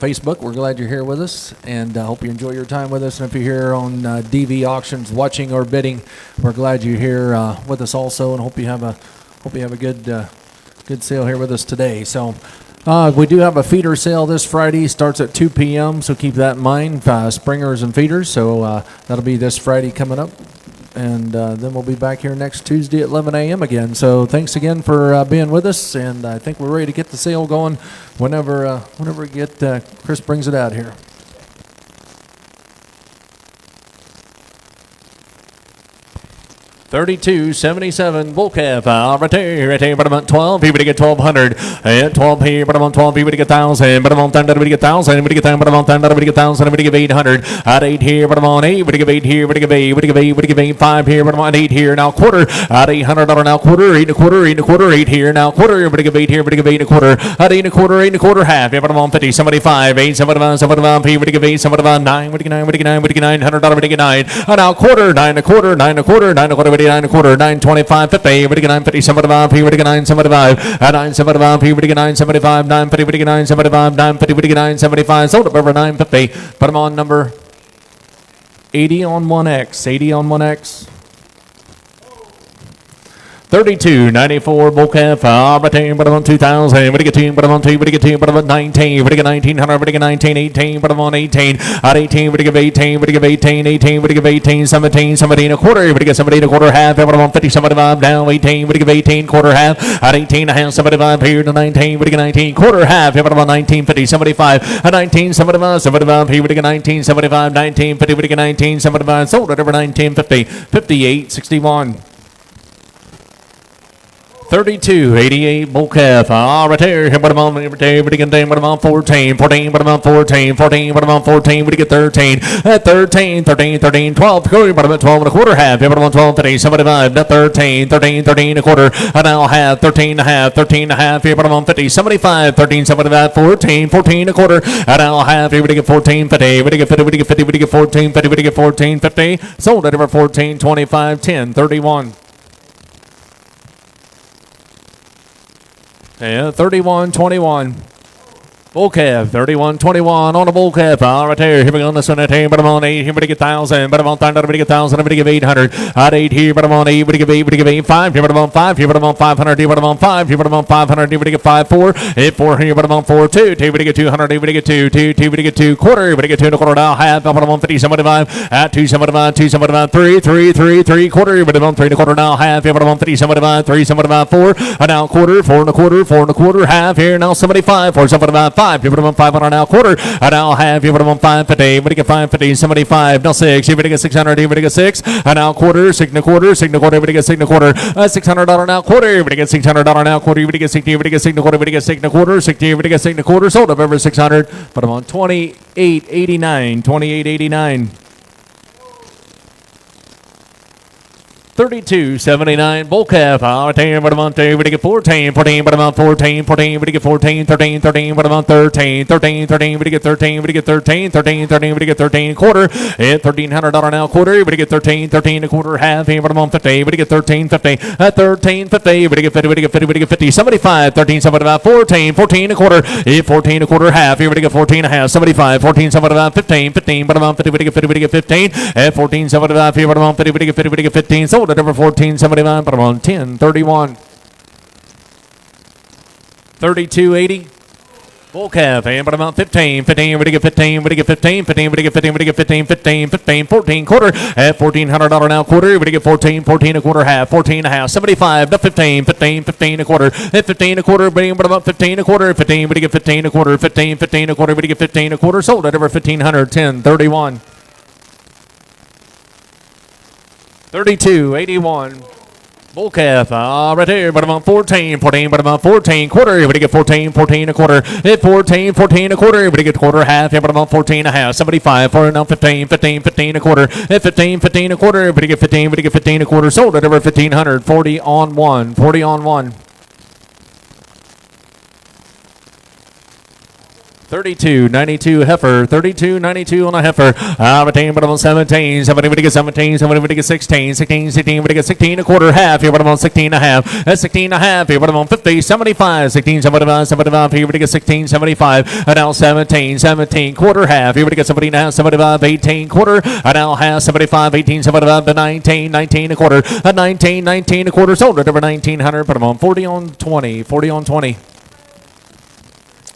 Facebook. We're glad you're here with us, and hope you enjoy your time with us. And if you're here on DV Auctions watching or bidding, we're glad you're here with us also, and hope you have a good sale here with us today. So we do have a feeder sale this Friday. Starts at 2 p.m., so keep that in mind, springers and feeders. So that'll be this Friday coming up. And then we'll be back here next Tuesday at 11 a.m. again. So thanks again for being with us, and I think we're ready to get the sale going whenever we get Chris brings it out here. $32.77 bull calf. Right there, but about 12. People to get 1,200. At 12 here, but about 12. People to get 1,000. But about 10. But to get 1,000. But to get 10. But about 10. But to get 1,000. But to get 800. At 8 here, but about 8. But to get 8 here. But to get 8. But to get 8. But to get 8. 5 here. But about 8 here. Now quarter. At $800 now quarter. 8 and a quarter. 8 and a quarter. 8 here. Now quarter. But to get 8 here. But to get 8 and a quarter. At 8 and a quarter. 8 and a quarter. Half. Yeah, but about 50. Somebody 5. 8. Somebody 5. Somebody 5. People to get 8. Somebody 9. But to get 9. But to get 9. But to get 900. But to get 9. And now quarter. 9 and a quarter. 9 and a quarter. 9 and a quarter. 9 and a quarter. 9.25, 50, we get 950, 75, P, we get 975, 975, P, we get 975, 950, we get 975, 950, we get 975, sold up over 950, put them on number 80 on 1X, 80 on 1X. $32.94 bull calf. Right there, but I'm on 2,000. What do you get 2? But I'm on 2. What do you get 2? But I'm on 19. What do you get 1,900? What do you get 19? 18. But I'm on 18. At 18. What do you get 18? What do you get 18? 18. What do you get 18? 17. 17 and a quarter. What do you get 17 and a quarter half? But I'm on 50. 75 down. 18. What do you get 18? Quarter half. At 18 and a half. 75 here to 19. What do you get 19? Quarter half. But I'm on 19. 50. 75. At 19. 75. 75 here. What do you get 19? 75. 19. 50. What do you get 19? 75. Sold at over 19. 50. 58. 61. $32.88 bull calf. Right there. What am on? What am on? 14. 14. What am on? 14. 14. What am on? 14. What do you get 13? 13. 13. 13. 12. What am on? 12 and a quarter half. What am on? 12. 50. 75. 13. 13. 13 and a quarter. And I'll have 13 and a half. 13 and a half. What am on? 50. 75. 13. 75. 14. 14 and a quarter. And I'll have. What do you get 14? 50. What do you get 50? What do you get 50? What do you get 14? 50. What do you get 14? 50. Sold at over 14. 25. 10. 31. Yeah, 31-21. Bull calf, 31-21 on a bull calf. Right there. Here we go on this one at 10. But I'm on 8. Here we get 1,000. But I'm on 10. But I get 1,000. I'm going to give 800. At 8 here. But I'm on 8. But I give 8. But I give 8. 5. Here. But I'm on 5. Here. But I'm on 500. Here. But I'm on 5. Here. But I'm on 500. Here. But I get 5. 4. 8. 4 here. But I'm on 4. 2. 2. But I get 200. Here. But I get 2. 2. 2. But I get 2. Quarter. But I get 2 and a quarter. Now half. But I'm on 50. 75. At 2. 75. 2. 75. 3. 3. 3. 3. Quarter. But I'm on 3 and a quarter. Now half. Here. But I'm on 50. 75. 3. 75. 4. And now quarter. 4 and a quarter. 4 and a quarter. Half here. Now 75. 4. 75. 5. Here. But I'm on 500. Now quarter, and now half. Here, but I'm on 550. What do you get 550? 75. Now 6. Here, but I get 600. Here, but I get 6. And now quarter, 6 and a quarter, 6 and a quarter. But I get 6 and a quarter. $600 now quarter. But I get $600 now quarter. But I get 60. But I get 6 and a quarter. But I get 6 and a quarter. 60. But I get 6 and a quarter. Sold up over 600. But I'm on 28.89. 28.89. $32.79 bull calf. Right there, but I'm on 2. But I get 14. 14. But I'm on 14. 14. But I get 14. 13. 13. But I'm on 13. 13. 13. But I get 13. But I get 13. 13. 13. But I get 13 quarter. At $1,300 now quarter. But I get 13. 13 a quarter half. But I'm on 50. But I get 13. 50. At 13. 50. But I get 50. But I get 50. But I get 50. 75. 13. 75. 14. 14 a quarter. At 14 a quarter half. But I get 14 and a half. 75. 14. 75. 15. 15. But I'm on 50. But I get 50. But I get 15. At 14. 75. But I'm on 50. But I get 50. But I get 15. So at over 14.79, but I'm on 10.31. 32.80. Bull calf, but I'm on 15. 15, we get 15, we get 15, 15, we get 15, we get 15, 15, 15, 14 quarter. At $1,400 now quarter, we get 14, 14 a quarter half, 14 and a half, 75 to 15, 15, 15 a quarter. At 15 a quarter, but I'm on 15 a quarter, 15, we get 15 a quarter, 15, 15 a quarter, we get 15 a quarter. Sold at over 1,500, 10.31. 32.81. Bull calf, right here, but I'm on 14, 14, but I'm on 14, quarter, but you get 14, 14 a quarter, at 14, 14 a quarter, but you get quarter half, but I'm on 14 and a half, 75, for now 15, 15, 15 a quarter, at 15, 15 a quarter, but you get 15, but you get 15 a quarter, sold at over 1,500, 40 on 1, 40 on 1. 32.92 heifer, 32.92 on a heifer. Retain bottom on 17. Somebody would get 17. Somebody would get 16. 16, 16 would get 16 a quarter half. Here bottom on 16 and a half. That's 16 and a half. Here bottom on 50. 75. 16, 75, 75. Here would get 16, 75. And now 17, 17 quarter half. Here would get somebody now 75, 18 quarter. And now half 75, 18, 75 to 19, 19 a quarter. 19, 19 a quarter. Sold it over 1900. Put them on 40 on 20, 40 on 20.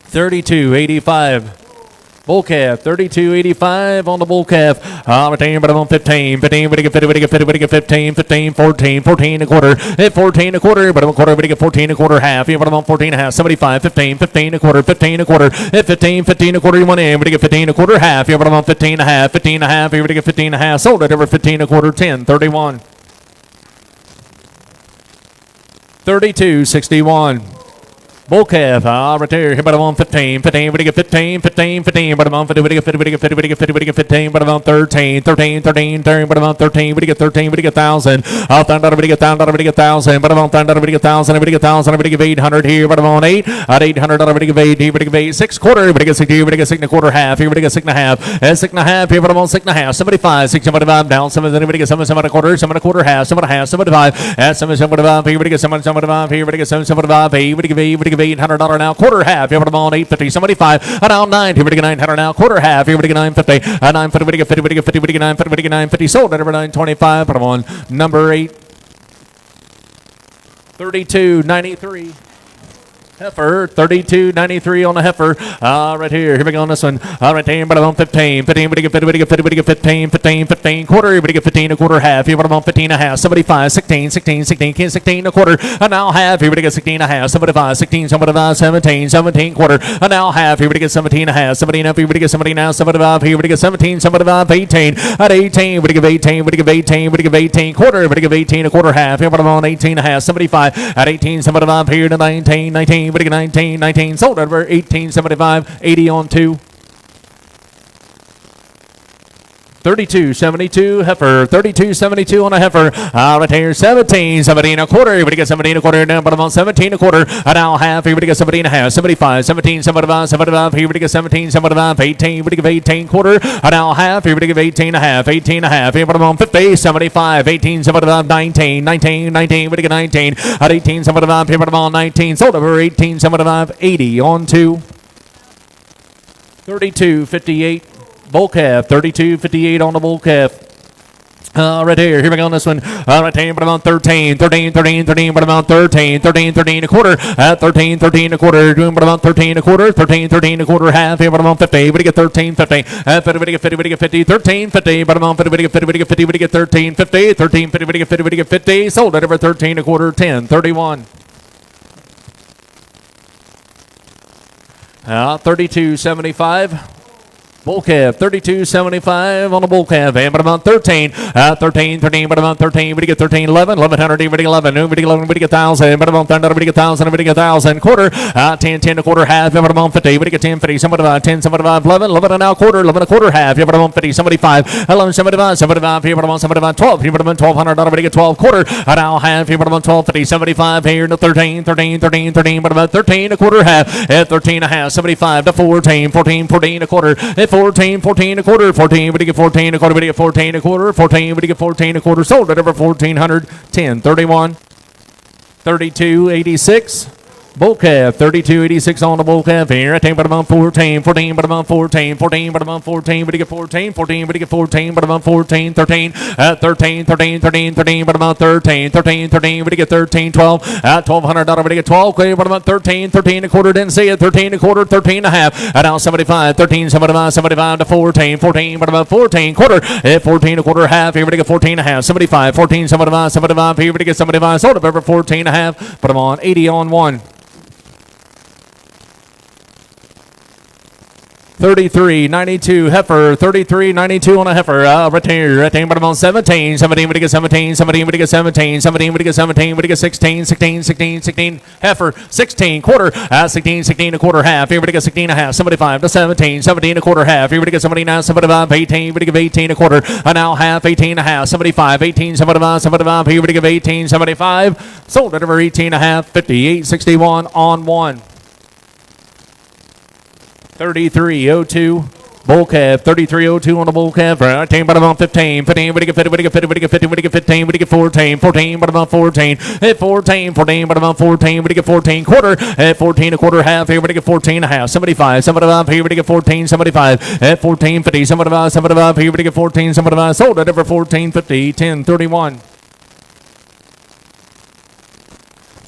32.85. Bull calf, 32.85 on the bull calf. Retain, but I'm on 15. 15, but I get 50, but I get 50, but I get 15. 15, 14, 14 a quarter. At 14 a quarter, but I'm a quarter, but I get 14 a quarter half. Yeah, but I'm on 14 and a half. 75, 15, 15 a quarter, 15 a quarter. At 15, 15 a quarter, you want in, but I get 15 a quarter half. Yeah, but I'm on 15 and a half. 15 and a half, here, but I get 15 and a half. Sold it over 15 a quarter, 10, 31. 32.61. Bull calf, right there. Here, but I'm on 15. 15, but I get 15. 15, 15, but I'm on 50, but I get 50, but I get 50, but I get 50, but I get 15, but I'm on 13. 13, 13, 13, but I'm on 13, but I get 13, but I get 1,000. I'll find out, but I get 1,000, but I get 1,000, but I'm on 1,000, but I get 1,000, but I get 1,000, but I get 800 here, but I'm on 8. At 800, but I get 8, here, but I get 8. 6 quarter, but I get 6 here, but I get 6 and a quarter half, here, but I get 6 and a half. At 6 and a half, here, but I'm on 6 and a half. 75, 6, 75, down, 7, anybody get 7, 7 and a quarter, 7 and a quarter half, 7 and a half, 75. At 7, 75, here, but I get 7, 75, here, but I get 7, 75, here, but I get 8, but I get $800 now. Quarter half, here, but I'm on 850, 75, and now 9, here, but I get 900 now. Quarter half, here, but I get 950, and 950, but I get 50, but I get 50, but I get 950, but I get 950, sold at over 925, but I'm on number 8, 32.93. Heifer, 32.93 on the heifer. Right here. Here we go on this one. Right there, but I'm on 15. 15, but I get 50, but I get 50, but I get 15. 15, 15, quarter, but I get 15 a quarter half. Here, but I'm on 15 and a half. 75, 16, 16, 16, 16 a quarter. And now half. Here, but I get 16 and a half. 75, 16, 75, 17, 17 quarter. And now half. Here, but I get 17 and a half. 17 half. Here, but I get 17 now. 75. Here, but I get 17, 75, 18. At 18, but I get 18, but I get 18, but I get 18 quarter, but I get 18 a quarter half. Here, but I'm on 18 and a half. 75. At 18, 75. Here to 19, 19. But I get 19, 19, sold over 18.75, 80 on 2. 32.72 heifer, 32.72 on a heifer. Right here, 17, 17 a quarter. Everybody get 17 a quarter down, but I'm on 17 a quarter. And now half. Everybody get 17 and a half. 75, 17, 75, 75. Everybody get 17, 75, 18. Everybody give 18 quarter. And now half. Everybody give 18 and a half. 18 and a half. Everybody on 50, 75, 18, 75, 19, 19, 19. Everybody get 19. At 18, 75. Everybody on 19. Sold over 18, 75, 80 on 2. 32.58. Bull calf, 32.58 on the bull calf. Right here we go on this one. Right here, but I'm on 13, 13, 13, 13, but I'm on 13, 13, 13 a quarter. 13, 13 a quarter, but I'm on 13 a quarter, 13, 13 a quarter half. Here, but I'm on 50, but I get 13, 50. 50, but I get 50, but I get 50, 13, 50, but I'm on 50, but I get 50, but I get 50, but I get 13, 50, 13, 50, but I get 50, but I get 50. Sold it over 13 a quarter, 10, 31. 32.75. Bull calf, 32.75 on the bull calf. And but I'm on 13. 13, 13, but I'm on 13. But you get 13, 11, 1100, but you get 11. But you get 11, but you get 1,000. But I'm on 1,000, but you get 1,000, but you get 1,000. Quarter, 10, 10 a quarter half. But I'm on 50. But you get 10, 50, 75, 10, 75, 11, 11 and now quarter, 11 a quarter half. But I'm on 50, 75, 11, 75, 75. Here, but I'm on 75, 12. Here, but I'm on 1,200. But you get 12 quarter. And now half. Here, but I'm on 12, 50, 75. Here to 13, 13, 13, 13. But I'm on 13 a quarter half. At 13 and a half, 75 to 14, 14, 14 a quarter. At 14, 14 a quarter, 14, but you get 14 a quarter, but you get 14 a quarter, 14, but you get 14 a quarter, sold at over 1,400, 10, 31, 32.86. Bull calf, 32.86 on the bull calf here. I think, but I'm on 14, 14, but I'm on 14, 14, but I'm on 14, but you get 14, 14, but you get 14, but I'm on 14, 13, 13, 13, 13, 13, but I'm on 13, 13, 13, but you get 13, 12, $1,200, but you get 12, but I'm on 13, 13 a quarter, didn't see it, 13 a quarter, 13 and a half, and now 75, 13, 75, 75 to 14, 14, but I'm on 14, quarter, 14 a quarter half, here, but you get 14 and a half, 75, 14, 75, 75, here, but you get 75, sold up over 14 and a half, but I'm on 80 on 1. 33.92 heifer, 33.92 on a heifer. Right here, but I'm on 17, 17, but you get 17, 17, but you get 17, 17, but you get 17, but you get 16, 16, 16, 16, heifer, 16, quarter, 16, 16 a quarter half. Here, but you get 16 and a half, 75 to 17, 17 a quarter half. Here, but you get 79, 75, 18, but you get 18 a quarter, and now half, 18 and a half, 75, 18, 75, 75. Here, but you get 18, 75, sold at over 18 and a half, 58.61 on 1. 3302. Bull calf, 3302 on the bull calf. 10, but about 15. 15, but get 50, but get 50, but get 50, but get 15, but get 14. 14, but about 14. At 14, 14, but about 14, but get 14. Quarter. At 14, a quarter, half. Here, but get 14 and a half. 75, 75, here, but get 14, 75. At 14, 50, 75, 75, here, but get 14, 75. Sold at over 14, 50, 10, 31.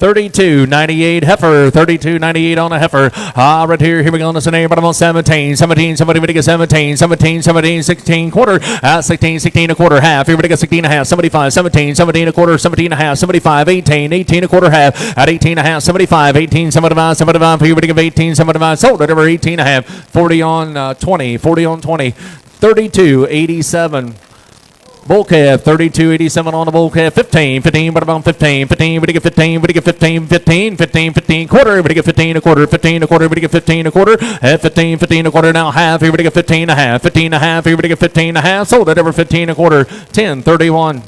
32.98 heifer, 32.98 on a heifer. Right here we go on the scenario, but I'm on 17, 17, somebody would get 17, 17, 17, 16, quarter, 16, 16, a quarter, half. Here we get 16 and a half, 75, 17, 17, a quarter, 17 and a half, 75, 18, 18, a quarter, half. At 18 and a half, 75, 18, 75, 75, here we get 18, 75, sold at over 18 and a half, 40 on 20, 40 on 20, 32.87. Bull calf, 32.87 on the bull calf, 15, 15, but about 15, 15, but get 15, but get 15, 15, 15, 15, quarter, but get 15, a quarter, 15, a quarter, but get 15, a quarter, at 15, 15, a quarter, now half, here, but get 15 and a half, 15 and a half, here, but get 15 and a half, sold at over 15, a quarter, 10, 31.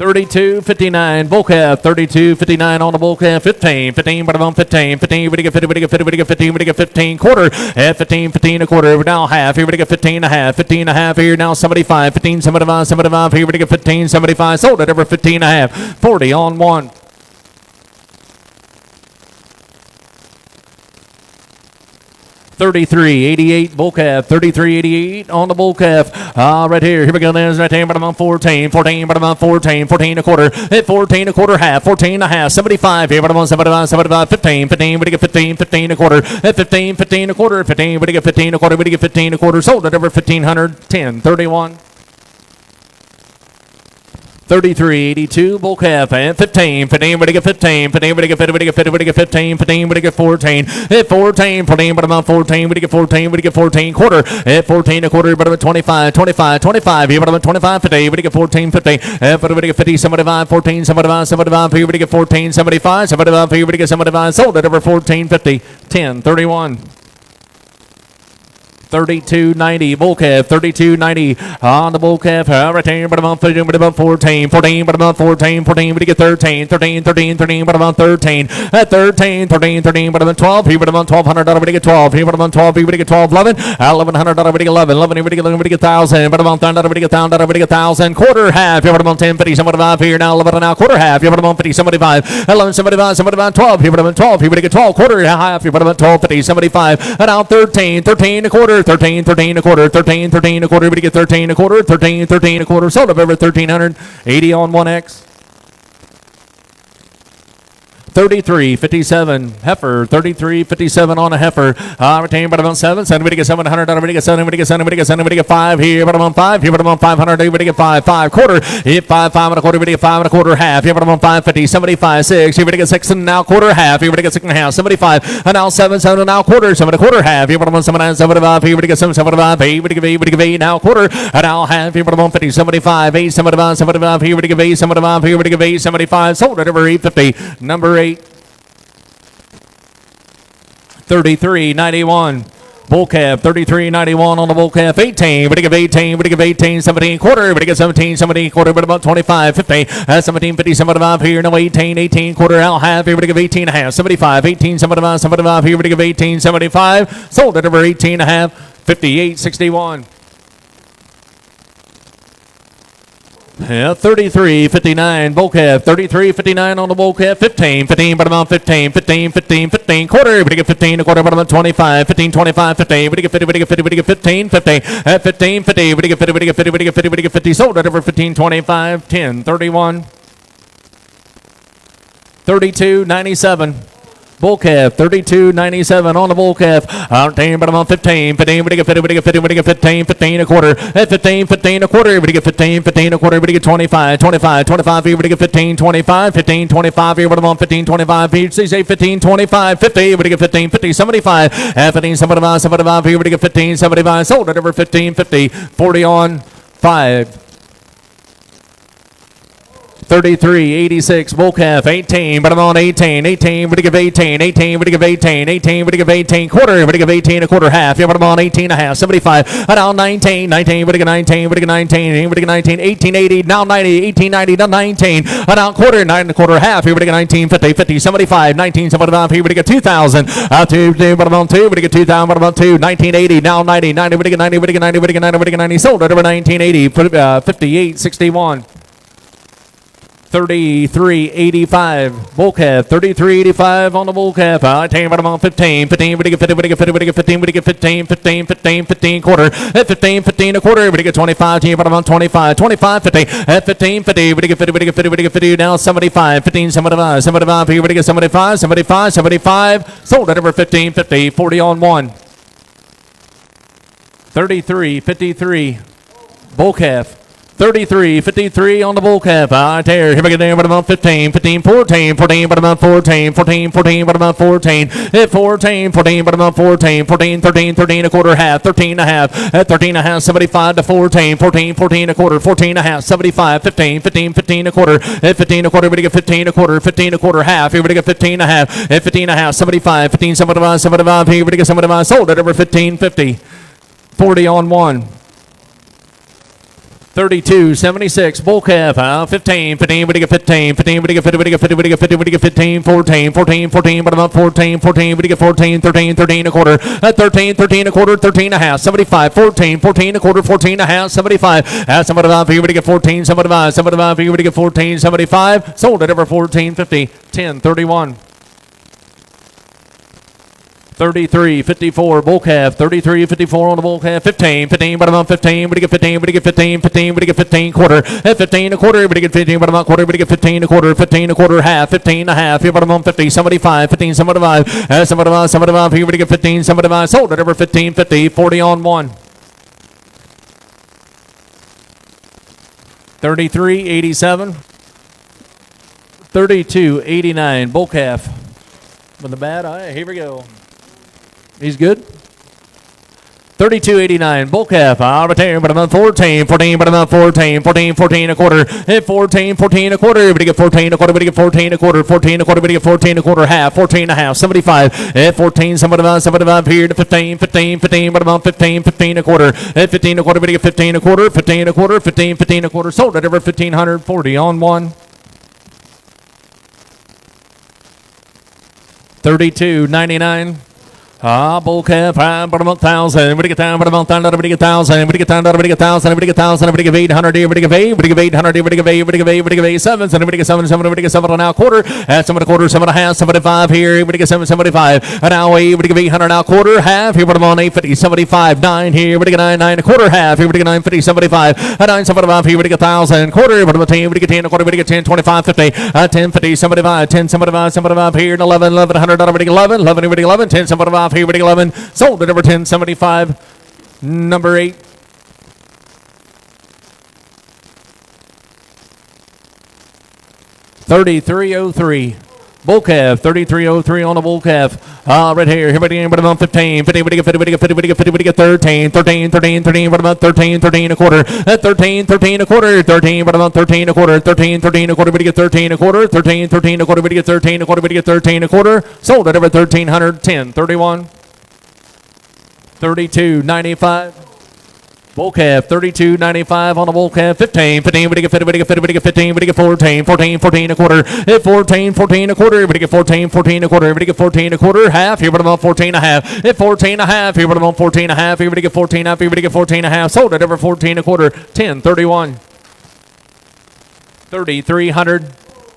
32.59 bull calf, 32.59 on the bull calf, 15, 15, but about 15, 15, but get 50, but get 50, but get 15, but get 15, quarter, at 15, 15, a quarter, now half, here, but get 15 and a half, 15 and a half, here, now 75, 15, 75, 75, here, but get 15, 75, sold at over 15 and a half, 40 on 1. 33.88 bull calf, 33.88 on the bull calf. Right here we go. There's right here, but I'm on 14, 14, but I'm on 14, 14 a quarter, at 14 a quarter, half, 14 and a half, 75 here, but I'm on 75, 75, 15, 15, but you get 15, 15 a quarter, at 15, 15 a quarter, 15, but you get 15 a quarter, but you get 15 a quarter, sold at over 1,500, 10, 31. 33.82 bull calf at 15, 15, but to get 15, 15, but to get 50, but to get 50, but to get 15, 15, but to get 14, at 14, 14, but about 14, but to get 14, but to get 14, quarter, at 14 a quarter, but about 25, 25, 25, here, but about 25, 50, but to get 14, 50, at but to get 50, 75, 14, 75, 75, here, but to get 14, 75, 75, here, but to get 75, sold at over 14, 50, 10, 31. 32.90 bull calf, 32.90 on the bull calf. Right here, but about 15, but about 14, 14, but about 14, 14, but you get 13, 13, 13, 13, but about 13, at 13, 13, 13, but about 12, here, but about $1,200, but you get 12, here, but about 12, here, but you get 12, 11, $1,100, but you get 11, 11, here, but you get 11, but you get 1,000, but about $1,000, but you get 1,000, but you get 1,000, quarter, half, here, but about 10, 50, 75, here, now 11, now quarter, half, here, but about 50, 75, 11, 75, 75, 12, here, but about 12, here, but you get 12, quarter, half, here, but about 12, 50, 75, and now 13, 13 a quarter, 13, 13 a quarter, 13, 13 a quarter, but you get 13 a quarter, 13, 13 a quarter, sold up over 1,380 on 1X. 33.57 heifer, 33.57 on a heifer. Retained, but about 7. Somebody get $700, everybody get 7, everybody get 7, everybody get 7, everybody get 5 here, but I'm on 5 here, but I'm on 500, everybody get 5, 5 quarter, hit 5, 5 and a quarter, everybody get 5 and a quarter, half here, but I'm on 550, 75, 6, everybody get 6 and now quarter, half, everybody get 6 and a half, 75, and now 7, 7 and now quarter, 7 and a quarter, half here, but I'm on 79, 75, here, everybody get 7, 75, 8, everybody get 8, now quarter, and now half here, but I'm on 50, 75, 8, 75, 75, here, everybody get 8, 75, here, everybody get 8, 75, sold at over 850, number 8. 33.91 bull calf, 33.91 on the bull calf, 18, but you give 18, but you give 18, 17 quarter, but you get 17, 17 quarter, but about 25, 50, 17, 50, 75 here, no 18, 18 quarter, out half here, but you give 18 and a half, 75, 18, 75, 75 here, but you give 18, 75, sold at over 18 and a half, 58.61. Yeah, 33.59 bull calf, 33.59 on the bull calf, 15, 15, but about 15, 15, 15, 15 quarter, but you get 15 a quarter, but about 25, 15, 25, 50, but you get 50, but you get 50, but you get 15, 50, at 15, 50, but you get 50, but you get 50, but you get 50, but you get 50, sold at over 15, 25, 10, 31, 32.97. Bull calf, 32.97 on the bull calf. But I'm on 15, 15, but you get 50, but you get 50, but you get 15, 15 a quarter. At 15, 15 a quarter, but you get 15, 15 a quarter, but you get 25, 25, 25 here, but you get 15, 25, 15, 25 here, but I'm on 15, 25 here. So you say 15, 25, 50, but you get 15, 50, 75. At 15, 75, 75 here, but you get 15, 75. Sold at over 15, 50, 40 on 5. 33.86 bull calf 18, but I'm on 18, 18, but give 18, 18, but give 18, 18, but give 18, quarter, but give 18 a quarter half, yeah, but I'm on 18 and a half, 75, and now 19, 19, but give 19, but give 19, but give 19, 1880, now 90, 1890, now 19, and now quarter, 9 and a quarter half, here, but give 19, 50, 50, 75, 19, 75, here, but give 2,000, 2, but I'm on 2, but give 2,000, but I'm on 2, 1980, now 90, 90, but give 90, but give 90, but give 90, but give 90, sold at over 1980, 58.61. 33.85 bull calf, 33.85 on the bull calf. I tell you what, I'm on 15, 15, but you get 50, but you get 50, but you get 15, but you get 15, 15, 15, 15 quarter, at 15, 15 a quarter, but you get 25, but I'm on 25, 25, 50, at 15, 50, but you get 50, but you get 50, but you get 50, now 75, 15, 75, 75, here, but you get 75, 75, 75, sold at over 15, 50, 40 on 1. 33.53 bull calf. 33.53 on the bull calf. I tear. Here we go down, but I'm on 15, 15, 14, 14, but I'm on 14, 14, 14, but I'm on 14, at 14, 14, but I'm on 14, 14, 13, 13 a quarter half, 13 and a half, at 13 and a half, 75 to 14, 14, 14 a quarter, 14 and a half, 75, 15, 15, 15 a quarter, at 15 a quarter, we get 15 a quarter, 15 a quarter half, here we get 15 and a half, at 15 and a half, 75, 15, 75, 75, here we get 75, sold at over 15.50, 40 on 1. 32.76 bull calf, 15, 15, but you get 15, 15, but you get 50, but you get 50, but you get 50, but you get 15, 14, 14, 14, but I'm up 14, 14, but you get 14, 13, 13 a quarter, 13, 13 a quarter, 13 and a half, 75, 14, 14 a quarter, 14 and a half, 75, 75, here, but you get 14, 75, 75, here, but you get 14, 75, sold at over 14.50, 10.31. 33.54 bull calf, 33.54 on the bull calf, 15, 15, but I'm on 15, but you get 15, but you get 15, 15, but you get 15 quarter, at 15 a quarter, but you get 15, but I'm on quarter, but you get 15 a quarter, 15 a quarter half, 15 and a half, here, but I'm on 50, 75, 15, 75, 75, 75, here, but you get 15, 75, sold at over 15.50, 40 on 1. 33.87, 32.89 bull calf. With the bat, all right, here we go. He's good. 32.89 bull calf. But I'm on 14, 14, but I'm on 14, 14, 14 a quarter, at 14, 14 a quarter, but you get 14 a quarter, but you get 14 a quarter, 14 a quarter, but you get 14 a quarter half, 14 and a half, 75, at 14, 75, 75 here to 15, 15, 15, but I'm on 15, 15 a quarter, at 15 a quarter, but you get 15 a quarter, 15 a quarter, 15, 15 a quarter, sold at over 1,540 on 1. 32.99. Bull calf, but I'm 1,000. Everybody get down, but I'm 1,000. Everybody get 1,000. Everybody get down, everybody get 1,000. Everybody get 1,000. Everybody get 800. Everybody get 8. Everybody get 800. Everybody get 8. Everybody get 8. Everybody get 8. 7. Everybody get 7. Everybody get 7 now quarter. At 7 and a quarter, 7 and a half, 75 here. Everybody get 775. And now 8. Everybody get 800 now quarter half. Here, but I'm on 850. 75. 9 here. Everybody get 9. 9 a quarter half. Everybody get 950. 75. And 975 here. Everybody get 1,000 quarter. Everybody get 10. Everybody get 10 a quarter. Everybody get 10. 25. 50. 10 50. 75. 10 75. 75 here. 11 1100. Everybody get 11. 11. Everybody get 11. 10 75 here. Everybody get 11. Sold at over 10.75. Number 8. 33.03. Bull calf, 33.03 on the bull calf. Right here, everybody, but I'm on 15, 50, but you get 50, but you get 50, but you get 50, but you get 13, 13, 13, 13, but I'm on 13, 13 a quarter, 13, 13 a quarter, 13, but I'm on 13 a quarter, 13, 13 a quarter, but you get 13 a quarter, 13, 13 a quarter, but you get 13 a quarter, but you get 13 a quarter, sold at over 1,310, 31. 32.95. Bull calf, 32.95 on the bull calf, 15, 15, but you get 50, but you get 50, but you get 15, but you get 14, 14, 14 a quarter, at 14, 14 a quarter, but you get 14, 14 a quarter, but you get 14 a quarter, half, here, but I'm on 14 a half, at 14 a half, here, but I'm on 14 a half, here, but you get 14 half, here, but you get 14 a half, sold at over 14 a quarter, 10.31. 3,300.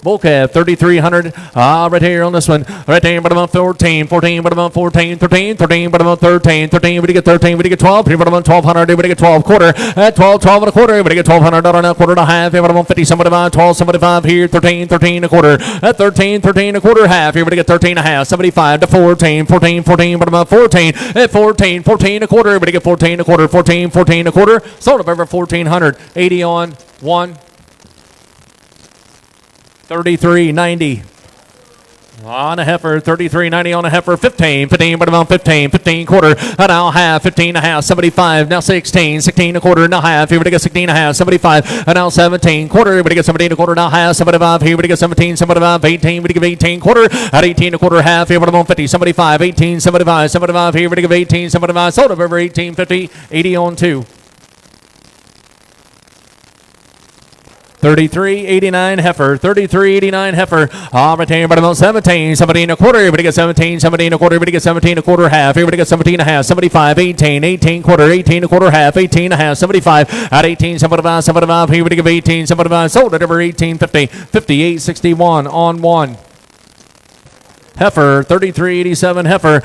Bull calf, 3,300. Right here on this one. Right there, but I'm on 14, 14, but I'm on 14, 13, 13, but I'm on 13, 13, but you get 13, but you get 12, but I'm on 1,200, but you get 12 quarter, at 12, 12 and a quarter, but you get $1,200 now, quarter and a half, but I'm on 50, 75, 12, 75 here, 13, 13 a quarter, at 13, 13 a quarter, half, here, but you get 13 and a half, 75 to 14, 14, 14, but I'm on 14, at 14, 14 a quarter, but you get 14 a quarter, 14, 14 a quarter, sold up over 1,400, 80 on 1. 33.90. On a heifer, 33.90 on a heifer, 15, but about 15 quarter, and now half, 15 and a half, 75, now 16 and a quarter, now half, here we get 16 and a half, 75, and now 17 quarter, here we get 17 and a quarter, now half, 75, here we get 17, 75, 18, we give 18 quarter, at 18 and a quarter, half, here we get 50, 75, 18, 75, 75, here we give 18, 75, sold over 18, 50, 80 on 2. 33.89 heifer, 33.89 heifer. Retain by about 17 and a quarter. Everybody get 17 and a quarter. Everybody get 17 and a quarter half. Everybody get 17 and a half. 75, 18 quarter, 18 and a quarter half, 18 and a half, 75 at 18, 75. Everybody give 18, 75. Sold it over 18, 50, 58.61 on 1. Heifer, 33.87 heifer.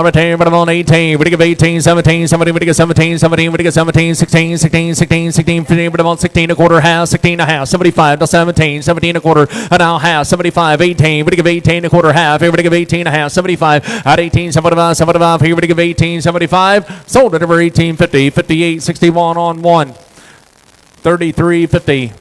Retain by about 18. We give 18, 17, somebody would get 17, 17, we get 17, 16, 16, 16, 16, 15, but about 16 and a quarter half, 16 and a half, 75 to 17, 17 and a quarter, and now half, 75, 18, we give 18 and a quarter half, here we give 18 and a half, 75 at 18, 75, 75, here we give 18, 75, sold it over 18, 50, 58.61 on 1, 33.50.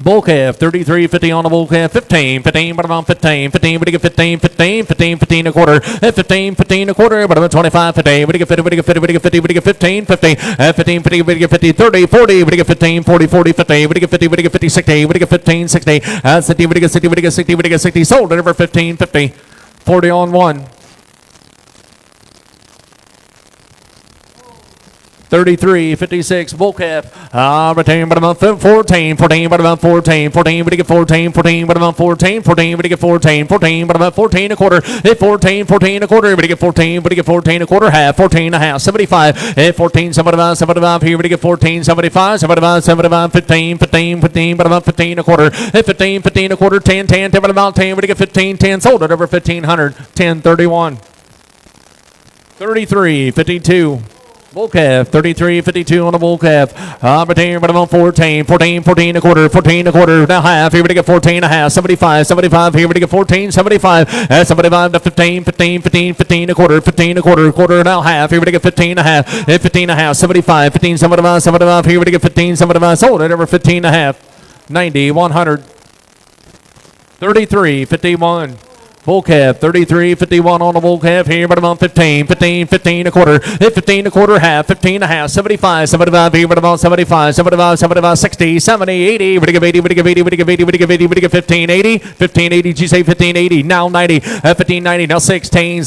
Bull calf, 33.50 on the bull calf, 15, but about 15, we get 15 and a quarter, 15 and a quarter, but about 25, 50, we get 50, we get 15, 50, we get 50, 30, 40, we get 15, 40, 50, we get 50, 60, we get 15, 60, 60, we get 60, we get 60, we get 60, sold it over 15, 50, 40 on 1. 33.56 bull calf. Retain but about 14, but about 14, we get 14, but about 14, we get 14, but about 14 a quarter, 14 a quarter, we get 14 a quarter half, 14 and a half, 75, 14, 75, here we get 14, 75, 15, but about 15 a quarter, 15 a quarter, 10, but about 10, we get 15, 10, sold it over 1500, 10.31. 33.52. Bull calf, 33.52 on the bull calf. Retain but about 14 a quarter, 14 a quarter, now half, here we get 14 and a half, 75, here we get 14, 75 to 15 a quarter, now half, here we get 15 and a half, 75, 75, here we get 15, 75, sold it over 15 and a half, 90, 100. 33.51. Bull calf, 33.51 on the bull calf here, but about 15 a quarter, 15 a quarter half, 15 and a half, 75, here, but about 75, 60, 70, 80, we give 80, we give 15, 80, did you say 15, 80, now 90, 15, 90, now 16,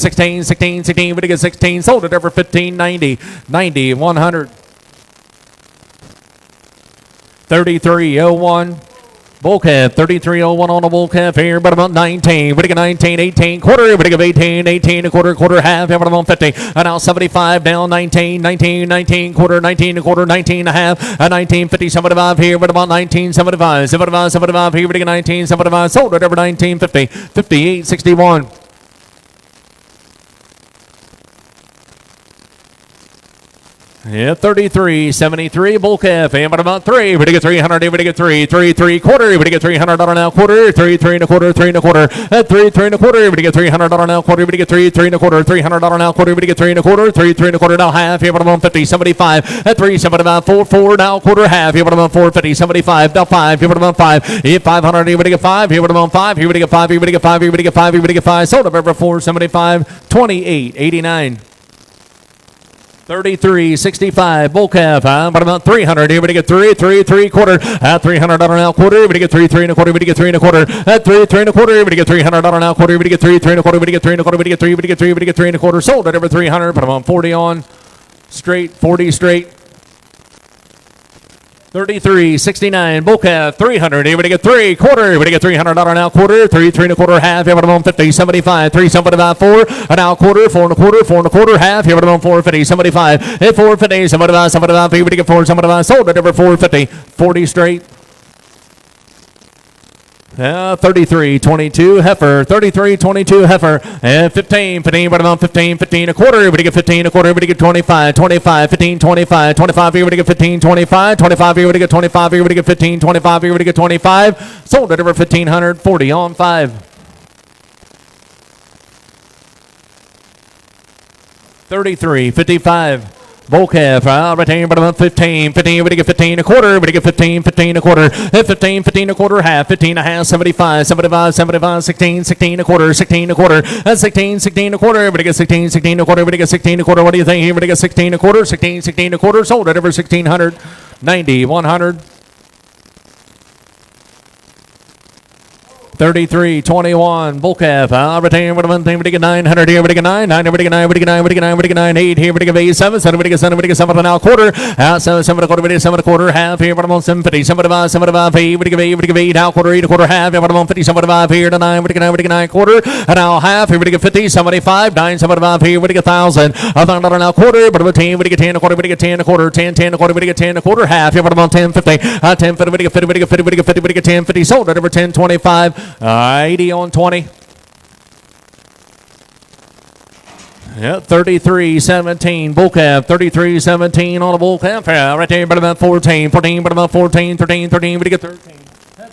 we get 16, sold it over 15, 90, 100. 33.01. Bull calf, 33.01 on the bull calf here, but about 19. We get 19, 18 quarter, we get 18 a quarter half, but about 50. And now 75, down 19 quarter, 19 a quarter, 19 and a half, 19, 50, 75 here, but about 19, 75, here we get 19, 75, sold it over 19, 50, 58.61. Yeah, 33.73 bull calf, and but about 3. We get 300, we get 3 quarter, we get $300 now quarter, 3 and a quarter, 3 and a quarter, 3 and a quarter, we get $300 now quarter, we get 3 and a quarter, $300 now quarter, we get 3 and a quarter, 3 and a quarter now half, here but about 50, 75, 3, 75, 4 now quarter half, here but about 450, 75 now 5, here but about 5, 500, here we get 5, here but about 5, here we get 5, here we get 5, here we get 5, here we get 5, sold up over 475, 28.89. 33.65 bull calf, but about 300. Here we get 3 quarter, $300 now quarter. We get 3 and a quarter. We get 3 and a quarter. 3 and a quarter. We get $300 now quarter. We get 3 and a quarter. We get 3 and a quarter. We get 3. We get 3. We get 3 and a quarter. Sold at over 300. Put them on 40 on straight, 40 straight. 33.69 bull calf, 300. Here we get 3 quarter. We get $300 now quarter. 3 and a quarter half. Here we go 50, 75. 3 75 4 now quarter. 4 and a quarter. 4 and a quarter half. Here we go 450, 75. 450, 75. Here we get 4 75. Sold at over 450, 40 straight. 33.22 heifer, 33.22 heifer, and 15, but about 15 a quarter, we get 15 a quarter, we get 25, 15, 25, here we get 15, 25, here we get 25, here we get 15, 25, here we get 25, sold at over 1,500, 40 on 5. 33.55. Bull calf, right here, but about 15, 15, we get 15 a quarter, we get 15, 15 a quarter, 15, 15 a quarter, half, 15 a half, 75, 75, 75, 16, 16 a quarter, 16 a quarter, 16, 16 a quarter, we get 16, 16 a quarter, we get 16 a quarter, what do you think here, we get 16 a quarter, 16, 16 a quarter, sold at over 1600, 90, 100. 33.21 bull calf. Retain with a one thing. We get 900 here. We get 9. 9. We get 9. We get 9. We get 9. We get 9. 8 here. We get 8. 7. 7. We get 7. We get 7 and a quarter. 7. 7 and a quarter. We get 7 and a quarter. Half here. But I'm on 750. 75. 75. 8. We get 8. We get 8. Now quarter. 8 a quarter. Half. But I'm on 50. 75 here to 9. We get 9. We get 9 quarter. And now half here. We get 50. 75. 9. 75 here. We get 1,000. $1,000 now quarter. But about 10. We get 10 a quarter. We get 10 a quarter. 10. 10 a quarter. We get 10 a quarter. Half here. But I'm on 10. 50. 10. 50. We get 50. We get 50. We get 50. We get 10. 50. Sold at over 10. 25. 80 on 20. Yeah, 33.17 bull calf. 33.17 on a bull calf. Yeah, right there, but about 14. 14, but about 14. 13. 13, but you get 13.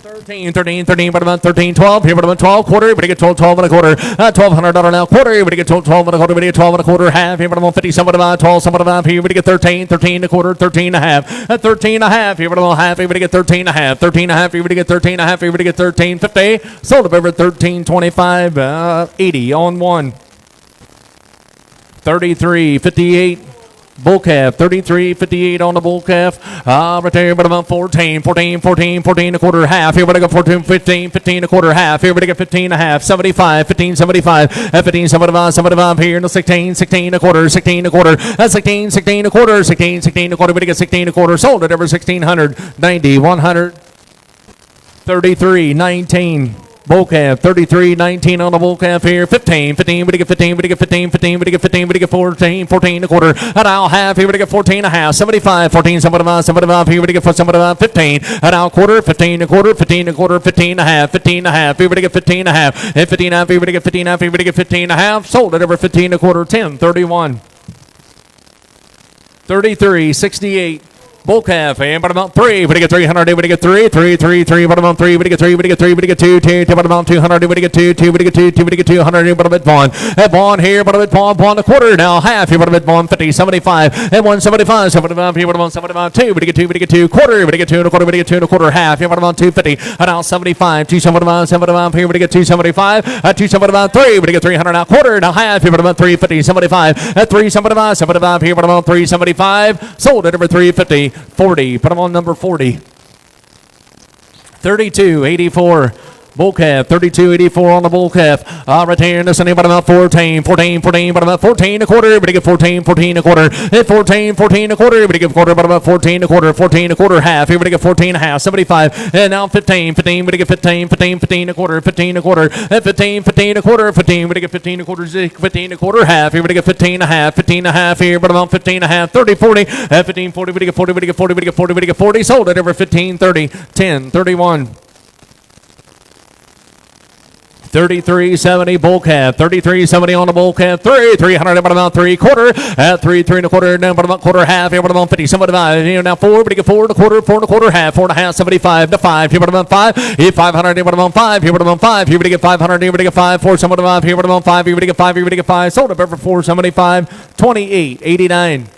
13, 13, 13, but about 13, 12. Here, but about 12 quarter. But you get 12, 12 and a quarter. $1,200 now quarter. But you get 12, 12 and a quarter. But you get 12 and a quarter. Half. Here, but about 50. Some about 12. Some about here. But you get 13, 13 and a quarter. 13 and a half. 13 and a half. Here, but about half. Here, but you get 13 and a half. 13 and a half. Here, but you get 13 and a half. Here, but you get 13, 50. Sold up over 13.25. 80 on one. 33.58. Bull calf, 33.58 on the bull calf. Right there, but about 14, 14, 14, 14 a quarter, half. Here we go 14, 15, 15 a quarter, half. Here we go 15 and a half, 75, 15, 75, 15, 75, 75 here in the 16, 16 a quarter, 16 a quarter, 16, 16 a quarter, 16, 16 a quarter. We get 16 a quarter, sold at over 1,600, 90, 100, 33.19. Bull calf, 33.19 on the bull calf here. 15, 15, we get 15, we get 15, 15, we get 15, we get 14, 14 a quarter. And now half, here we get 14 and a half, 75, 14, 75, 75, here we get 75, 15. And now quarter, 15 a quarter, 15 a quarter, 15 and a half, 15 and a half, here we get 15 and a half, and 15 and a half, here we get 15 and a half, here we get 15 and a half. Sold at over 15 a quarter, 10, 31. 33.68. Bull calf, and but about 3, we get 300, we get 3, 3, 3, 3, but about 3, we get 3, we get 3, we get 2, 2, 2, but about 200, we get 2, 2, we get 2, 2, we get 200, but a bit Vaughn. And Vaughn here, but a bit Vaughn a quarter now, half here, but a bit Vaughn, 50, 75, and 175, 75 here, but about 75, 2, we get 2, we get 2, quarter, we get 2 and a quarter, we get 2 and a quarter, half here, but about 250, and now 75, 275, 75 here, we get 275, 275, 3, we get 300 now, quarter, now half here, but about 350, 75, 375, 75 here, but about 375, sold at over 350, 40, put them on number 40. 32.84. Bull calf, 32.84 on the bull calf. Right here in this one, but about 14, 14, 14, but about 14 a quarter. But you get 14, 14 a quarter. 14, 14 a quarter. But you get quarter, but about 14 a quarter. 14 a quarter, half. Here we get 14 and a half, 75. And now 15, 15, but you get 15, 15, 15 a quarter. 15 a quarter. 15, 15 a quarter. 15, but you get 15 a quarter. 15 a quarter, half. Here we get 15 and a half. 15 and a half here, but about 15 and a half. 30, 40. 15, 40, but you get 40, but you get 40, but you get 40, but you get 40. Sold it over 15, 30, 10, 31. 33.70 bull calf, 33.70 on the bull calf, 300 about 3 quarter, at 3 and a quarter, down about quarter, half, here about 50, 75, here now 4, but you get 4 and a quarter, 4 and a quarter, half, 4 and a half, 75 to 5, here about 5, here 500, here about 5, here about 5, here we get 500, here we get 5, 4, 75, here about 5, here we get 5, here we get 5, sold up over 475, 28.89.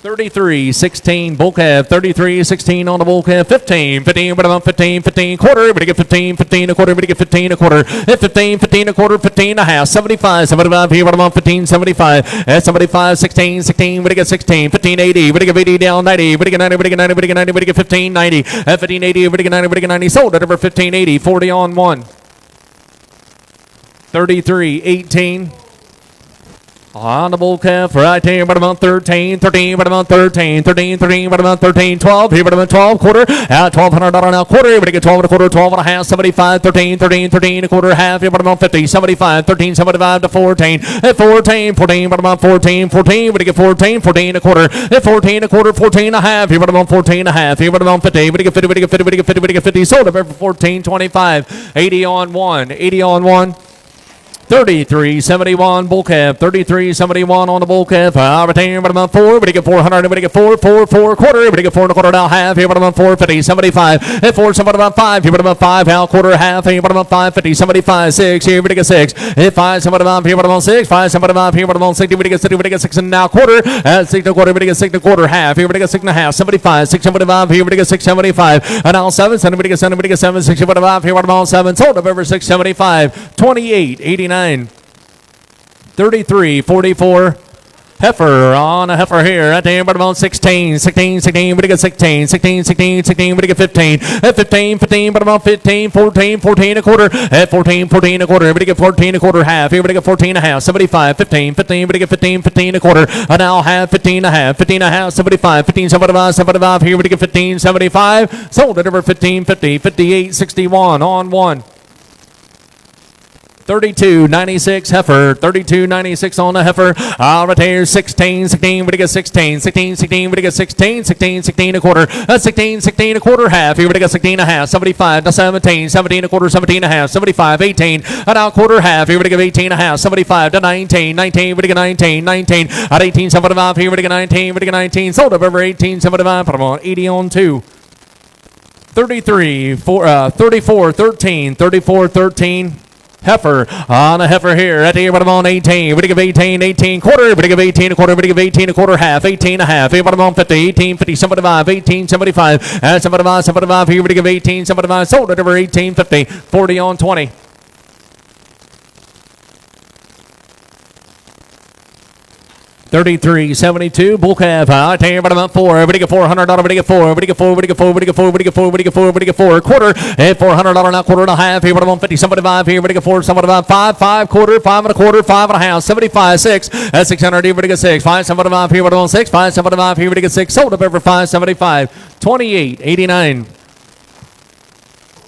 33.16 bull calf, 33.16 on the bull calf, 15, 15, but about 15, 15 quarter, but you get 15, 15 a quarter, but you get 15 a quarter, 15, 15 a quarter, 15 and a half, 75, 75 here, but about 15, 75, 75, 16, 16, but you get 16, 15, 80, but you get 80 down, 90, but you get 90, but you get 90, but you get 90, but you get 15, 90, 15, 80, but you get 90, but you get 90, sold at over 15, 80, 40 on one. 33.18. On the bull calf, right there, but about 13, 13, but about 13, 13, 13, but about 13, 12, here, but about 12, quarter, at $1,200 now, quarter, but you get 12 and a quarter, 12 and a half, 75, 13, 13, 13, a quarter, half, here, but about 50, 75, 13, 75 to 14, at 14, 14, but about 14, 14, but you get 14, 14 a quarter, at 14 a quarter, 14 and a half, here, but about 14 and a half, here, but about 50, but you get 50, but you get 50, but you get 50, but you get 50, sold up for 14, 25, 80 on one, 80 on one. 33.71 bull calf. 33.71 on the bull calf. Retain about about 4. Everybody get 400. Everybody get 4. 4 quarter. Everybody get 4 and a quarter now half. Here about 450. 75. At 4. Somebody about 5. Here about 5. Now quarter half. Here about 550. 75. 6. Here everybody get 6. At 5. Somebody about here about 6. 5. Somebody about here about 60. Everybody get 60. Everybody get 6 and now quarter. At 6 and a quarter. Everybody get 6 and a quarter half. Here everybody get 6 and a half. 75. 6. 75. Here everybody get 6. 75. And now 7. Everybody get 7. Everybody get 7. 6. 75. Here about 7. Sold up over 6. 75. 28.89. 33.44. Heifer on a heifer here at the end about 16. 16. 16. We get 16. 16. 16. 16. We get 15. At 15. 15. But about 15. 14. 14 a quarter. At 14. 14 a quarter. Everybody get 14 a quarter half. Everybody get 14 a half. 75. 15. 15. We get 15. 15 a quarter. And now half. 15 a half. 15 a half. 75. 15. 75. 75. Here we get 15. 75. Sold it over 15. 50. 58.61 on one. 32.96 heifer. 32.96 on the heifer. Right here. 16. 16. We get 16. 16. 16. We get 16. 16. 16 a quarter. 16. 16 a quarter half. Here we get 16 a half. 75 to 17. 17 a quarter. 17 a half. 75. 18. And now quarter half. Here we get 18 a half. 75 to 19. 19. We get 19. 19. At 18. 75. Here we get 19. We get 19. Sold up over 18. 75. Put them on 80 on 2. 33. 34. 13. 34. 13. Heifer on a heifer here at the bottom on 18. We give 18, 18 quarter. We give 18 a quarter. We give 18 a quarter half. 18 a half. Bottom on 50, 18, 50, 75, 18, 75. And 75, 75 here. We give 18, 75. Sold it over 18, 50, 40 on 20. 33.72 bull calf. I tell you about 4. Everybody get $400. Everybody get 4. Everybody get 4. Everybody get 4. Everybody get 4. Everybody get 4. Everybody get 4. Everybody get 4. Quarter. At $400 now. Quarter and a half. Here, 150. 75. Here, everybody get 4. 75. 5. 5 quarter. 5 and a quarter. 5 and a half. 75. 6. At 600. Everybody get 6. 5. 75. Here, 106. 5. 75. Here, everybody get 6. Sold up over 575. 28.89.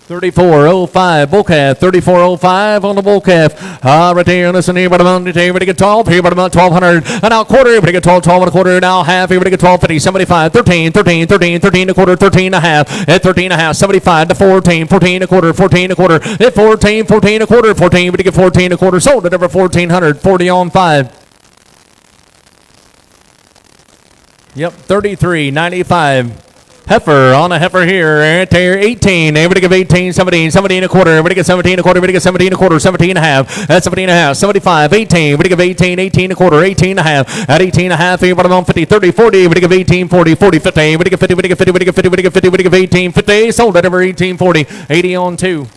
34.05 bull calf. 34.05 on the bull calf. Right there. Listen here, but about everybody get 12. Here, but about 1200. And now quarter. Everybody get 12. 12 and a quarter. Now half. Everybody get 12.50. 75. 13. 13. 13. 13 and a quarter. 13 and a half. At 13 and a half. 75 to 14. 14 and a quarter. 14 and a quarter. At 14. 14 and a quarter. 14. Everybody get 14 and a quarter. Sold it over 1400. 40 on 5. Yep. 33.95. Heifer on a heifer here right there. 18. Everybody give 18, 17, 17 and a quarter. Everybody get 17 and a quarter. Everybody get 17 and a quarter. 17 and a half. That's 17 and a half. 75, 18. Everybody give 18, 18 and a quarter. 18 and a half. At 18 and a half. Everybody on 50, 30, 40. Everybody give 18, 40, 40, 50. Everybody get 50, everybody get 50, everybody get 50, everybody get 50, everybody give 18, 50. Sold it over 18, 40. 80 on 2.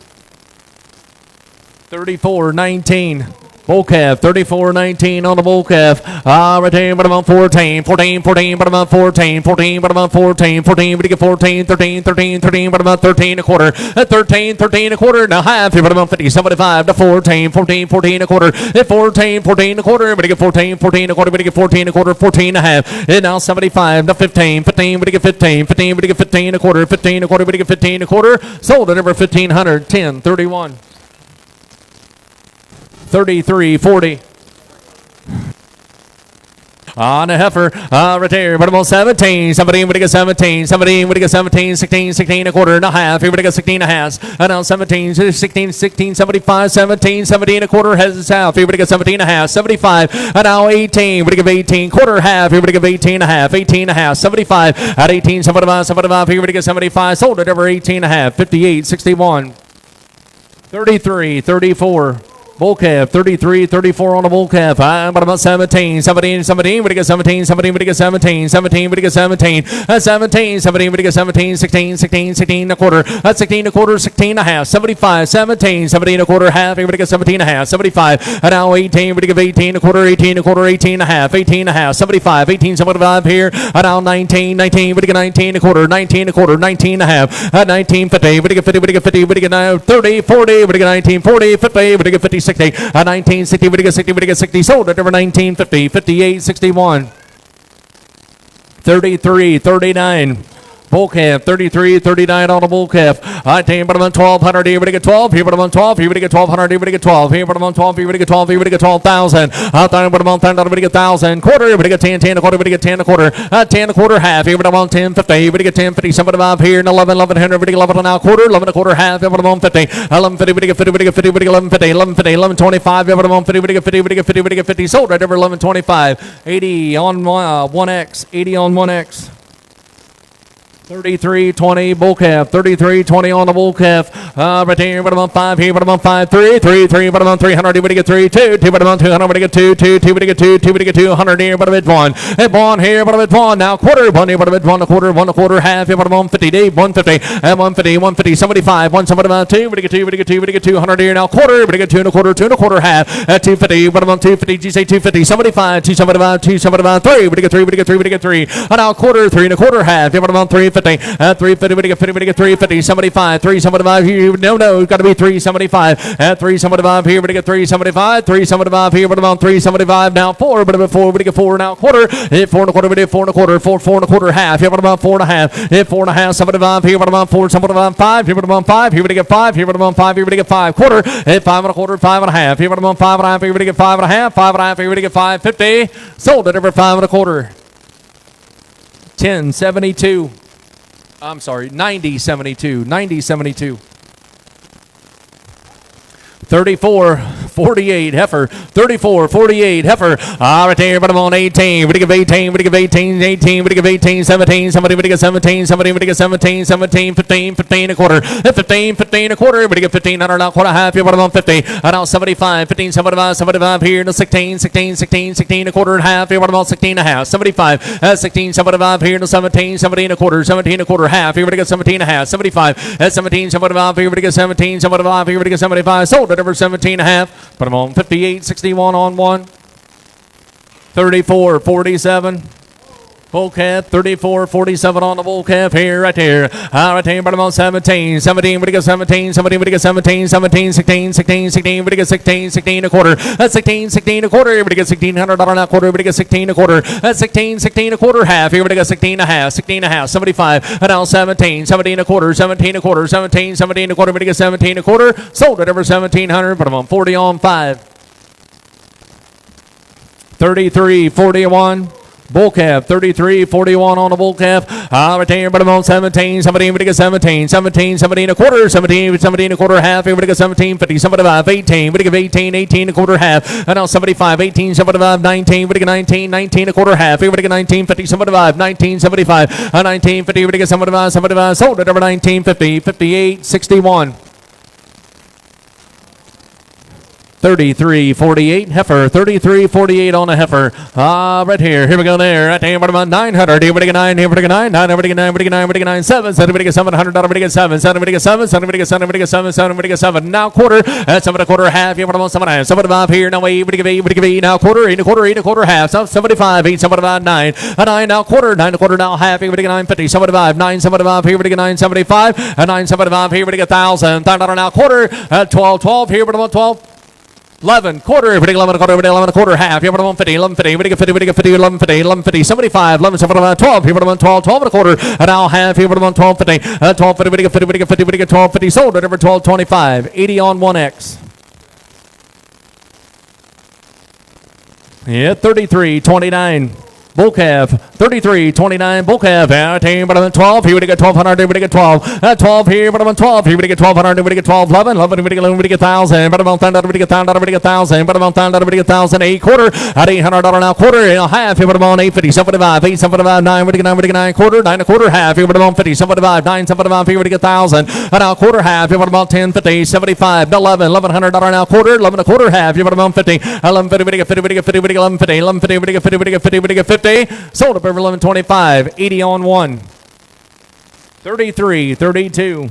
34.19. Bull calf, 34.19 on the bull calf. Right there, but about 14, 14, 14, but about 14, 14, but about 14, 14, but you get 14, 13, 13, 13, but about 13 a quarter. At 13, 13 a quarter, now half, but about 50, 75 to 14, 14, 14 a quarter. At 14, 14 a quarter, but you get 14, 14 a quarter, but you get 14 a quarter, 14 and a half. And now 75 to 15, 15, but you get 15, 15, but you get 15 a quarter, 15 a quarter, but you get 15 a quarter. Sold at over 1500, 10, 31. 33.40. On a heifer, right there, but about 17. Somebody would get 17. Somebody would get 17, 16, 16 a quarter and a half. He would get 16 and a half. And now 17, 16, 16, 75, 17, 17 a quarter has its half. He would get 17 and a half, 75. And now 18, would give 18, quarter half. He would give 18 and a half, 18 and a half, 75. At 18, 75, 75. He would get 75. Sold it over 18 and a half, 58.61. 33.34. Bull calf, 33, 34 on the bull calf. But about 17, 17, 17, we get 17, 17, we get 17, 17, we get 17, 17, 17, we get 17, 16, 16, 16 a quarter, 16 a quarter, 16 and a half, 75, 17, 17 a quarter, half, we get 17 and a half, 75, and now 18, we give 18 a quarter, 18 a quarter, 18 and a half, 18 and a half, 75, 18, 75 here, and now 19, 19, we get 19 a quarter, 19 a quarter, 19 and a half, 19, 50, we get 50, we get 50, we get now 30, 40, we get 19, 40, 50, we get 50, 60, 1960, we get 60, we get 60, sold at over 1950, 58.61. 33, 39. Bull calf, 33, 39 on the bull calf. I tell you, but I'm on 1,200 here, but I get 12. Here, but I'm on 12. Here, but I get 1,200 here, but I get 12. Here, but I'm on 12. Here, but I get 12. Here, but I get 12,000. Out there, but I'm on 10. But I get 1,000. Quarter, here, but I get 10, 10 a quarter, but I get 10 a quarter. 10 a quarter, half. Here, but I'm on 10, 50. Here, but I get 10, 50. Somebody about here, and 11, 1100, but I get 11 now quarter, 11 a quarter, half. Here, but I'm on 50. 1150, but I get 50, but I get 50, but I get 1150, 1150, 1125. Here, but I'm on 50, but I get 50, but I get 50, but I get 50. Sold right over 1125. 80 on 1X. 80 on 1X. 33.20 bull calf, 33.20 on the bull calf. Right there, but I'm on 5 here, but I'm on 5, 3, 3, 3, but I'm on 300, but I get 3, 2, 2, but I'm on 200, but I get 2, 2, 2, but I get 2, 2, but I get 200 here, but I'm at 1. At 1 here, but I'm at 1. Now quarter, 1 here, but I'm at 1 a quarter, 1 a quarter, half here, but I'm on 50, deep, 150, and 150, 150, 75, 175, 2, but I get 2, but I get 2, but I get 200 here. Now quarter, but I get 2 and a quarter, 2 and a quarter, half. At 250, but I'm on 250, G say 250, 75, 275, 275, 3, but I get 3, but I get 3, but I get 3. And now quarter, 3 and a quarter, half here, but I'm on 350, at 350, but I get 50, but I get 350, 75, 375 here. No, it's got to be 375. At 375 here, but I get 375, 375 here, but I'm on 375 now. 4, but I'm at 4, but I get 4 now. Quarter, hit 4 and a quarter, but I get 4 and a quarter, 4, 4 and a quarter, half. Here, but I'm on 4 and a half. Hit 4 and a half, 75 here, but I'm on 4, 75, here, but I'm on 5, here, but I get 5, here, but I'm on 5, here, but I get 5. Quarter, hit 5 and a quarter, 5 and a half. Here, but I'm on 5 and a half, here, but I get 5 and a half, 5 and a half, here, but I get 550. Sold it over 5 and a quarter. 1072. I'm sorry, 9072. 9072. 34.48 heifer, 34.48 heifer. Right there, but I'm on 18. But I give 18, but I give 18, 18, but I give 18, 17, somebody but I get 17, somebody but I get 17, 17, 15, 15 a quarter, 15, 15 a quarter, but I get 1500 now quarter half, but I'm on 50. And now 75, 15, 75, 75 here, no 16, 16, 16, 16 a quarter and half, here, but I'm on 16 and a half, 75, 16, 75 here, no 17, 17 a quarter, 17 a quarter, half, here, but I get 17 and a half, 75, 17, 75 here, but I get 17, 75 here, but I get 75, sold it over 17 and a half, but I'm on 58.61 on 1. 34.47. Bull calf, 34.47 on the bull calf here, right there. Right there, but I'm on 17. 17, but I get 17, 17, but I get 17, 17, 16, 16, 16, but I get 16, 16 a quarter. That's 16, 16 a quarter, but I get $1,600 now quarter, but I get 16 a quarter. That's 16, 16 a quarter, half here, but I got 16 and a half, 16 and a half, 75, and now 17, 17 a quarter, 17 a quarter, 17, 17 a quarter, but I get 17 a quarter. Sold it over 1,700, but I'm on 40 on 5. 33.41. Bull calf, 33.41 on the bull calf. Right there, but I'm on 17, 17, but I get 17, 17, 17 a quarter, 17, 17 a quarter, half, here, but I get 17, 50, 75, 18, but I get 18, 18 a quarter, half, and now 75, 18, 75, 19, but I get 19, 19 a quarter, half, here, but I get 19, 50, 75, 19, 75, 19, 50, but I get 75, 75, sold it over 19, 50, 58, 61. 33.48 heifer, 33.48 on a heifer. Right here. Here we go there. Right there, but I'm on 900. Here we get 9, here we get 9, 9, here we get 9, we get 9, we get 9, 7, 7, we get 700, we get 7, 7, we get 7, 7, we get 7, we get 7, 7, we get 7. Now quarter, 7 a quarter, half. Here, but I'm on 7 and a half. 75 here. Now 8, we get 8, we get 8. Now quarter, 8 a quarter, 8 a quarter, half. 75, 8, 75, 9, 9. Now quarter, 9 a quarter, now half. Here we get 950, 75, 9, 75. Here we get 975, 975. Here we get 1,000. Now quarter, 12, 12. Here, but I'm on 12. 11 quarter, 11 a quarter, 11 a quarter, half. Here, but I'm on 50, 11 50, 50, 50, 11 50, 11 50, 75, 11 75, 12. Here, but I'm on 12, 12 and a quarter, and now half. Here, but I'm on 12 50, 12 50, 50, 50, 50, 12 50. Sold it over 12 25, 80 on 1X. Yeah, 33 29. Bull calf, 33.29. Bull calf, out here, but I'm on 12. Here we get 1,200. Here we get 12. 12 here, but I'm on 12. Here we get 1,200. Here we get 12. 11. 11. We get 11. We get 1,000. But I'm on 10. We get 1,000. We get 1,000. But I'm on 10. We get 1,000. 8 quarter at $800 now quarter and a half. Here, but I'm on 850. 75. 8 75. 9. We get 9. We get 9 quarter. 9 a quarter half. Here, but I'm on 50. 75. 9 75. Here we get 1,000. And now quarter half. Here, but I'm on 10. 50. 75. 11. $1,100 now quarter. 11 a quarter half. Here, but I'm on 50. 11 50. We get 50. We get 50. We get 11 50. 11 50. We get 50. We get 50. We get 50. Sold up over 1125, 80 on 1. 33.32.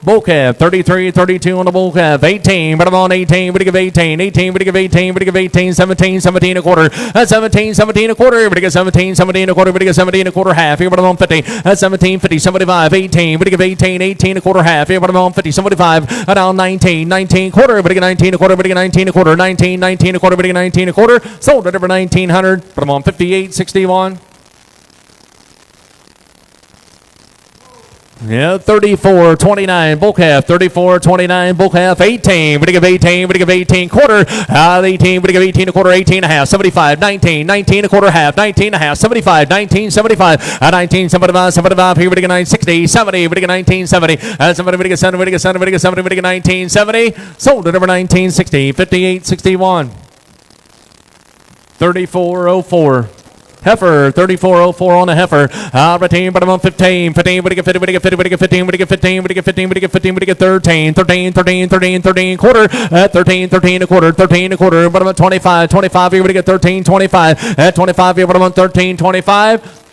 Bull calf, 33.32 on the bull calf. 18, but I'm on 18. We give 18, 18. We give 18. We give 18, 17, 17 a quarter. 17, 17 a quarter. We give 17, 17 a quarter. We give 17 a quarter half. Here, but I'm on 50. 17, 50, 75, 18. We give 18, 18 a quarter half. Here, but I'm on 50, 75. And now 19, 19 quarter. We give 19 a quarter. We give 19 a quarter. 19, 19 a quarter. We give 19 a quarter. Sold it over 1,900. But I'm on 58.61. Yeah, 34.29 bull calf, 34.29 bull calf, 18. We're to give 18. We're to give 18 quarter. 18. We're to give 18 a quarter, 18 and a half, 75, 19, 19 a quarter half, 19 and a half, 75, 19, 75, 19, 75, 75. Here we go 960, 70. We to get 1970. 70. We to get 70. We to get 70. We to get 70. We to get 1970. Sold at over 1960, 58.61. 34.04. Heifer, 34.04 on the heifer. Retain, but I'm on 15. 15, we get 50, we get 50, we get 15, we get 15, we get 15, we get 15, we get 13. 13, 13, 13, 13, quarter. 13, 13 a quarter, 13 a quarter. But I'm on 25. 25, here we get 13, 25. At 25, here, but I'm on 13, 25.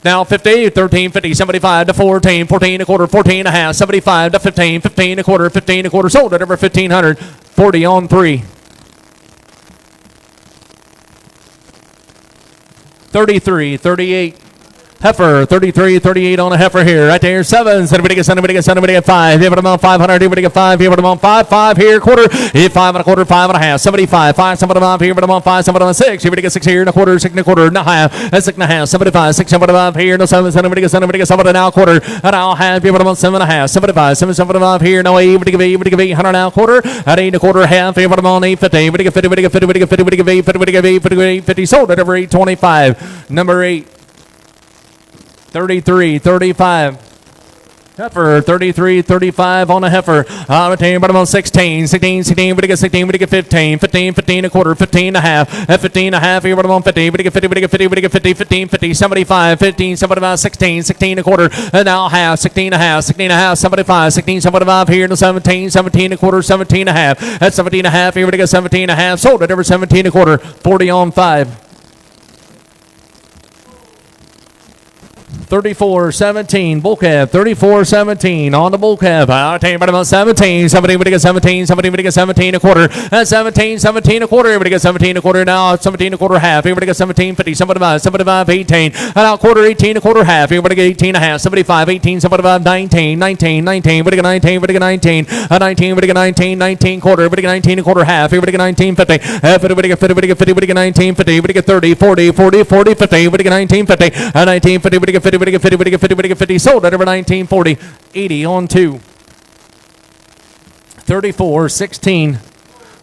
Now 50, 13, 50, 75 to 14, 14 a quarter, 14 and a half, 75 to 15, 15 a quarter, 15 a quarter. Sold at over 1,500. 40 on 3. 33, 38. Heifer, 33, 38 on a heifer here. Right there, 7. Somebody get 5. Here, but I'm on 500. Here, but I get 5. Here, but I'm on 5. 5 here, quarter. Here, 5 and a quarter, 5 and a half. 75. 5, somebody on here, but I'm on 5. Somebody on 6. Here, but I get 6 here and a quarter, 6 and a quarter, and a half. 6 and a half. 75. 6, somebody on here, no 7. Somebody get 7 and a quarter. And I'll have here, but I'm on 7 and a half. 75. 7, somebody on here, no 8. But I give 8. But I give 800 now quarter. At 8 and a quarter, half. Here, but I'm on 850. But I get 50. But I get 50. But I get 50. But I give 8. But I give 8. But I give 850. Sold at over 825. Number 8. 33, 35. Heifer, 33, 35 on a heifer. Retain, but I'm on 16. 16, 16, but I get 16, but I get 15. 15, 15 a quarter, 15 and a half. At 15 and a half, here, but I'm on 50. But I get 50, but I get 50, but I get 50, 15, 50, 75, 15, 75, 16, 16 a quarter. And now half, 16 and a half, 16 and a half, 75, 16, 75 here to 17, 17 a quarter, 17 and a half. At 17 and a half, here, but I get 17 and a half. Sold at over 17 a quarter, 40 on 5. 34-17, bull calf, 34-17 on the bull calf. I'll tell you about 17. Somebody would get 17. Somebody would get 17 a quarter. That's 17, 17 a quarter. Everybody get 17 a quarter now. 17 a quarter half. Everybody get 17, 50, 75, 75, 18. And now quarter, 18 a quarter half. Everybody get 18 and a half. 75, 18, 75, 19, 19, 19. Everybody get 19, everybody get 19. 19, everybody get 19, 19 quarter. Everybody get 19 a quarter half. Everybody get 19, 50. Everybody get 50, everybody get 50, everybody get 19, 50. Everybody get 30, 40, 40, 40, 50. Everybody get 19, 50. 19, 50, everybody get 50. Everybody get 50, everybody get 50, everybody get 50. Sold at over 1940. 80 on 2. 34-16.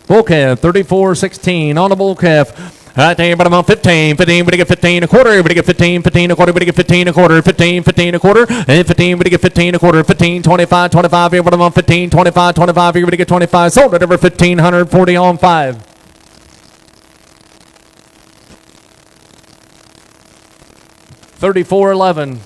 Bull calf, 34-16 on the bull calf. Right there, but I'm on 15. 15, but I get 15 a quarter. Everybody get 15, 15 a quarter. Everybody get 15 a quarter. 15, 15 a quarter. And 15, but I get 15 a quarter. 15, 25, 25 here, but I'm on 15, 25, 25. Everybody get 25. Sold at over 1,540 on 5. 34-11.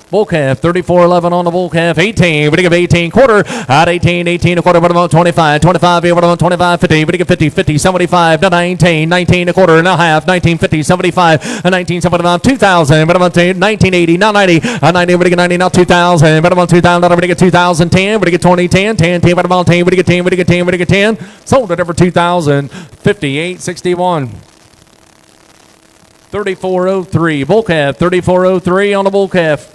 Bull calf, 34-11 on the bull calf. 18, but I give 18 quarter. At 18, 18 a quarter, but I'm on 25. 25 here, but I'm on 25, 50. But I give 50, 50, 75 to 19. 19 a quarter and a half. 19, 50, 75. 19, 75, 2,000. But I'm on 1980, now 90. 90, but I get 90, now 2,000. But I'm on 2,000, but I get 2010. But I get 20, 10, 10, 10. But I'm on 10, but I get 10, but I get 10, but I get 10. Sold it over 2,000. 58-61. 34-03. Bull calf, 34-03 on the bull calf.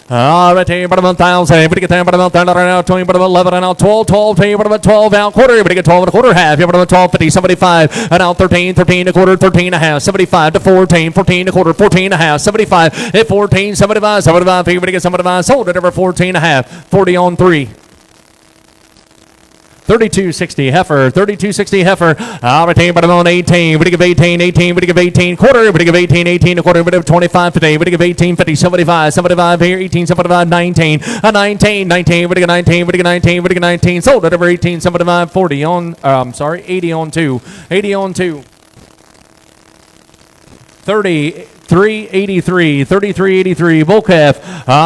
Right here, but I'm 1,000. Everybody get 10, but I'm 10, now 20, but I'm 11, and now 12, 12, but I'm 12 out quarter. Everybody get 12 and a quarter half. Here, but I'm 12, 50, 75, and now 13, 13 a quarter, 13 and a half, 75 to 14, 14 a quarter, 14 and a half, 75, at 14, 75, 75. Everybody get 75. Sold it over 14 and a half. 40 on 3. 32-60 heifer, 32-60 heifer. Retain, but I'm on 18. Would you give 18, 18? Would you give 18 quarter? Would you give 18, 18 a quarter? Would you give 25 today? Would you give 18, 50, 75, 75 here, 18, 75, 19, 19, 19. Would you give 19? Would you give 19? Would you give 19? Sold it over 18, 75, 40 on. 80 on 2, 80 on 2. 33-83, 33-83, bull calf.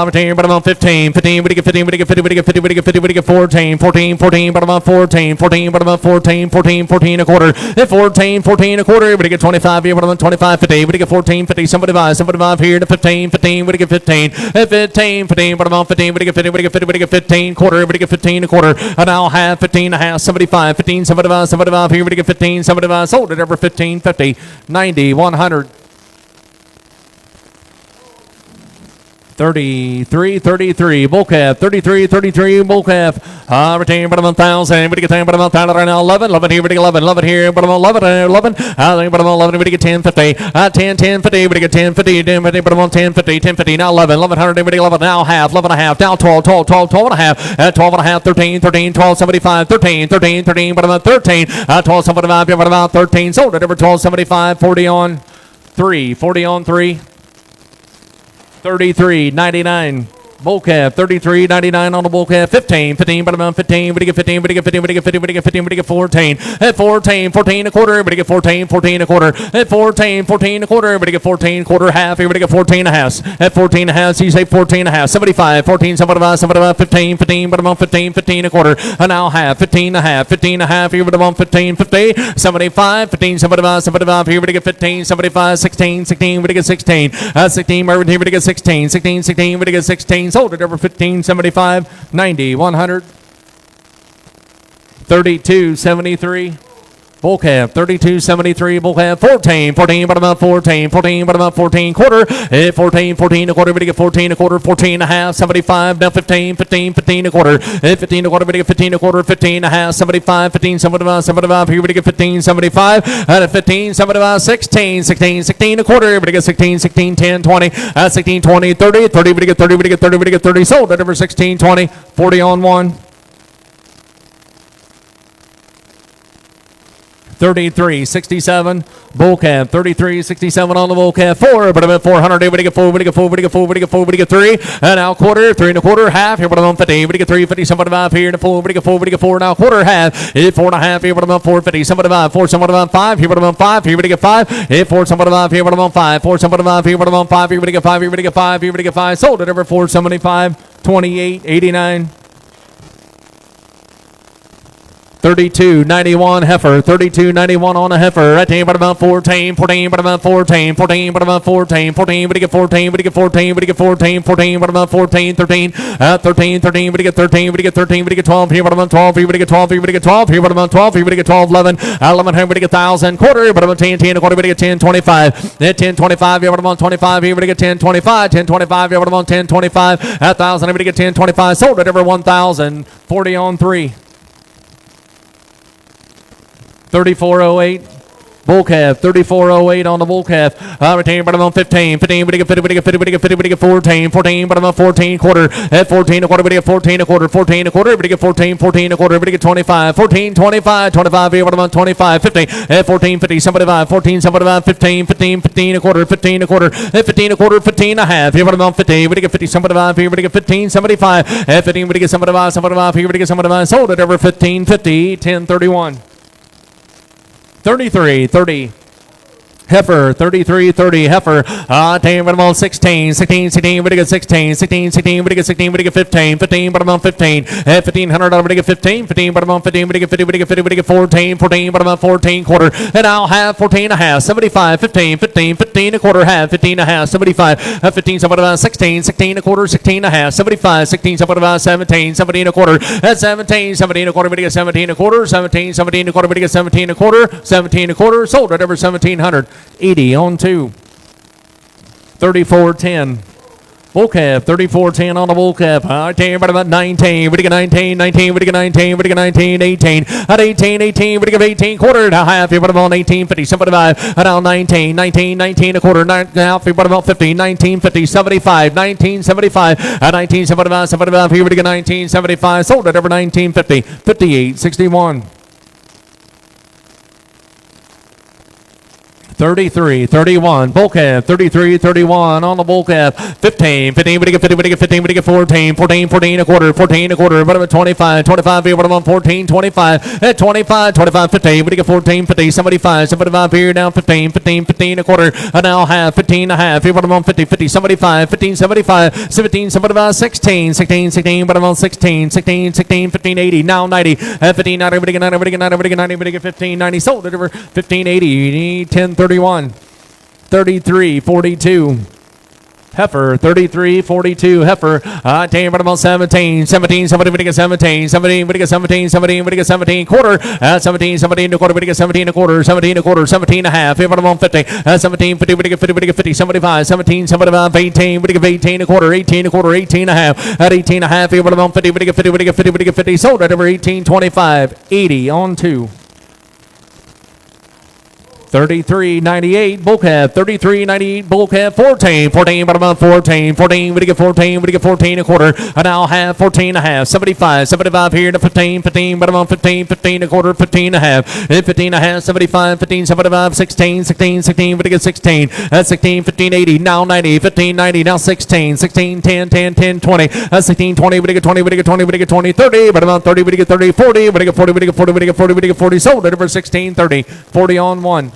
Retain, but I'm on 15, 15, would you get 15, would you get 50, would you get 50, would you get 50, would you get 14, 14, 14, but I'm on 14, 14, but I'm on 14, 14, 14 a quarter, at 14, 14 a quarter, would you get 25 here, but I'm on 25, 50, would you get 14, 50, 75, 75 here to 15, 15, would you get 15, at 15, 15, but I'm on 15, would you get 50, would you get 50, would you get 15, quarter, would you get 15 a quarter, and I'll have 15 and a half, 75, 15, 75, 75 here, would you get 15, 75, sold it over 15, 50, 90, 100. 33, bull calf, 33, bull calf. Retain, but I'm 1,000. Everybody get 10, but I'm 1,000 right now. 11 here, everybody 11 here, but I'm 11. I think, but I'm 11. Everybody get 1050. 10, 50. Everybody get 1050. But I'm on 1050. Now 1100. Everybody 11. Now half, 11 and a half. Now 12 and a half. 12 and a half. 13, 1275. 13. But I'm at 13. 1275. But I'm about 13. Sold it over 1275. 40 on 3. 33.99. Bull calf, 33.99 on the bull calf. 15, but about 15. Everybody get 15. Everybody get 14. At 14 a quarter. Everybody get 14 a quarter. At 14 a quarter. Everybody get 14 quarter half. Everybody get 14 and a half. At 14 and a half, so you say 14 and a half. 75, 14, somebody about 15, but about 15 a quarter. And now half, 15 and a half. Everybody about 15, 50. 75, 15, somebody about. Everybody get 15, 75, 16. Everybody get 16. 16, everybody get 16. Everybody get 16. Sold it over 1575, 90, 100, 32.73. Bull calf, 32.73. Bull calf, 14, but about 14 quarter. 14 a quarter. Everybody get 14 a quarter. 14 and a half. 75. Now 15 a quarter. 15 a quarter. Everybody get 15 a quarter. 15 and a half. 75. 15. 75. Everybody get 15. 75. At 15. 75. 16 a quarter. Everybody get 16. 10. 20. 16. 20. 30. Everybody get 30. Sold at over 16. 20. 40 on 1. 33.67. Bull calf, 33.67 on the bull calf. 4, but I'm at 400. Everybody get 4. Everybody get 3. And now quarter, 3 and a quarter, half. Here, but I'm on 50. Everybody get 350. Somebody about here and 4. Everybody get 4. Now quarter, half. 4 and a half. Here, but I'm on 450. Somebody about 4. Somebody about 5. Here, but I'm on 5. Everybody get 5. 4. Somebody about here, but I'm on 5. 4. Somebody about here, but I'm on 5. Everybody get 5. Everybody get 5. Sold it over 475. 28.89. 32.91 heifer, 32.91 on a heifer. Right there, but about 14, but about 14, but about 14, but you get 14, but you get 14, but you get 14, but about 14, 13, 13, but you get 13, but you get 13, but you get 12, here, but about 12, here, but you get 12, here, but you get 12, here, but about 12, here, but you get 12, 11, 11, here, but you get 1,000, quarter, but about 10, a quarter, but you get 10, 25, 10, 25, here, but about 25, here, but you get 10, 25, 10, 25, here, but about 10, 25, 1,000, here, but you get 10, 25, sold it over 1,000, 40 on 3. 34.08. Bull calf, 34.08 on the bull calf. Retain, but I'm on 15, but you get 14, but I'm on 14 quarter. At 14 a quarter, but you get 14 a quarter, but you get 14 a quarter, but you get 25, 25 here, but I'm on 25, 50. At 14, 50, somebody 14, 15 a quarter, at 15 a quarter, 15 and a half. Here, but I'm on 50, but you get 50, somebody here, but you get 15, 75. At 15, but you get somebody here, but you get somebody sold it over 15, 50, 10.31. 33.30. Heifer, 33.30 heifer. Tame, but I'm on 16, but you get 16, but you get 15, but I'm on 15. At 1,500, but you get 15, but I'm on 15, but you get 50, but you get 14, but I'm on 14 quarter. And I'll have 14 and a half, 75, 15 a quarter, half, 15 and a half, 75, 15, somebody about 16 a quarter, 16 and a half, 75, 16, somebody about 17 and a quarter. At 17 and a quarter, but you get 17 a quarter, 17 and a quarter, but you get 17 a quarter, 17 a quarter, sold it over 1,700. 80 on 2. 34.10. Bull calf, 34.10 on the bull calf. I tell you about 19. We get 19. We get 19. 18. At 18. We get 18 quarter and a half. Here, but about 18.50. 75. At now 19 a quarter. Now, but about 50. 19.50. 75. 19.75. At 19.75. Here, we get 19.75. Sold it over 19.50. 58.61. 33.31. Bull calf, 33.31 on the bull calf. 15, but you get 50, but you get 14 a quarter, but I'm 25 here, but I'm on 14, 25, at 25, 50, but you get 14, 50, 75 here, down 15 a quarter, and now half, 15 and a half, here, but I'm on 50, 75, 17, 16, but I'm on 16, 15, 80, now 90, at 15, 90, but you get 90, but you get 15, 90, sold it over 15, 80, 10, 31, 33.42. Heifer, 33.42. Heifer, tame right about 17. 17, somebody would get 17. Somebody would get 17. Somebody would get 17. Quarter, 17, somebody in the quarter would get 17 and a quarter. 17 and a quarter, 17 and a half. Here about 50. 17, 50 would get 50, would get 50. 75, 17, 75, 18 would get 18 and a quarter. 18 and a quarter, 18 and a half. At 18 and a half, here about 50 would get 50, would get 50, would get 50. Sold at over 18.25. 80 on 2. 33.98 bull calf, 33.98 bull calf, 14 bottom 14 we get 14 and a quarter, and now half 14 and a half, 75 here to 15 bottom 15 and a quarter, 15 and a half, 15 and a half, 75 75 16 we get 16, that's 16 15 80, now 90 15 90, now 16 10 10 20, that's 16 20 we get 20 we get 20 we get 20 30 bottom 30 we get 30 40 we get 40 we get 40 we get 40 we get 40, sold at over 16 30 40 on 1.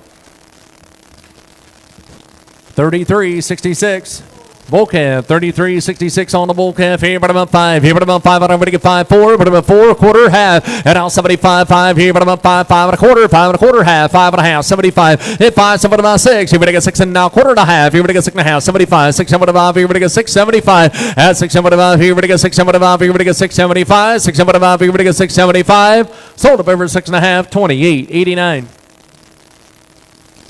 33.66. Bull calf, 33.66 on the bull calf. Here, but about 5. Here, but about 5. I'm going to get 5 4. But about 4 quarter half. And now 75 5. Here, but about 5 5 and a quarter. 5 and a quarter half. 5 and a half. 75. Hit 5. Somebody about 6. Here, we get 6 and now quarter and a half. Here, we get 6 and a half. 75. 6 75. Here, we get 6 75. At 6 75. Here, we get 6 75. Here, we get 6 75. 6 75. Here, we get 6 75. Sold up over 6 and a half. 28 89.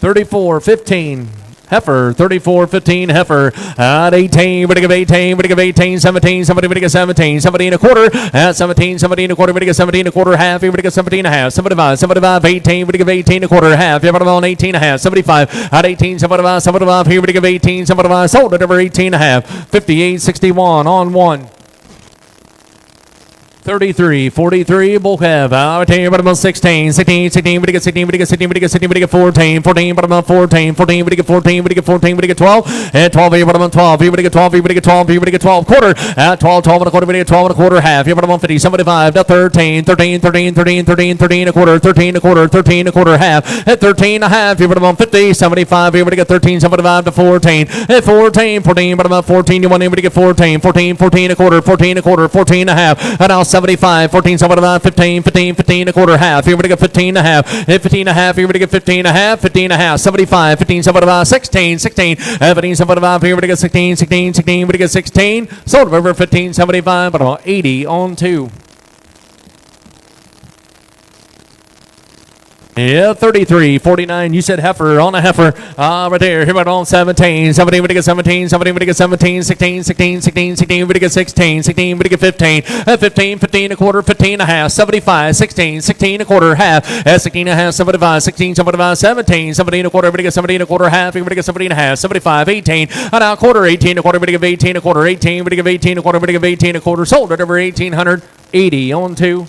34.15. Heifer, 34.15. Heifer at 18. Would give 18. Would give 18. 17. Somebody would get 17. Somebody and a quarter. At 17. Somebody and a quarter. Would get 17 and a quarter. Half. He would get 17 and a half. 75. 75. 18. Would give 18 and a quarter. Half. You have on 18 and a half. 75. At 18. 75. 75. He would give 18. 75. Sold it over 18 and a half. 58.61 on 1. 33.43 bull calf. Out here, but about 16. 16. We get 16. We get 16. We get 16. We get 14. 14. But about 14. 14. We get 14. We get 14. We get 12. And 12 here, but about 12. Here, we get 12. Here, we get 12. Here, we get 12. Quarter. At 12. 12 and a quarter. We get 12 and a quarter. Half. Here, but about 50. 75. Now 13. 13. 13. 13. 13. 13 and a quarter. 13 and a quarter. 13 and a quarter. Half. At 13 and a half. Here, but about 50. 75. Here, we get 13. 75 to 14. At 14. 14. But about 14. You want him to get 14. 14. 14 and a quarter. 14 and a quarter. 14 and a half. And now 75, 14, 75, 15, 15, 15 and a quarter, half. Here we get 15 and a half. 15 and a half. Here we get 15 and a half. 15 and a half. 75, 15, 75, 16, 16. 15, 75. Here we get 16, 16, 16. We get 16. Sold over 15, 75, but about 80 on 2. Yeah, 33.49. You said heifer on a heifer. Right there. Here about on 17. Somebody would get 17. Somebody would get 17. 16, 16, 16, 16. Would get 16. 16 would get 15. 15, 15 and a quarter. 15 and a half. 75. 16, 16 and a quarter. Half. 16 and a half. 75. 16, 75. 17. 17 and a quarter. Would get 17 and a quarter. Half. He would get 17 and a half. 75. 18. And now quarter. 18 and a quarter. Would give 18 and a quarter. 18. Would give 18 and a quarter. Would give 18 and a quarter. Sold it over 1880 on 2.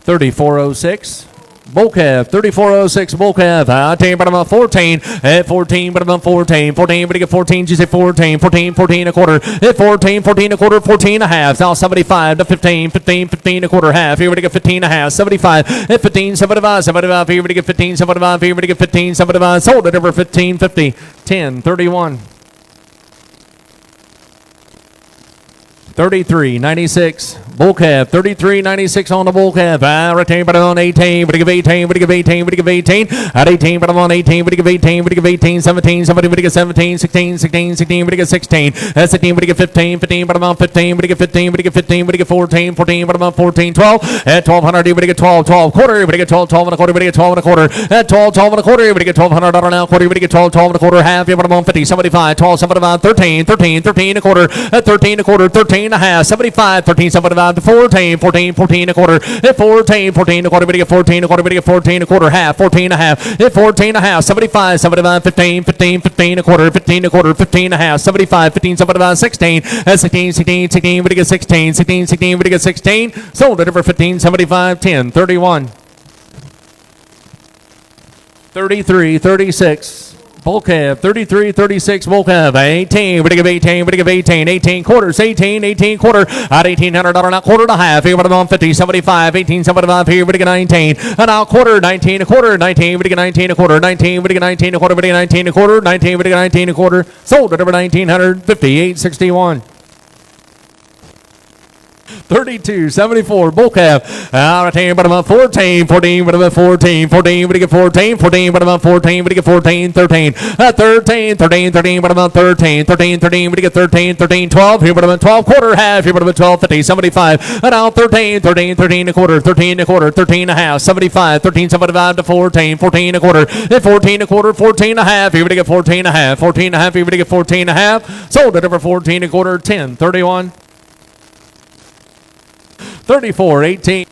34.06. Bull calf, 34.06 bull calf. I tell you about 14. At 14, but about 14. 14, but you get 14. You say 14. 14, 14 and a quarter. At 14, 14 and a quarter. 14 and a half. Now 75 to 15. 15, 15 and a quarter. Half. Here we get 15 and a half. 75. At 15, 75. 75. Here we get 15. 75. Here we get 15. 75. Sold it over 15. 50. 10. 31. 33.96 bull calf. 33.96 on the bull calf. Right there, but on 18. Would give 18. Would give 18. Would give 18. At 18, but I'm on 18. Would give 18. Would give 18. 17. Somebody would get 17. 16. 16. 16. Would get 16. At 16. Would get 15. 15. But I'm on 15. Would get 15. Would get 15. Would get 14. 14. But I'm on 14. 12. At 1200. Would get 12. 12 quarter. Would get 12. 12 and a quarter. Would get 12 and a quarter. At 12. 12 and a quarter. Would get 1200 now. Quarter. Would get 12. 12 and a quarter. Half. But I'm on 50. 75. 12. 75. 13. 13. 13 and a quarter. At 13 and a quarter. 13 and a half. 75. 13. 75 to 14. 14. 14 and a quarter. At 14. 14 and a quarter. Would get 14 and a quarter. Would get 14 and a quarter. Half. 14 and a half. At 14 and a half. 75. 75. 15. 15. 15 and a quarter. 15 and a quarter. 15 and a half. 75. 15. 75. 16. At 16. 16. 16. Would get 16. 16. 16. Would get 16. Sold it over 15. 75. 10. 31. 33.36. Bull calf, 33.36 bull calf, 18, would give 18, would give 18, 18 quarters, 18, 18 quarter, at $1,800 now quarter and a half, here would have on 50, 75, 18, 75, here would get 19, and now quarter, 19 a quarter, 19, would get 19 a quarter, 19, would get 19 a quarter, would get 19 a quarter, 19, would get 19 a quarter, sold at over 1,958.61. 32, 74, bull calf. Out of 10, but about 14, 14, but about 14, 14, but get 14, 14, but about 14, but get 14, 13, 13, 13, 13, but about 13, 13, 13, but get 13, 13, 12, here, but about 12, quarter, half, here, but about 12, 50, 75, and out 13, 13, 13, a quarter, 13, a quarter, 13 and a half, 75, 13, 75 to 14, 14, a quarter, 14, a quarter, 14 and a half, here, but get 14 and a half, 14 and a half, here, but get 14 and a half, sold at over 14, a quarter, 10, 31. 34, 18.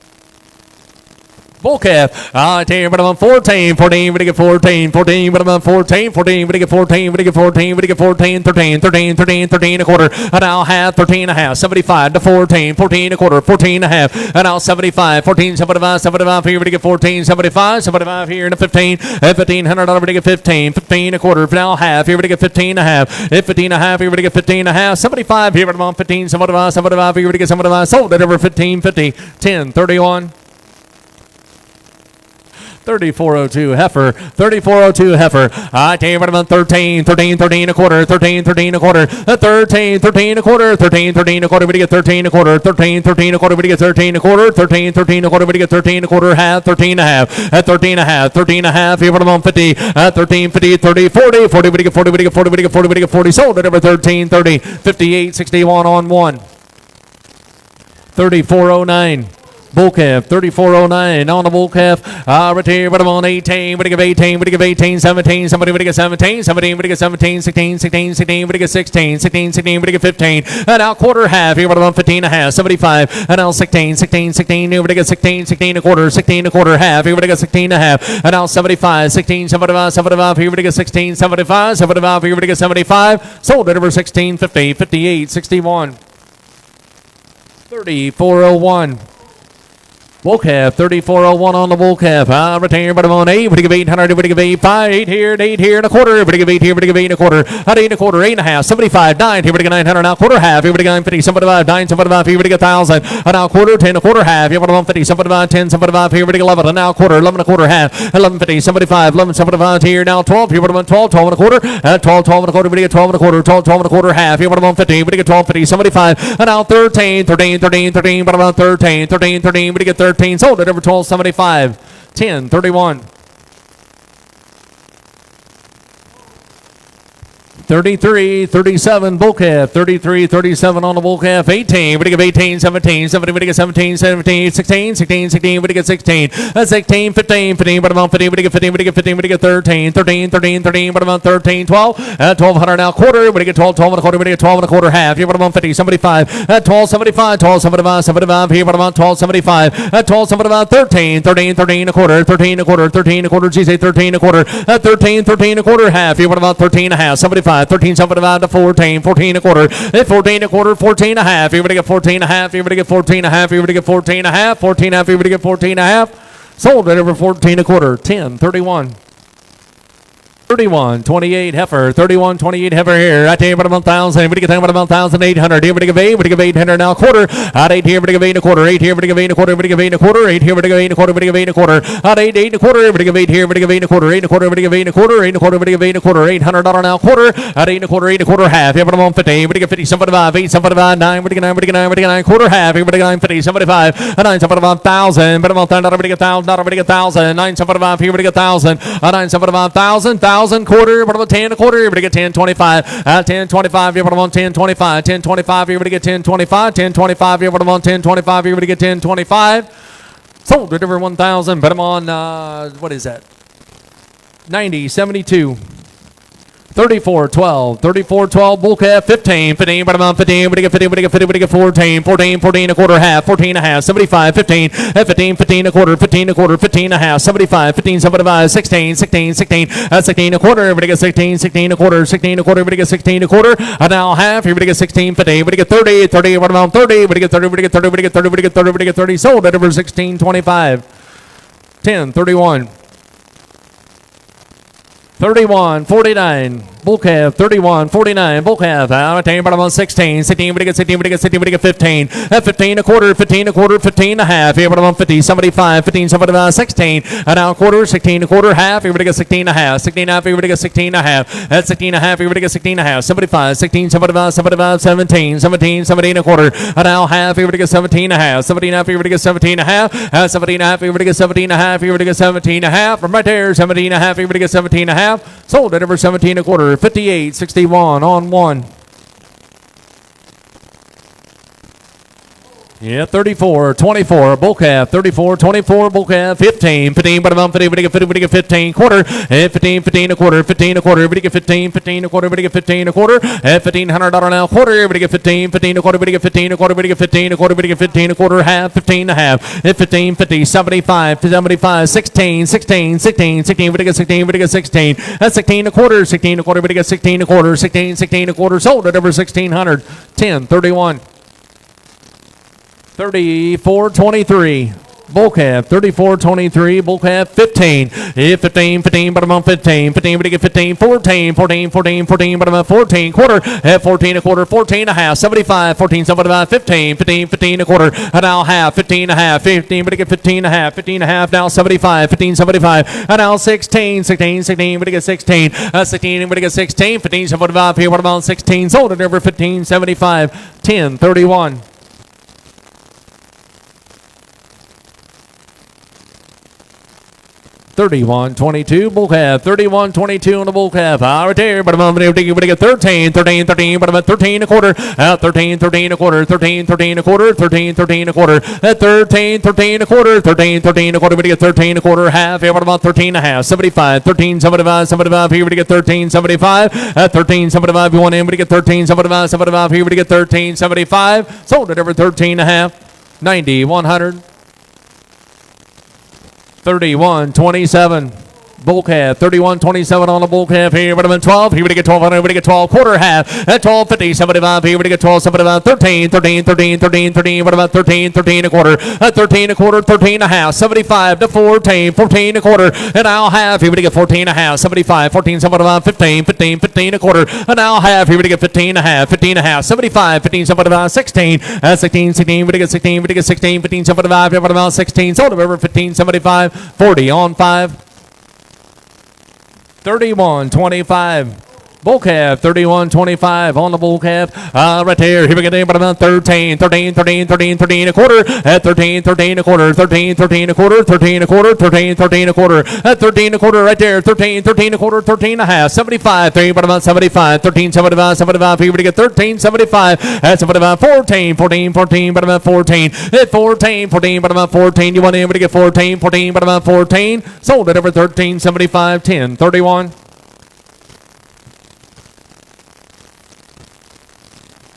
Bull calf. I tell you, but I'm 14, 14, but I get 14, 14, but I'm 14, 14, but I get 14, but I get 14, but I get 14, 13, 13, 13, 13, a quarter, and I'll have 13 and a half, 75 to 14, 14, a quarter, 14 and a half, and I'll 75, 14, 75, 75 here, but I get 14, 75, 75 here, and a 15, at 1500, but I get 15, 15, a quarter, now half, here, but I get 15 and a half, at 15 and a half, here, but I get 15 and a half, 75 here, but I'm on 15, 75, 75 here, but I get 75, sold at over 15, 50, 10, 31. 3402 heifer, 3402 heifer. I tell you what, I'm 13, 13, 13 a quarter, 13, 13 a quarter, 13, 13 a quarter, 13, 13 a quarter, we get 13 a quarter, 13, 13 a quarter, we get 13 a quarter, 13, 13 a quarter, we get 13 a quarter, half, 13 and a half, at 13 and a half, 13 and a half, here, what I'm on 50, at 13, 50, 30, 40, 40, we get 40, we get 40, we get 40, we get 40, sold at over 13, 30, 58, 61 on one. 3409. Bull calf, 3409 on the bull calf. Right here, but I'm on 18. But I give 18, but I give 18, 17. Somebody would get 17, 17, but I get 17, 16, 16, 16, but I get 16, 16, 16, but I get 15. And now quarter half here, but I'm on 15 and a half, 75. And now 16, 16, 16, but I get 16, 16 a quarter, 16 a quarter half. Here, but I get 16 and a half. And now 75, 16, 75, 75. Here, but I get 16, 75, 75. Here, but I get 75. Sold at over 16, 50, 58, 61. 3401. Bull calf, 3401 on the bull calf. I retain, but I'm on 8. But I give 800, but I give 8, 5, 8 here, and 8 here, and a quarter. But I give 8 here, but I give 8 and a quarter. At 8 and a quarter, 8 and a half, 75, 9 here, but I get 900, now quarter half. Here, but I get 950, 75, 9, 75, here, but I get 1,000. And now quarter, 10, a quarter half. Here, but I'm on 50, 75, 10, 75, here, but I get 11. And now quarter, 11 and a quarter half. 1150, 75, 11, 75 here, now 12. Here, but I'm on 12, 12 and a quarter. 12, 12 and a quarter, but I get 12 and a quarter. 12, 12 and a quarter half. Here, but I'm on 50, but I get 12, 50, 75. And now 13, 13, 13, 13, but I'm on 13, 13, 13, but I get 13. Sold at over 1275, 10, 31. 33, 37, bull calf, 33, 37 on the bull calf, 18, but I give 18, 17, 17, but I get 17, 17, 16, 16, 16, but I get 16, 16, 15, 15, but I'm on 15, but I get 15, but I get 15, but I get 13, 13, 13, 13, but I'm on 13, 12, 1200 now quarter, but I get 12, 12 and a quarter, but I get 12 and a quarter half, here, but I'm on 50, 75, 12, 75, 12, 75, 75, here, but I'm on 12, 75, 12, 75, 13, 13, 13 a quarter, 13 a quarter, 13 a quarter, geez, 13 a quarter, 13, 13 a quarter half, here, but I'm on 13 and a half, 75, 13, 75 to 14, 14 a quarter, 14 a quarter, 14 and a half, here, but I get 14 and a half, here, but I get 14 and a half, here, but I get 14 and a half, 14 and a half, here, but I get 14 and a half, sold at over 14 a quarter, 10, 31. 31, 28 heifer, 31, 28 heifer here. I tell you what, I'm 1,000. But I get about 1,800. Here, but I give 8, but I give 800 now quarter. At 8 here, but I give 8 and a quarter. 8 here, but I give 8 and a quarter. But I give 8 and a quarter. 8 here, but I give 8 and a quarter. But I give 8 and a quarter. At 8, 8 and a quarter. But I give 8 here, but I give 8 and a quarter. 8 and a quarter. But I give 8 and a quarter. 8 and a quarter. But I give 8 and a quarter. $800 now quarter. At 8 and a quarter. 8 and a quarter half. Here, but I'm on 50. But I get 50, 75, 8, 75, 9. But I get 9, but I get 9, but I get 9 quarter half. Here, but I get 9, 50, 75, 9, 75, 1,000. But I'm on 1,000. But I get 1,000. But I get 1,000. 9, 75 here, but I get 1,000. 9, 75, 1,000. 1,000 quarter. But I'm 10 and a quarter, here, but I get 10, 25. 10, 25 here, but I'm on 10, 25. 10, 25 here, but I get 10, 25. 10, 25 here, but I'm on 10, 25 here, but I get 10, 25. Sold it over 1,000, but I'm on, what is that? 90, 72. 34-12, 34-12, bull calf, 15, 15, but I'm on 15, but I get 15, but I get 15, but I get 14, 14, 14 a quarter half, 14 and a half, 75, 15, 15, 15 a quarter, 15 a quarter, 15 and a half, 75, 15, 75, 16, 16, 16, 16 a quarter, but I get 16, 16 a quarter, 16 a quarter, but I get 16 a quarter, and now half, here, but I get 16, 15, but I get 30, 30, but I'm on 30, but I get 30, but I get 30, but I get 30, but I get 30, but I get 30, sold at over 16, 25, 10, 31. 31, 49, Bull calf, 31, 49. Bull calf, out at bottom on 16. 16, we get 16, we get 16, we get 15. At 15 a quarter, 15 a quarter, 15 and a half. Here bottom on 50, 75, 15, 75, 16. And now quarter, 16 a quarter, half. Here we get 16 and a half. 16 and a half, here we get 16 and a half. At 16 and a half, here we get 16 and a half. 75, 16, 75, 75, 17, 17, 17 a quarter. And now half, here we get 17 and a half. 17 and a half, here we get 17 and a half. 17 and a half, here we get 17 and a half. Here we get 17 and a half. From right there, 17 and a half, here we get 17 and a half. Sold at over 17 a quarter. 58, 61 on one. Yeah, 34, 24, bull calf, 34, 24, bull calf, 15, 15, but about 50, we get 50, we get 15, quarter, and 15, 15 a quarter, 15 a quarter, we get 15, 15 a quarter, we get 15 a quarter, and $1,500 now, quarter, we get 15, 15 a quarter, we get 15 a quarter, we get 15 a quarter, we get 15 a quarter, half, 15 and a half, and 15, 50, 75, 75, 16, 16, 16, 16, we get 16, we get 16, that's 16 a quarter, 16 a quarter, we get 16 a quarter, 16, 16 a quarter, sold at over 1,600, 10, 31. 34.23. Bull calf, 34.23. Bull calf, 15. 15, 15, but I'm on 15. 15, but you get 15. 14, 14, 14, 14, but I'm on 14. Quarter, at 14 a quarter, 14 and a half. 75, 14, 75, 15. 15, 15 a quarter, and now half. 15 and a half. 15, but you get 15 and a half. 15 and a half, now 75. 15, 75, and now 16. 16, 16, but you get 16. 16, but you get 16. 15, 75, here, what about 16? Sold it over 15, 75. 10, 31. 31.22 bull calf, 31.22 on the bull calf. Right there, but I'm going to get 13, 13, 13, but I'm at 13 a quarter, 13, 13 a quarter, 13, 13 a quarter, 13, 13 a quarter, at 13, 13 a quarter, 13, 13 a quarter, we get 13 a quarter, half, here, what about 13 and a half, 75, 13, 75, 75, here, we get 13, 75, at 13, 75, you want in, we get 13, 75, 75, here, we get 13, 75, sold it over 13 and a half, 90, 100. 31.27. Bull calf, 31.27 on the bull calf here, but I'm in 12. Here we get 12, here we get 12, quarter half, at 12.50, 75, here we get 12, 75, 13, 13, 13, 13, 13, what about 13, 13 a quarter, at 13 a quarter, 13 and a half, 75 to 14, 14 a quarter, and now half, here we get 14 and a half, 75, 14, 75, 15, 15, 15 a quarter, and now half, here we get 15 and a half, 15 and a half, 75, 15, 75, 16, at 16, 16, we get 16, we get 16, 15, 75, here, what about 16, sold it over 15, 75, 40 on 5. 31.25. Bull calf, 31.25 on the bull calf. Right there. Here we go. But about 13, 13, 13, 13, 13 a quarter. At 13, 13 a quarter, 13, 13 a quarter, 13 a quarter, 13, 13 a quarter. At 13 a quarter right there. 13, 13 a quarter, 13 and a half. 75, 3, but about 75, 13, 75, 75. Here we get 13, 75. At 75, 14, 14, 14, but about 14. At 14, 14, but about 14. You want in, we get 14, 14, but about 14. Sold it over 13, 75, 10, 31.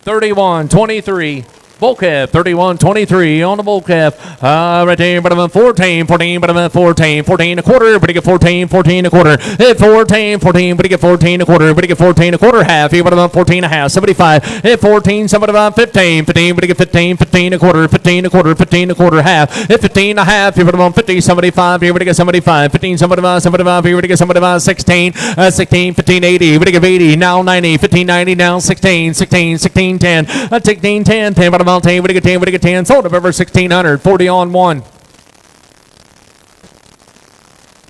31.23. Bull calf, 31.23 on the bull calf. Right there, but I'm at 14, 14, but I'm at 14, 14 a quarter, but you get 14, 14 a quarter. At 14, 14, but you get 14 a quarter, but you get 14 a quarter, half, here, but I'm at 14 and a half, 75. At 14, 75, 15, 15, but you get 15, 15 a quarter, 15 a quarter, 15 a quarter, half. At 15 and a half, here, but I'm on 50, 75, here, but you get 75, 15, 75, 75, here, but you get 75, 16, 16, 15, 80, but you get 80, now 90, 15, 90, now 16, 16, 16, 10, 16, 10, 10, but I'm on 10, what do you get 10, what do you get 10, sold up over 1,600, 40 on 1.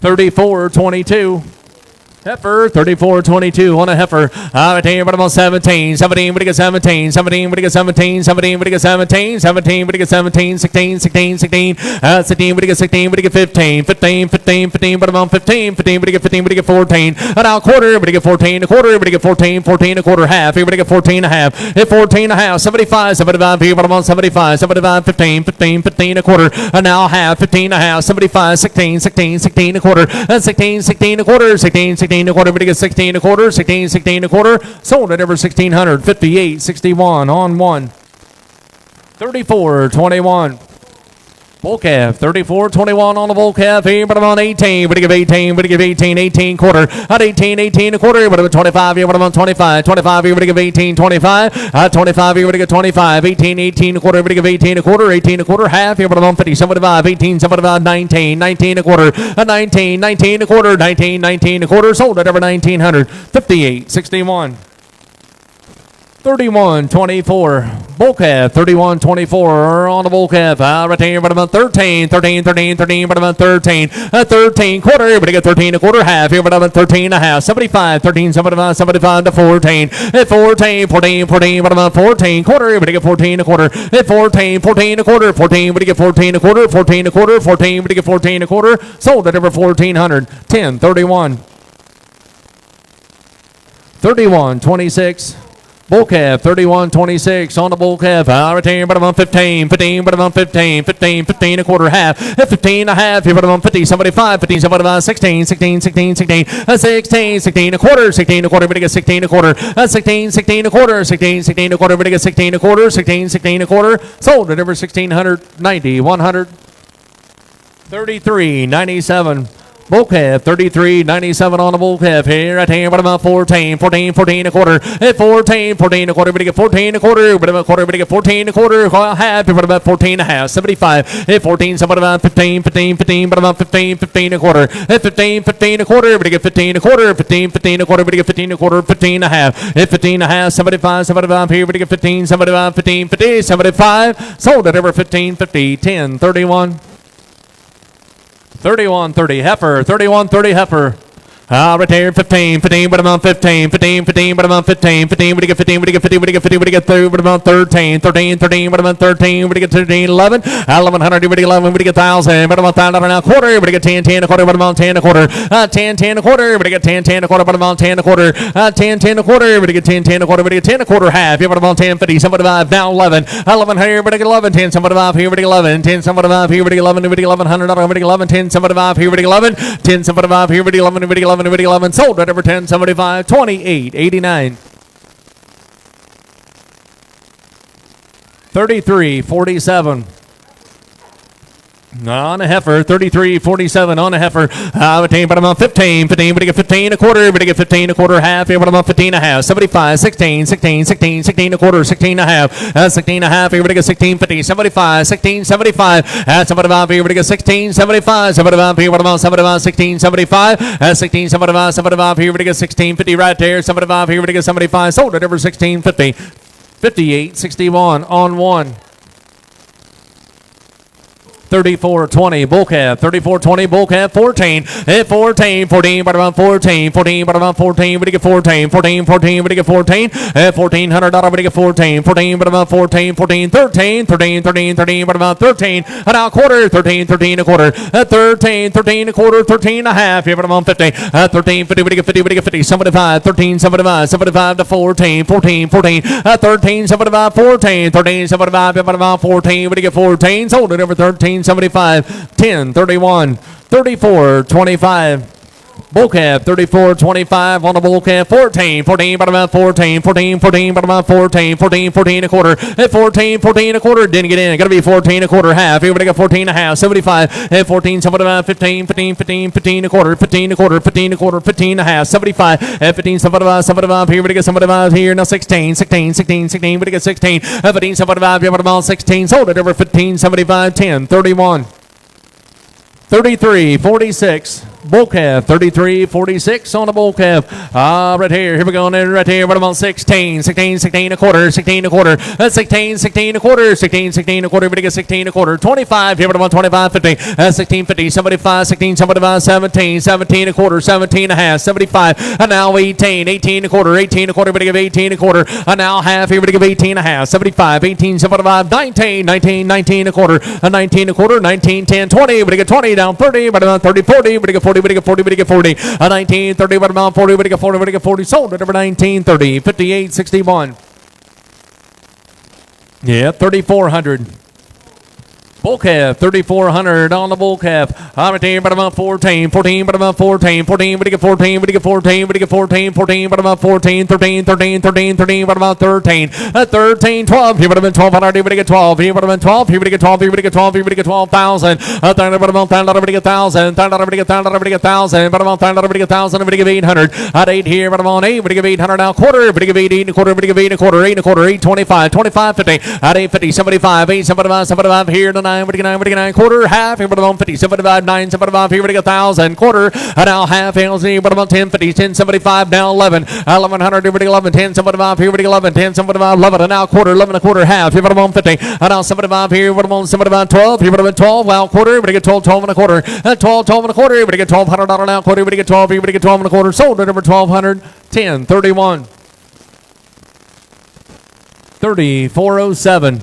34.22. Heifer, 34.22 on a heifer. Right there, but I'm on 17. 17, what do you get 17? 17, what do you get 17? 17, what do you get 17? 17, what do you get 17? 16, 16, 16. 16, what do you get 16? What do you get 15? 15, 15, 15, but I'm on 15. 15, what do you get 15? What do you get 14? Now quarter, what do you get 14? A quarter, what do you get 14? 14 a quarter, half. Here, what do you get 14 and a half? Hit 14 and a half. 75, 75 here, but I'm on 75. 75, 15, 15, 15 a quarter. Now half, 15 and a half. 75, 16, 16, 16 a quarter. 16, 16 a quarter. 16, 16 a quarter, but you get 16 a quarter, 16, 16 a quarter, sold at over 1,600, 58, 61 on 1. 34.21. Bull calf, 34.21 on the bull calf. Here, but I'm on 18. But give 18. But give 18. 18 quarter. At 18. 18 a quarter. But I'm 25. Here, but I'm on 25. 25. Here, but give 18. 25. At 25. Here, but give 25. 18. 18 a quarter. But give 18 a quarter. 18 a quarter. Half. Here, but I'm on 50. 75. 18. 75. 19. 19 a quarter. At 19. 19 a quarter. 19. 19 a quarter. Sold at over 1900. 58.61. 31.24. Bull calf, 31.24 on the bull calf. Right here, but about 13, 13, 13, 13, but about 13. 13 quarter, but I get 13 a quarter half. Here, but about 13 and a half. 75, 13, 75, 75 to 14. 14, 14, 14, but about 14 quarter, but I get 14 a quarter. 14, 14 a quarter, 14, but I get 14 a quarter, 14 a quarter, 14, but I get 14 a quarter. Sold at over 1400. 10, 31. 31.26. Bull calf, 31.26 on the bull calf. Right here, but I'm on 15, 15, but I'm on 15, 15, 15 a quarter half. 15 a half, here, but I'm on 50, 75, 15, 75, 16, 16, 16, 16, 16, 16 a quarter, 16 a quarter, but I get 16 a quarter. 16, 16 a quarter, 16, 16 a quarter, but I get 16 a quarter, 16, 16 a quarter. Sold at over 1690, 100. 33.97. Bull calf, 33.97 on the bull calf. Here, right here, but about 14, 14, 14 a quarter. 14, 14 a quarter, but I get 14 a quarter, but about a quarter, but I get 14 a quarter. Half, but about 14 and a half. 75, 14, so about 15, 15, 15, but about 15, 15 a quarter. 15, 15 a quarter, but I get 15 a quarter. 15, 15 a quarter, but I get 15 a quarter. 15 and a half. 15 and a half, 75, 75 here, but I get 15, 75, 15, 50, 75. Sold at over 15, 50, 10, 31. 31.30 heifer, 31.30 heifer. Right here, 15, 15, but I'm on 15, 15, 15, but I'm on 15, 15, but I get 15, but I get 50, but I get 50, but I get 30, but I'm on 13, 13, 13, but I'm on 13, but I get 13, 11, 1100, but I get 11, but I get 1,000, but I'm on 1,000 and a quarter, but I get 10, 10 a quarter, but I'm on 10 a quarter, 10, 10 a quarter, but I get 10, 10 a quarter, but I'm on 10 a quarter, 10, 10 a quarter, but I get 10, 10 a quarter, but I get 10 a quarter half, yeah, but I'm on 10, 50, 75, now 11, 11 here, but I get 11, 10, 75 here, but I get 11, 10, 75 here, but I get 11, but I get 1100, but I get 11, 10, 75 here, but I get 11, 10, 75 here, but I get 11, but I get 11, but I get 11, sold at over 1075, 28.89. 33.47. On a heifer, 33.47 on a heifer. But I'm on 15, 15, but I get 15 a quarter, but I get 15 a quarter half. Here, but I'm on 15 a half. 75, 16, 16, 16, 16 a quarter, 16 a half. 16 a half, here, but I get 16, 50, 75, 16, 75. 75 here, but I get 16, 75. 75 here, but I'm on 75, 16, 75. 16, 75, 75 here, but I get 16, 50 right there. 75 here, but I get 75. Sold at over 16, 50. 58.61 on one. 34.20 bull calf, 34.20 bull calf, 14, 14, 14, but about 14, 14, but about 14, but you get 14, 14, 14, but you get 14, $1,400, but you get 14, 14, but about 14, 14, 13, 13, 13, 13, but about 13, and a quarter, 13, 13 a quarter, 13, 13 a quarter, 13 and a half, here, but I'm on 50, 13, 50, but you get 50, but you get 50, 75, 13, 75, 75 to 14, 14, 14, 13, 75, 14, 13, 75, but about 14, but you get 14, sold it over 13, 75, 10, 31, 34, 25. Bull calf, 34.25 on the bull calf, 14, 14, but about 14, 14, 14, but about 14, 14, 14 a quarter, 14, 14 a quarter, didn't get in, got to be 14 a quarter half, here we got 14 a half, 75, 14, 75, 15, 15, 15, 15 a quarter, 15 a quarter, 15 a quarter, 15 a half, 75, 15, 75, 75, here we got 75 here, now 16, 16, 16, 16, we got 16, 15, 75, here, but about 16, sold it over 15, 75, 10, 31. 33.46. Bull calf, 33.46 on the bull calf. Right here we go, and right here, but I'm on 16, 16, 16 a quarter, 16 a quarter, 16, 16 a quarter, 16, 16 a quarter, but I get 16 a quarter, 25, here, but I'm on 25, 50, 16, 50, 75, 16, 75, 17, 17 a quarter, 17 a half, 75, and now 18, 18 a quarter, 18 a quarter, but I give 18 a quarter, and now half, here, but I give 18 a half, 75, 18, 75, 19, 19, 19 a quarter, 19 a quarter, 19, 10, 20, but I get 20, down 30, but I'm on 30, 40, but I get 40, but I get 40, but I get 40, 19, 30, but I'm on 40, but I get 40, but I get 40, sold at over 19, 30, 58, 61. Yeah, 3,400. Bull calf, 3,400 on the bull calf. Right but about 14, 14, but about 14, 14, but you get 14, but you get 14, but you get 14, 14, but about 14, 13, 13, 13, 13, but about 13, 13, 12, he would have been 1,200, he would get 12, he would have been 12, he would get 12, he would get 12, he would get 12,000, but about 10, but get 1,000, 10, but get 1,000, but get 1,000, but about 10, but get 1,000, but give 800, at 8 here, but about 8, but give 800 now, quarter, but give 8, 8 and a quarter, but give 8 and a quarter, 8 and a quarter, 8, 25, 25, 50, at 850, 75, 8, 75, 75 here to 9, but get 9, quarter, half, here, but about 50, 75, 9, 75, here, but get 1,000, quarter, and now half, here, but about 10, 50, 10, 75, now 11, 1,100, here, but 11, 10, 75, here, but 11, 10, 75, 11, and now quarter, 11 and a quarter, half, here, but about 50, and now 75, here, but about 75, 12, here, but about 12, well, quarter, but get 12, 12 and a quarter, 12, 12 and a quarter, but get $1,200 now, quarter, but get 12, here, but get 12 and a quarter, sold at over 1,200, 10, 31, 3407.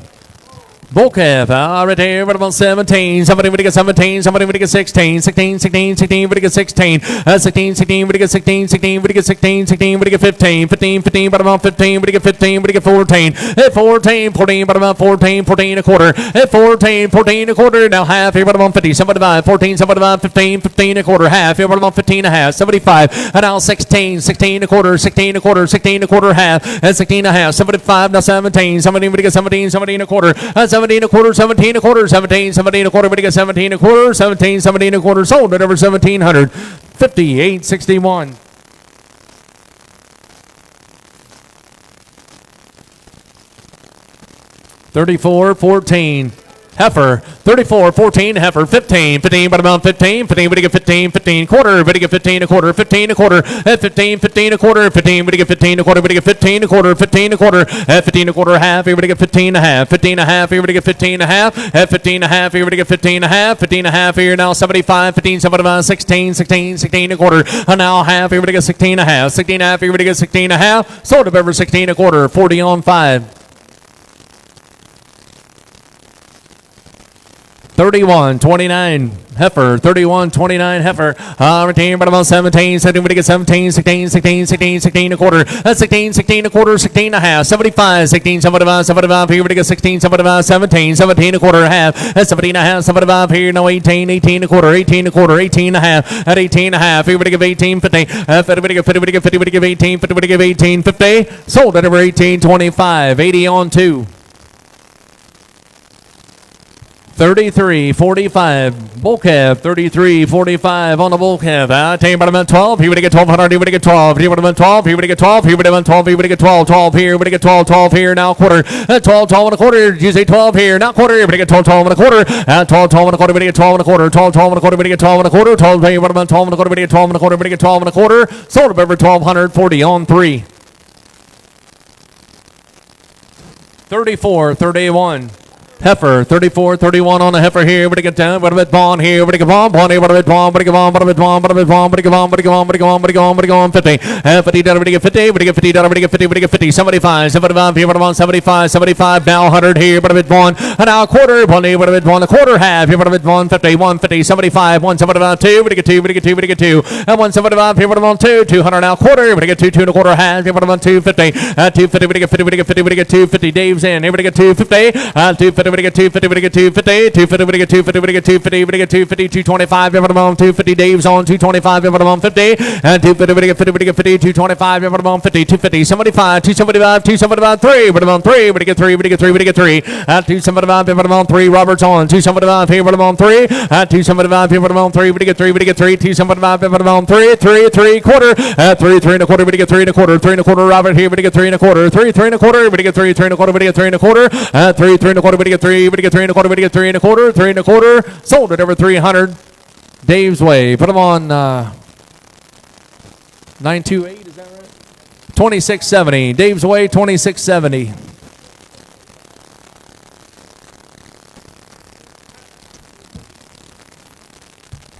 Bull calf, right here, but about 17. Somebody would get 17. Somebody would get 16. 16, 16, 16, would get 16. 16, 16, would get 16. 16, would get 16. 16, would get 15. 15, 15, but about 15, would get 15, would get 14. 14, 14, but about 14, 14 a quarter. 14, 14 a quarter. Now half here, but about 50. 75, 14, 75, 15, 15 a quarter. Half here, but about 15 and a half. 75, and now 16, 16 a quarter, 16 a quarter, 16 a quarter, half, and 16 and a half. 75, now 17. Somebody would get 17, 17 a quarter. 17 a quarter, 17 a quarter, 17, 17 a quarter, but you get 17 a quarter, 17, 17 a quarter, sold at over 1,700, 58.61. $34.14. Heifer, 34.14, heifer, 15, 15, but about 15, 15, but you get 15, 15, quarter, but you get 15 a quarter, 15 a quarter, 15, 15 a quarter, 15, but you get 15 a quarter, but you get 15 a quarter, 15 a quarter, 15 a quarter, half, here, but you get 15 a half, 15 a half, here, but you get 15 a half, 15 a half, here, but you get 15 a half, 15 a half, here, now 75, 15, 75, 16, 16, 16 a quarter, and now half, here, but you get 16 a half, 16 a half, here, but you get 16 a half, sold of over 16 a quarter, 40 on 5. 31.29 heifer, 31.29 heifer. Retain but about 17, 17, we get 17, 16, 16, 16, 16 a quarter. 16, 16 a quarter, 16 and a half. 75, 16, 75, 75 here, we get 16, 75, 17, 17 a quarter, half. 17 and a half, 75 here, no 18, 18 a quarter, 18 a quarter, 18 and a half. At 18 and a half, here we give 18, 50. 50, we give 50, we give 50, we give 18, 50, we give 18, 50. Sold at over 18.25, 80 on 2. 33.45 bull calf, 33.45 on the bull calf. Tell you about about 12. He would get 1,200. He would get 12. He would have been 12. He would get 12. He would have been 12. He would get 12. 12 here. Would get 12. 12 here. Now quarter. 12. 12 and a quarter. Did you say 12 here? Now quarter. He would get 12. 12 and a quarter. 12. 12 and a quarter. Would get 12 and a quarter. 12. 12 and a quarter. Would get 12 and a quarter. 12 here. Would have been 12 and a quarter. Would get 12 and a quarter. Would get 12 and a quarter. Sold up over 1,240 on 3. 34.31. Heifer, 34.31 on the heifer here. But it get down. But a bit bond here. But it get bond. Bond here. But a bit bond. But it get bond. But a bit bond. But a bit bond. But it get bond. But it get bond. But it get bond. But it get bond. But it get bond. But it get bond. 50. 50 dollar. But it get 50. But it get 50 dollar. But it get 50. But it get 50. 75. 75 here. But a bond. 75. 75 now 100 here. But a bit bond. And now a quarter. Bond here. But a bit bond. A quarter half here. But a bit bond. 50. 150. 75. 175 2. But it get 2. But it get 2. But it get 2. And 175 here. But a bond 2. 200 now quarter. But it get 2. 2 and a quarter half here. But a bond 250. 250. But it get 50. But it get 50. But it get 250. Dave's in. Here. But it get 250. 250. But it get 250. But it get 250, 250, we get 250, we get 250, we get 250, 225, every month, 250, Dave's on 225, every month, 50, and 250, we get 50, we get 50, 225, every month, 50, 250, 75, 275, 275, 3, but about 3, we get 3, we get 3, we get 3, and 275, every month, 3, Robert's on 275, here, every month, 3, and 275, every month, 3, we get 3, we get 3, 275, every month, 3, 3, 3 quarter, 3, 3 and a quarter, we get 3 and a quarter, 3 and a quarter, Robert here, we get 3 and a quarter, 3, 3 and a quarter, we get 3, 3 and a quarter, we get 3 and a quarter, 3, 3 and a quarter, we get 3, we get 3 and a quarter, we get 3 and a quarter, 3 and a quarter, sold at over 300. Dave's way. Put them on 928, is that right? 2670. Dave's way, 2670.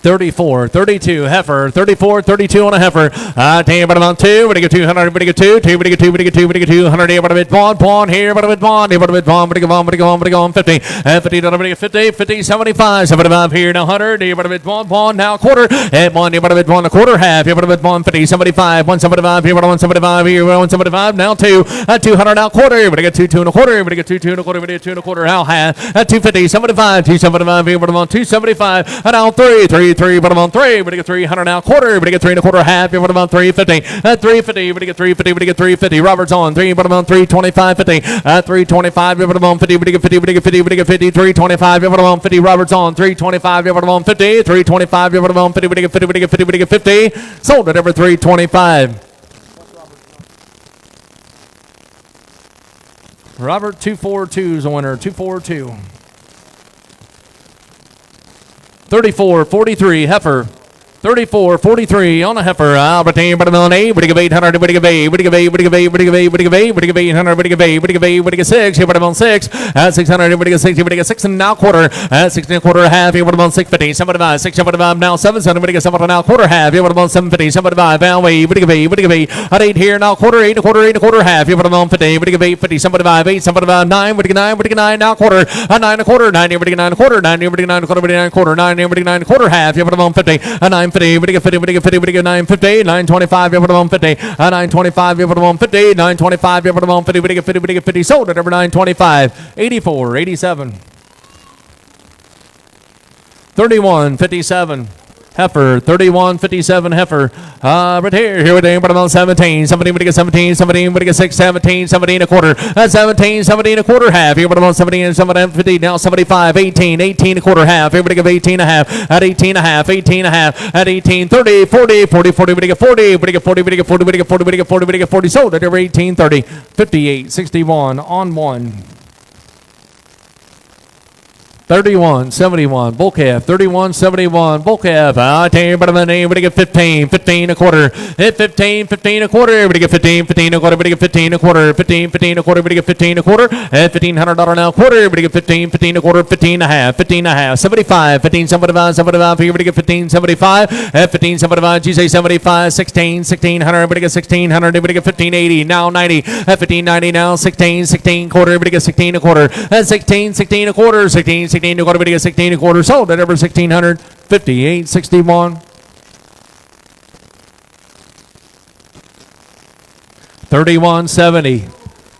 34, 32, heifer, 34, 32 on a heifer. Ten, but about 2, but get 200, but get 2, 2, but get 2, but get 2, but get 200, here, but a bit bond, here, but a bit bond, here, but a bit bond, but go on, 50, 50, but get 50, 50, 75, 75 here, now 100, here, but a bit bond, now quarter, and bond, here, but a bit bond, a quarter, half, here, but a bit bond, 50, 75, 175, here, but 175, here, 175, now 2, 200, now quarter, here, but get 2, 2 and a quarter, but get 2, 2 and a quarter, but get 2 and a quarter, now half, 250, 75, 275, here, but 275, and now 3, but I'm on 3, but I get 300 now, quarter, but I get 3 and a quarter, half, but I'm on 350, 350, but I get 350, but I get 350, Robert's on 3, but I'm on 325, 50, 325, but I'm on 50, but I get 50, but I get 50, but I get 50, 325, but I'm on 50, Robert's on 325, but I'm on 50, 325, but I'm on 50, but I get 50, but I get 50, but I get 50, sold at over 325. Robert 242 is a winner, 242. 34, 43, heifer. 34, 43 on a heifer. Albertine, but I'm on 8, but I give 800, but I give 8, but I give 8, but I give 8, but I give 8, but I give 8, but I give 800, but I give 8, but I give 8, but I give 6, here, but I'm on 6, 600, but I give 6, but I give 6 and now quarter, 6 and a quarter, half, here, but I'm on 650, 75, 675, now 700, but I give 7 now quarter, half, here, but I'm on 750, 75, now 8, but I give 8, but I give 8, at 8 here, now quarter, 8 and a quarter, 8 and a quarter, half, here, but I'm on 50, but I give 8, 50, 75, 8, 75, 9, but I give 9, but I give 9, now quarter, 9 and a quarter, 9, here, but I give 9 and a quarter, 9, here, but I give 9 and a quarter, but I give 9 and a quarter, 9, here, but I give 9 and a quarter, half, here, but I'm on 50, 950, but I give 50, but I give 950, 925, you put them on 50, 925, you put them on 50, 925, you put them on 50, but I get 50, but I get 50, sold at number 925, 84, 87, 31, 57. Heifer, 31, 57, heifer. Right here we go, but I'm on 17, 17, but I get 17, 17, but I get 6, 17, 17 a quarter, 17, 17 a quarter, half, here, but I'm on 17 and 50, now 75, 18, 18 a quarter, half, here, but I get 18 a half, at 18 a half, 18 a half, at 18, 30, 40, 40, 40, but I get 40, but I get 40, but I get 40, but I get 40, but I get 40, but I get 40, sold at over 18, 30, 58, 61, on 1. 31, 71, bull calf, 31, 71, bull calf, I tell you, but I'm going to get 15, 15 a quarter, hit 15, 15 a quarter, everybody get 15, 15 a quarter, everybody get 15 a quarter, 15, 15 a quarter, everybody get 15 a quarter, at $1,500 now quarter, everybody get 15, 15 a quarter, 15 a half, 15 a half, 75, 15, 75, 75, everybody get 15, 75, at 15, 75, you say 75, 16, 1600, everybody get 1600, everybody get 1580, now 90, at 1590, now 16, 16 quarter, everybody get 16 a quarter, at 16, 16 a quarter, 16, 16 a quarter, everybody get 16 a quarter, sold at over 1600, 58, 61. 3170.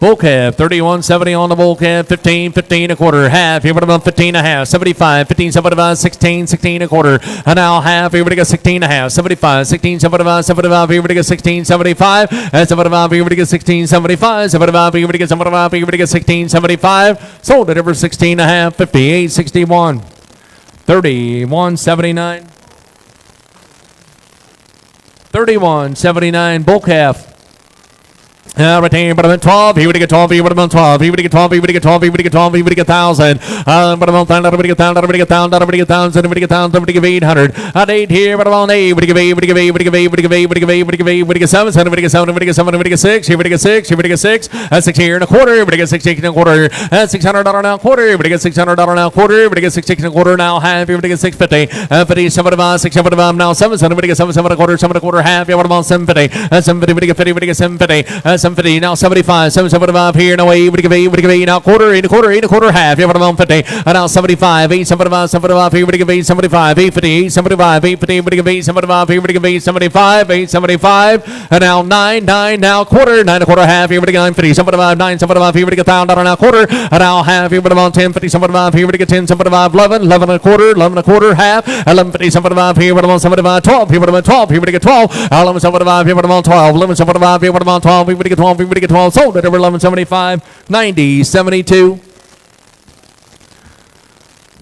Bull calf, 31.70 on the bull calf, 15, 15 a quarter, half, here, but about 15 a half, 75, 15, 75, 16, 16 a quarter, and now half, here, but I got 16 a half, 75, 16, 75, 75, here, but I got 16, 75, and 75, here, but I got 16, 75, 75, here, but I got 75, here, but I got 16, 75, sold at over 16 a half, 58, 61, 31.79, 31.79, bull calf. Right here, but I'm at 12, he would get 12, he would have 12, he would get 12, he would get 12, he would get 12, he would get 1,000. But I'm on 1,000, everybody get 1,000, everybody get 1,000, everybody get 1,000, everybody get 1,000, everybody give 800. At 8 here, but I'm on 8, would give 8, would give 8, would give 8, would give 8, would give 8, would give 8, would get 7, everybody get 7, everybody get 7, everybody get 6, here, everybody get 6, here, everybody get 6, at 6 here and a quarter, everybody get 6, 6 and a quarter, at $600 now quarter, everybody get $600 now quarter, everybody get 6, 6 and a quarter now half, everybody get 650, at 50, 75, 6, 75 now 7, everybody get 7, 7 and a quarter, 7 and a quarter half, yeah, what I'm on 750, at 750, everybody get 50, everybody get 750, at 750 now 75. 775 here, no way, would give 8, would give 8, now quarter, 8 and a quarter, 8 and a quarter, half, yeah, but I'm on 50, and now 75, 8, 75, 75, here, would give 8, 75, 8, 50, 8, 75, 8, 50, would give 8, 75, here, would give 8, 75, 8, 75, and now 9, 9, now quarter, 9 and a quarter, half, here, would give 9, 50, 75, 9, 75, here, would give $1,000 now quarter, and now half, here, would have on 10, 50, 75, here, would give 10, 75, 11, 11 and a quarter, 11 and a quarter, half, 11, 50, 75, here, would have on 75, 12, here, would have on 12, here, would give 12, 11, 75, here, would have on 12, 11, 75, here, would have on 12, here, would give 12, here, would give 12, sold at over 11, 75, 90, 72,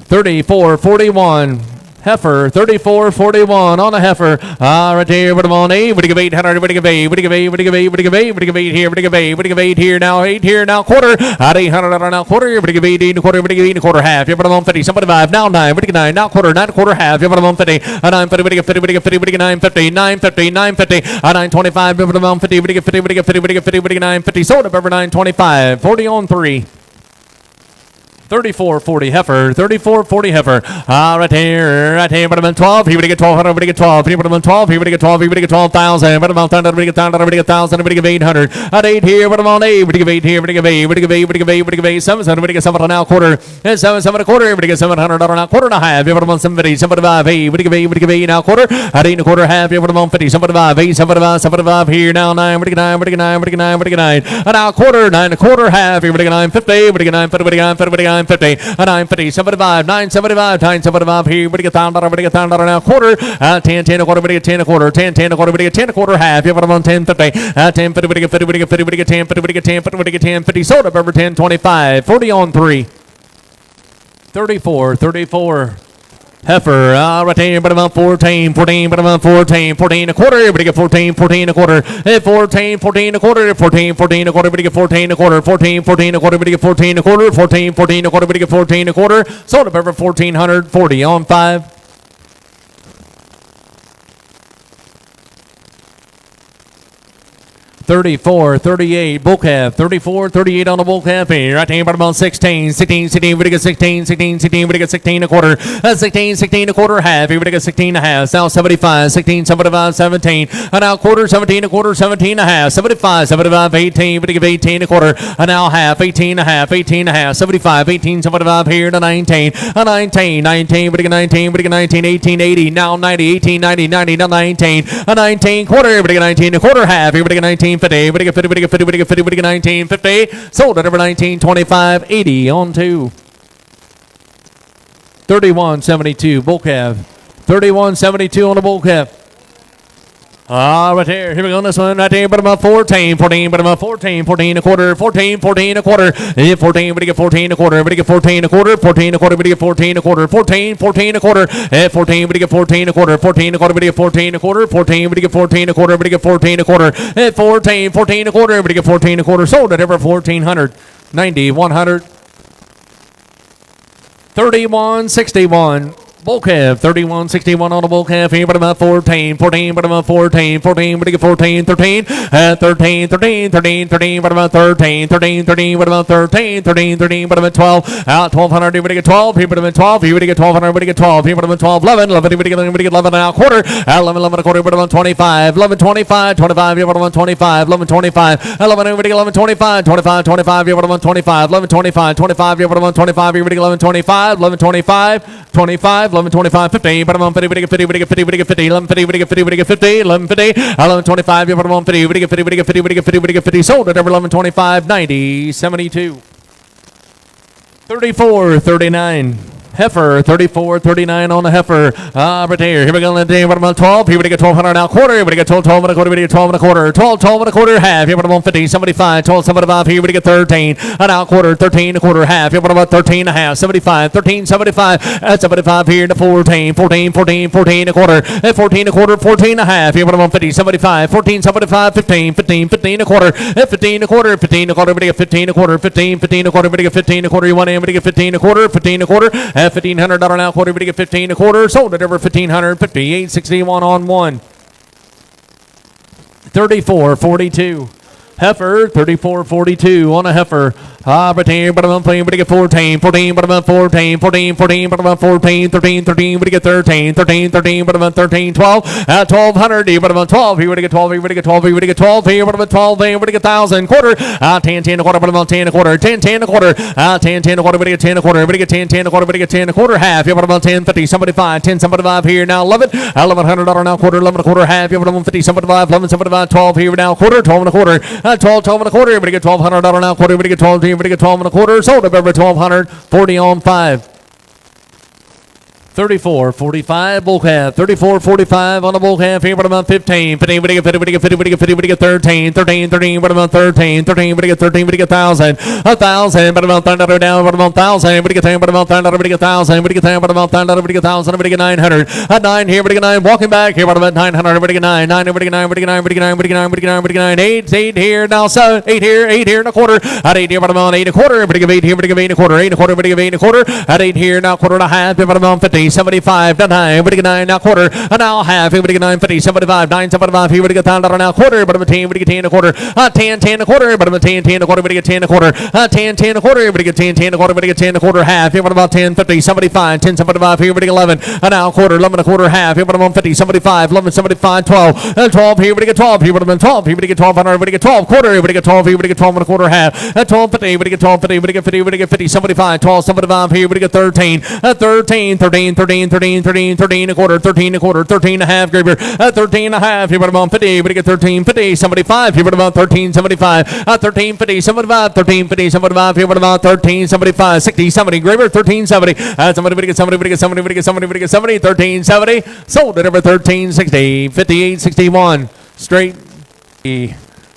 34, 41. Heifer, 34, 41 on a heifer. Right here, but I'm on 8. Would give 800, would give 8, would give 8, would give 8, would give 8, would give 8 here, would give 8, would give 8 here, now 8 here, now quarter. At $800 now quarter, would give 8, 8 and a quarter, would give 8 and a quarter, half. Yeah, but I'm on 50, 75, now 9, would give 9, now quarter, 9 and a quarter, half. Yeah, but I'm on 50, 950, would give 50, would give 50, would give 950, 950, 950, 925, but I'm on 50, would give 50, would give 50, would give 50, would give 950, sold up over 925, 40 on 3. 34.40 heifer, 34.40 heifer. Right here, but I'm 12. Here we get 1200, everybody get 12. Here, but I'm 12. Here we get 12. Here we get 12,000. But I'm 1,000, everybody get 1,000, everybody get 1,000, everybody get 800. At 8 here, but I'm on 8. Everybody get 8 here, everybody get 8, everybody get 8, everybody get 8, everybody get 8. 700, everybody get 7 now quarter. 7, 7 a quarter, everybody get $700 now quarter and a half. Everybody on 750, 75, 8, everybody get 8, everybody get 8 now quarter. At 8 and a quarter half, everybody on 50, 75, 8, 75, 75 here now 9, everybody get 9, everybody get 9, everybody get 9, everybody get 9. And now quarter, 9 and a quarter half, everybody get 9, 50, everybody get 9, 50, everybody get 9, 50, everybody get 9, 50. And 950, 75, 975, 975 here, everybody get $1,000, everybody get $1,000 now quarter. 10, 10 a quarter, everybody get 10 a quarter, 10, 10 a quarter, everybody get 10 a quarter half. Everybody on 10, 50. 10, 50, everybody get 50, everybody get 50, everybody get 10, 50, everybody get 10, 50, everybody get 10, 50. Sold up over 10, 25, 40 on 3. 34, 34. Heifer, right there, but about 14, 14, but about 14, 14 a quarter, everybody get 14, 14 a quarter, 14, 14 a quarter, 14, 14 a quarter, everybody get 14 a quarter, 14, 14 a quarter, everybody get 14 a quarter, 14, 14 a quarter, everybody get 14 a quarter, sold up over 1,440 on 5. 34, 38, bull calf, 34, 38 on the bull calf here. Right there, about 16, 16, 16, everybody get 16, 16, 16, everybody get 16 a quarter, 16, 16 a quarter half, everybody get 16 and a half, now 75, 16, 75, 17, and now quarter, 17 a quarter, 17 and a half, 75, 75, 18, everybody get 18 a quarter, and now half, 18 and a half, 18 and a half, 75, 18, 75 here to 19, 19, 19, everybody get 19, everybody get 19, 18, 80, now 90, 18, 90, 90, now 19, 19 quarter, everybody get 19 a quarter half, everybody get 19, 50, everybody get 50, everybody get 50, everybody get 50, everybody get 19, 50, sold at over 19, 25, 80 on 2. 31.72 bull calf, 31.72 on the bull calf. Right there. Here we go on this one right there. But about 14, 14, but about 14, 14 a quarter, 14, 14 a quarter. 14, everybody get 14 a quarter, everybody get 14 a quarter, 14 a quarter, everybody get 14 a quarter, 14, 14 a quarter. 14, everybody get 14 a quarter, 14 a quarter, everybody get 14 a quarter, 14, everybody get 14 a quarter, everybody get 14 a quarter. 14, 14 a quarter, everybody get 14 a quarter. Sold at over 1,400, 90, 100. 31.61. Bull calf, 31.61 on the bull calf here, but about 14, 14, but about 14, 14, but you get 14, 13, 13, 13, 13, 13, but about 13, 13, 13, but about 13, 13, 13, but about 12, out 1,200, everybody get 12, here, but about 12, here, everybody get 1,200, everybody get 12, here, but about 12, 11, 11, everybody get 11 now, quarter, 11, 11 a quarter, but about 25, 11, 25, 25, here, but about 25, 11, 25, 11, everybody get 11, 25, 25, 25, here, but about 25, 11, 25, 25, here, but about 25, everybody get 11, 25, 11, 25, 25, 11, 25, 50, but I'm on 50, everybody get 50, everybody get 50, everybody get 50, 11, 50, everybody get 50, everybody get 50, 11, 50, 11, 25, but I'm on 50, everybody get 50, everybody get 50, everybody get 50, everybody get 50, sold at over 11, 25, 90, 72. 34, 39. Heifer, 34, 39 on the heifer. Right there. Here we go. What about 12? Here we get 1,200 now. Quarter. Here we get 12, 12 and a quarter. We get 12 and a quarter. 12, 12 and a quarter. Half. Here we about 50, 75, 12, 75. Here we get 13. And now quarter. 13 and a quarter. Half. Here we about 13 and a half. 75, 13, 75. 75 here to 14, 14, 14, 14 a quarter. 14 a quarter. 14 and a half. Here we about 50, 75, 14, 75, 15, 15, 15 a quarter. 15 a quarter. 15 a quarter. We get 15 a quarter. 15, 15 a quarter. We get 15 a quarter. You want to get 15 a quarter. 15 a quarter. $1,500 now quarter, everybody get 15 a quarter, sold at over 1,500, 58.61 on 1. 34.42. Heifer, 34.42 on a heifer. But here, but I'm playing, but you get 14, 14, but about 14, 14, 14, but about 14, 13, 13, but you get 13, 13, 13, but about 13, 12, 1,200, but about 12, here, but you get 12, here, but you get 12, here, but you get 12, here, but about 12, here, but you get 1,000, quarter, 10, 10 a quarter, but about 10 a quarter, 10, 10 a quarter, 10, 10 a quarter, but you get 10 a quarter, but you get 10, 10 a quarter, but you get 10 a quarter, half, here, but about 10, 50, 75, 10, 75 here, now 11, $1,100 now quarter, 11 a quarter, half, here, but about 50, 75, 11, 75, 12 here, now quarter, 12 and a quarter, 12, 12 and a quarter, everybody get $1,200 now quarter, everybody get 12, everybody get 12 and a quarter, sold up over 1,200, 40 on 5. 34.45 bull calf, 34.45 on the bull calf here, but about 15, 15, but you get 50, but you get 50, but you get 50, but you get 13, 13, 13, but about 13, 13, but you get 13, but you get 1,000, 1,000, but about 1,000 down, but about 1,000, but you get 10, but about 1,000, but you get 1,000, but you get 10, but about 1,000, but you get 1,000, but you get 900, 9 here, but you get 9, walking back here, but about 900, but you get 9, 9, but you get 9, but you get 9, but you get 9, but you get 9, but you get 9, but you get 9, 8, 8 here, now 7, 8 here, 8 here and a quarter, at 8 here, but about 8 a quarter, but you get 8 here, but you get 8 a quarter, 8 a quarter, but you get 8 a quarter, at 8 here, now quarter and a half, but about 50, 50, 75, 9, everybody get 9 now quarter, and now half, everybody get 950, 75, 975, everybody get $10 now quarter, but I'm a 10, everybody get 10 a quarter, 10, 10 a quarter, but I'm a 10, 10 a quarter, everybody get 10 a quarter, 10, 10 a quarter, everybody get 10, 10 a quarter, everybody get 10 a quarter, half, everybody about 10, 50, 75, 10, 75, everybody get 11, and now quarter, 11 a quarter, half, everybody about 50, 75, 11, 75, 12, 12, everybody get 12, everybody get 12, everybody get 12, everybody get 12, quarter, everybody get 12, everybody get 12 and a quarter, half, 12, 50, everybody get 12, 50, everybody get 50, everybody get 50, 75, 12, 75, everybody get 13, 13, 13, 13, 13, 13, 13 a quarter, 13 a quarter, 13 and a half, Graber, 13 and a half, everybody about 50, everybody get 13, 50, 75, everybody about 13, 75, 13, 50, 75, 13, 50, 75, everybody about 13, 75, 60, 70, Graber, 13, 70, somebody get 70, everybody get 70, everybody get 70, everybody get 70, 13, 70, sold at over 13, 60, 58, 61, straight,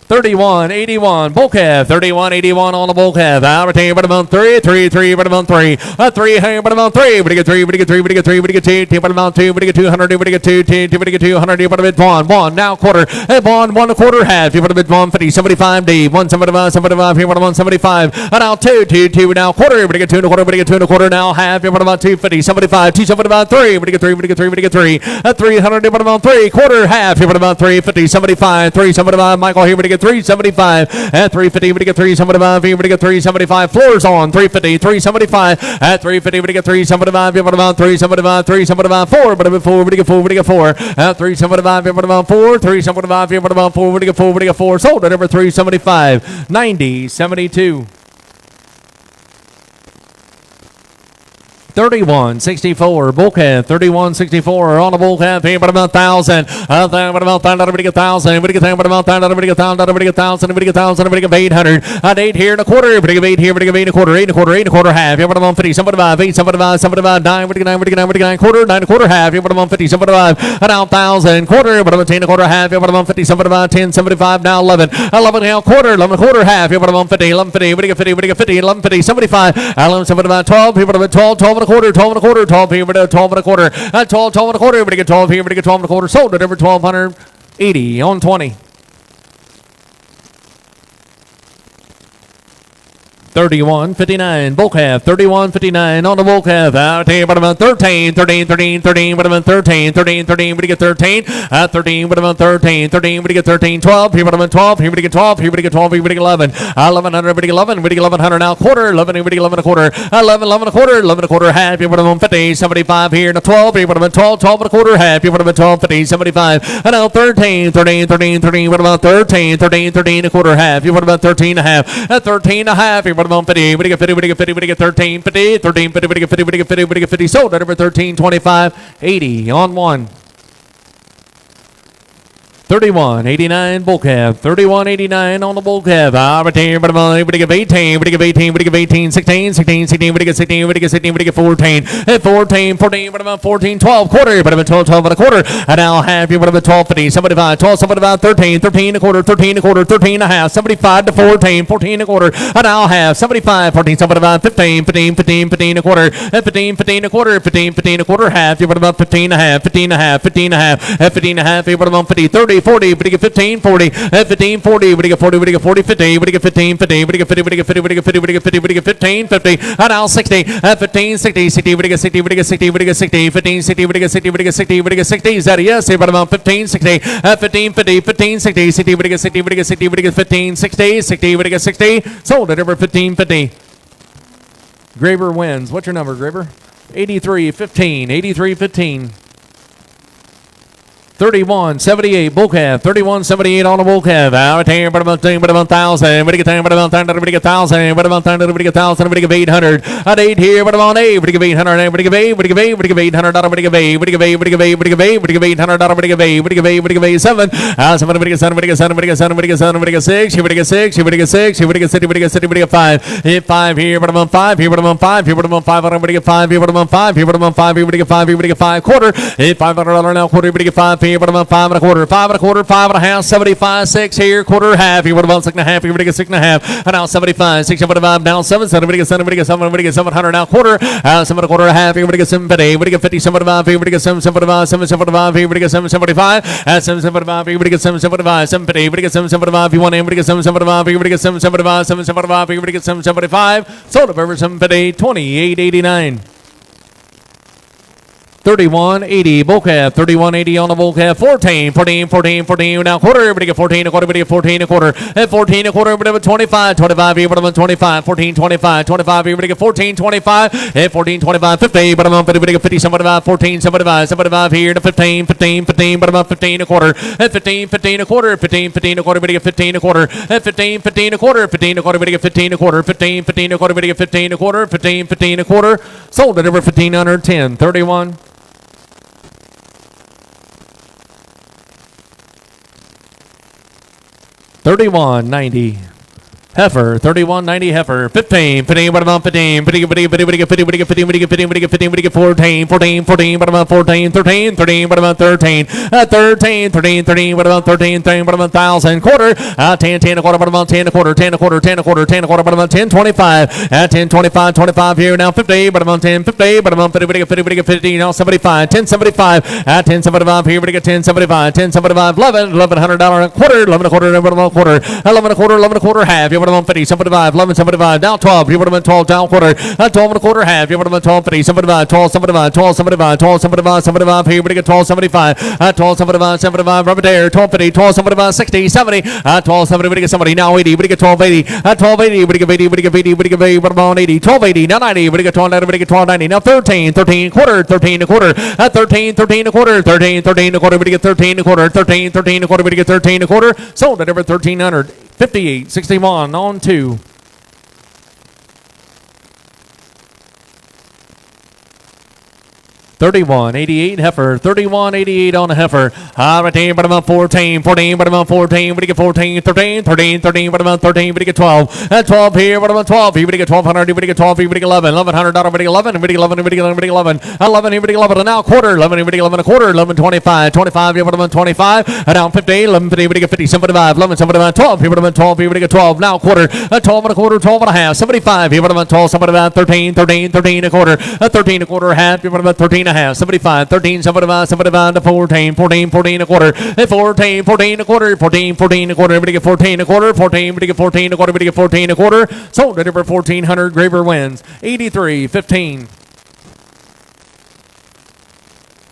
31, 81, bull calf, 31, 81 on the bull calf. Out of but about 3, 3, 3, but about 3, 3, but about 3, but get 3, but get 3, but get 3, but get 2, but about 2, but get 200, but get 2, 2, but get 200, but a bit 1, now quarter, 1 a quarter, half, but a bit 150, 75, D, 175, 75, here, but 175, and now 2, 2, 2, now quarter, but get 2 and a quarter, but get 2 and a quarter, now half, but about 250, 75, 275, 3, but get 3, but get 3, but get 3, 300, but about 3, quarter, half, but about 350, 75, 375, Michael here, but get 375 at 350, we get 375, we get 375, floors on 350, 375 at 350, we get 375, we about 375, 375, 4, but about 4, we get 4, we get 4 at 375, we about 4, 375, we about 4, we get 4, we get 4, sold at over 375, 90, 72. 3164 bull calf, 3164 on a bull calf here, but about 1,000. But about 1,000, everybody get 1,000. Everybody get 1,000, but about 1,000, everybody get 1,000, everybody get 1,000, everybody get 1,000, everybody get 800. At 8 here and a quarter, everybody get 8 here, everybody get 8 and a quarter, 8 and a quarter, 8 and a quarter, half. Everybody about 50, 75, 8, 75, 75, 9, everybody get 9, everybody get 9, everybody get 9, quarter, 9 and a quarter, half. Everybody about 50, 75, and now 1,000, quarter, but about 10 and a quarter, half. Everybody about 50, 75, 10, 75, now 11, 11 now quarter, 11 and a quarter, half. Everybody about 50, 11, 50, everybody get 50, everybody get 50, 11, 50, 75, 11, 75, 12, everybody about 12, 12 and a quarter, 12 and a quarter, 12 here, 12 and a quarter, 12, 12 and a quarter, everybody get 12 here, everybody get 12 and a quarter, sold at over 1,280 on 20. 3159 bull calf, 3159 on the bull calf. Out here, but about 13, 13, 13, 13, but about 13, 13, 13, but you get 13, 13, but about 13, 13, but you get 13, 12, here, but about 12, here, but you get 12, here, but you get 12, here, but you get 11, 1100, but you get 11, but you get 1100 now, quarter, 11, here, but you get 11 and a quarter, 11, 11 and a quarter, 11 and a quarter, half, here, but about 50, 75 here, and 12, here, but about 12, 12 and a quarter, half, here, but about 12, 50, 75, and now 13, 13, 13, 13, but about 13, 13, 13 and a quarter, half, here, but about 13 and a half, 13 and a half, here, but about 50, we get 50, we get 50, we get 13, 50, 13, 50, we get 50, we get 50, we get 50, sold at over 13, 25, 80 on 1. 3189 bull calf, 3189 on the bull calf. But here, but everybody get 18, everybody get 18, everybody get 18, 16, 16, 16, everybody get 16, everybody get 16, everybody get 14, 14, 14, but about 14, 12, quarter, but about 12, 12 and a quarter, and now half, but about 12, 50, 75, 12, 75, 13, 13 a quarter, 13 a quarter, 13 and a half, 75 to 14, 14 a quarter, and now half, 75, 14, 75, 15, 15, 15, 15 a quarter, 15, 15 a quarter, 15, 15 a quarter, half, but about 15 and a half, 15 and a half, 15 and a half, 15 and a half, but about 50, 30, 40, but you get 15, 40, 15, 40, but you get 40, but you get 40, 50, but you get 15, 50, but you get 50, but you get 50, but you get 50, but you get 50, but you get 15, 50, and now 60, 15, 60, 60, but you get 60, but you get 60, but you get 60, 15, 60, but you get 60, but you get 60, but you get 60, is that a yes? But about 15, 60, 15, 50, 15, 60, 60, but you get 60, but you get 60, but you get 15, 60, 60, but you get 60, sold at over 15, 50. Graber wins. What's your number, Graber? 83, 15, 83, 15. 3178 bull calf, 3178 on a bull calf. Out here, but about 1,000. Everybody get 10, but about 10, everybody get 1,000. But about 10, everybody get 1,000. Everybody get 800. At 8 here, but about 8. Everybody get 800. Everybody get 8. Everybody get 8. Everybody get 800. Everybody get 8. Everybody get 8. Everybody get 8. Everybody get 8. Everybody get 800. Everybody get 8. Everybody get 8. Everybody get 8. 7. Somebody get 7. Everybody get 7. Everybody get 7. Everybody get 7. Everybody get 6. Everybody get 6. Everybody get 6. Everybody get 6. Everybody get 6. Everybody get 5. Hit 5 here, but about 5. Here, but about 5. Here, but about 5. Everybody get 5. Here, but about 5. Here, but about 5. Everybody get 5. Everybody get 5. Quarter. Hit $500 now. Quarter. Everybody get 5 here, but about 5 and a quarter. 5 and a quarter, 5 and a half, 75, 6 here, quarter, half. Here, what about 6 and a half? Everybody get 6 and a half. And now 75, 6, 75, now 7, 7, everybody get 7, everybody get 7, everybody get 700 now, quarter, 7 and a quarter, half. Everybody get 750, everybody get 50, 75, everybody get 775, 775, everybody get 775, 775, everybody get 775, 750, everybody get 775, you want everybody get 775, everybody get 775, 775, everybody get 775, sold up over 750, 2889. 31.80 bull calf, 31.80 on the bull calf, 14, 14, 14, 14. Now quarter, everybody get 14 a quarter, everybody get 14 a quarter, at 14 a quarter, everybody get 25, 25, everybody get 25, 14, 25, 25, everybody get 14, 25, at 14, 25, 50, but I'm on 50, everybody get 50, 75, 14, 75, 75 here to 15, 15, 15, but I'm on 15 a quarter, at 15, 15 a quarter, 15, 15 a quarter, everybody get 15 a quarter, at 15, 15 a quarter, 15 a quarter, everybody get 15 a quarter, 15, 15 a quarter, everybody get 15 a quarter, 15, 15 a quarter, sold at over 1,510, 31. 31.90 heifer, 31.90 heifer, 15, 15, what about 15, 15, 15, 15, 15, 15, 15, 15, 15, 14, 14, 14, what about 14, 13, 13, what about 13, 13, 13, 13, what about 13, 13, what about 1,000, quarter, 10, 10 a quarter, what about 10 a quarter, 10 a quarter, 10 a quarter, 10 a quarter, what about 10, 25, 10, 25, 25 here, now 50, what about 10, 50, what about 50, 50, 50, now 75, 10, 75, 10, 75 here, we get 10, 75, 10, 75, 11, $1,100 a quarter, 11 a quarter, 11 a quarter, 11 a quarter, 11 a quarter, half, you would have 50, 75, 11, 75, down 12, you would have been 12, down quarter, 12 and a quarter, half, you would have been 12, 50, 75, 12, 75, 12, 75, 12, 75, 75, here, we get 12, 75, 12, 75, 75, rubber there, 12, 50, 12, 75, 60, 70, 12, 70, we get 70, now 80, we get 12, 80, 12, 80, we get 80, we get 80, we get 80, what about 80, 12, 80, now 90, we get 12, 90, we get 12, 90, now 13, 13, quarter, 13 a quarter, 13, 13 a quarter, 13, 13 a quarter, we get 13 a quarter, 13, 13 a quarter, we get 13 a quarter, sold at over 1,300, 58, 61, on 2. 31.88 heifer, 31.88 on a heifer. Right there, but about 14, 14, but about 14, we get 14, 13, 13, 13, but about 13, we get 12. 12 here, but about 12, here we get 1,200, we get 12, here we get 11, $1,100, we get 11, we get 11, we get 11, we get 11, 11, here we get 11, and now quarter, 11, we get 11 a quarter, 11, 25, 25, here, but about 25, and now 50, 11, 50, we get 50, 75, 11, 75, 12, here, but about 12, here we get 12, now quarter, 12 and a quarter, 12 and a half, 75, here, but about 12, 75, 13, 13, 13 a quarter, 13 a quarter, half, here, but about 13 a half, 75, 13, 75, 75 to 14, 14, 14 a quarter, 14, 14 a quarter, 14, 14 a quarter, everybody get 14 a quarter, 14, everybody get 14 a quarter, everybody get 14 a quarter, sold at over 1,400, Graver wins, 83, 15.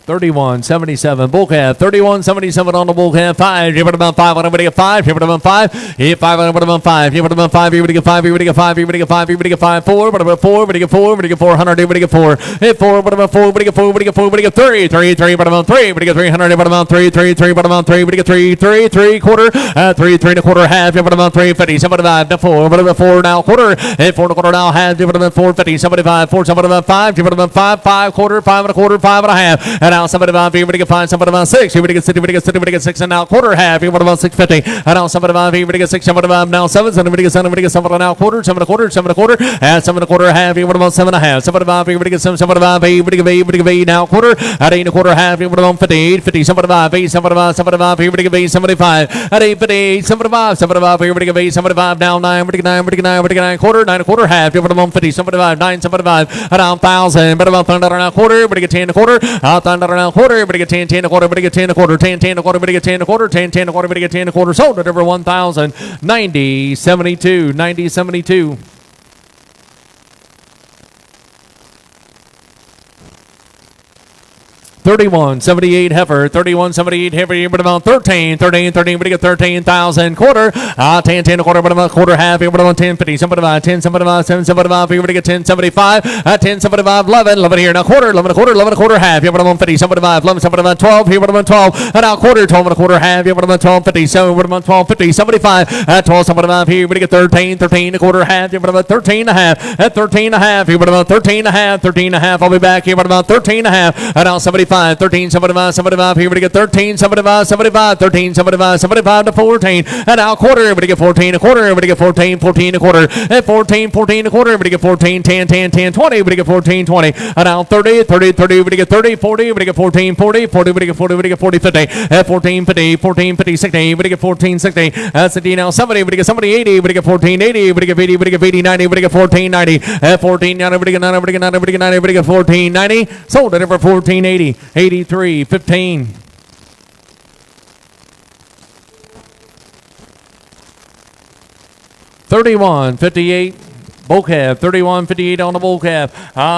31.77 bull calf, 31.77 on the bull calf, 5, give it about 5, everybody get 5, give it about 5, hit 5, everybody about 5, give it about 5, everybody get 5, everybody get 5, everybody get 5, everybody get 5, 4, what about 4, everybody get 4, everybody get 400, everybody get 4, hit 4, what about 4, everybody get 4, everybody get 4, everybody get 3, 3, 3, what about 3, everybody get 300, what about 3, 3, 3, what about 3, everybody get 3, 3, 3 quarter, 3, 3 and a quarter, half, what about 3, 50, 75 to 4, what about 4 now quarter, hit 4 and a quarter now, half, what about 4, 50, 75, 4, what about 5, what about 5, 5 quarter, 5 and a quarter, 5 and a half, and now 75, everybody get 5, somebody about 6, everybody get 6, everybody get 6, everybody get 6, and now quarter, half, everybody about 650, and now somebody about, everybody get 6, somebody about now 7, everybody get 7, everybody get 7, now quarter, 7 and a quarter, 7 and a quarter, and 7 and a quarter, half, everybody about 7 and a half, somebody about, everybody get 7, somebody about 8, everybody get 8, everybody get 8, now quarter, at 8 and a quarter, half, everybody about 58, 50, somebody about 8, somebody about, everybody get 8, 75, at 8, 58, somebody about, everybody get 8, somebody about, now 9, everybody get 9, everybody get 9, everybody get 9, quarter, 9 and a quarter, half, everybody about 50, somebody about 9, somebody about, around 1,000, but about 10 now quarter, everybody get 10 and a quarter, out 10 now quarter, everybody get 10, 10 and a quarter, everybody get 10 and a quarter, 10, 10 and a quarter, everybody get 10 and a quarter, 10, 10 and a quarter, everybody get 10 and a quarter, sold at over 1,000, 90, 72, 90, 72. 31.78 heifer, 31.78 heifer, but about 13, 13, 13, but you get 13,000 quarter, 10, 10 a quarter, but about quarter, half, but about 10, 50, somebody about 10, somebody about 7, somebody about, you get 10, 75, 10, somebody about 11, 11 here, now quarter, 11 a quarter, 11 a quarter, half, but about 50, somebody about 11, somebody about 12, here, but about 12, and now quarter, 12 and a quarter, half, but about 12, 50, so, but about 12, 50, 75, 12, somebody about here, but you get 13, 13 a quarter, half, but about 13 and a half, at 13 and a half, here, but about 13 and a half, 13 and a half, I'll be back here, but about 13 and a half, and now 75, 13, 75, 75, here we get 13, 75, 75, 13, 75, 75 to 14, and now quarter, everybody get 14 a quarter, everybody get 14, 14 a quarter, and 14, 14 a quarter, everybody get 14, 10, 10, 10, 20, everybody get 14, 20, and now 30, 30, 30, everybody get 30, 40, everybody get 14, 40, 40, everybody get 40, everybody get 40, 50, and 14, 50, 14, 50, 60, everybody get 14, 60, 60, now 70, everybody get somebody 80, everybody get 14, 80, everybody get 80, everybody get 80, 90, everybody get 14, 90, and 14, 90, everybody get 9, everybody get 9, everybody get 9, everybody get 14, 90, sold at over 14, 80, 83, 15. 31.58 Bull calf, 31.58 on the bull calf.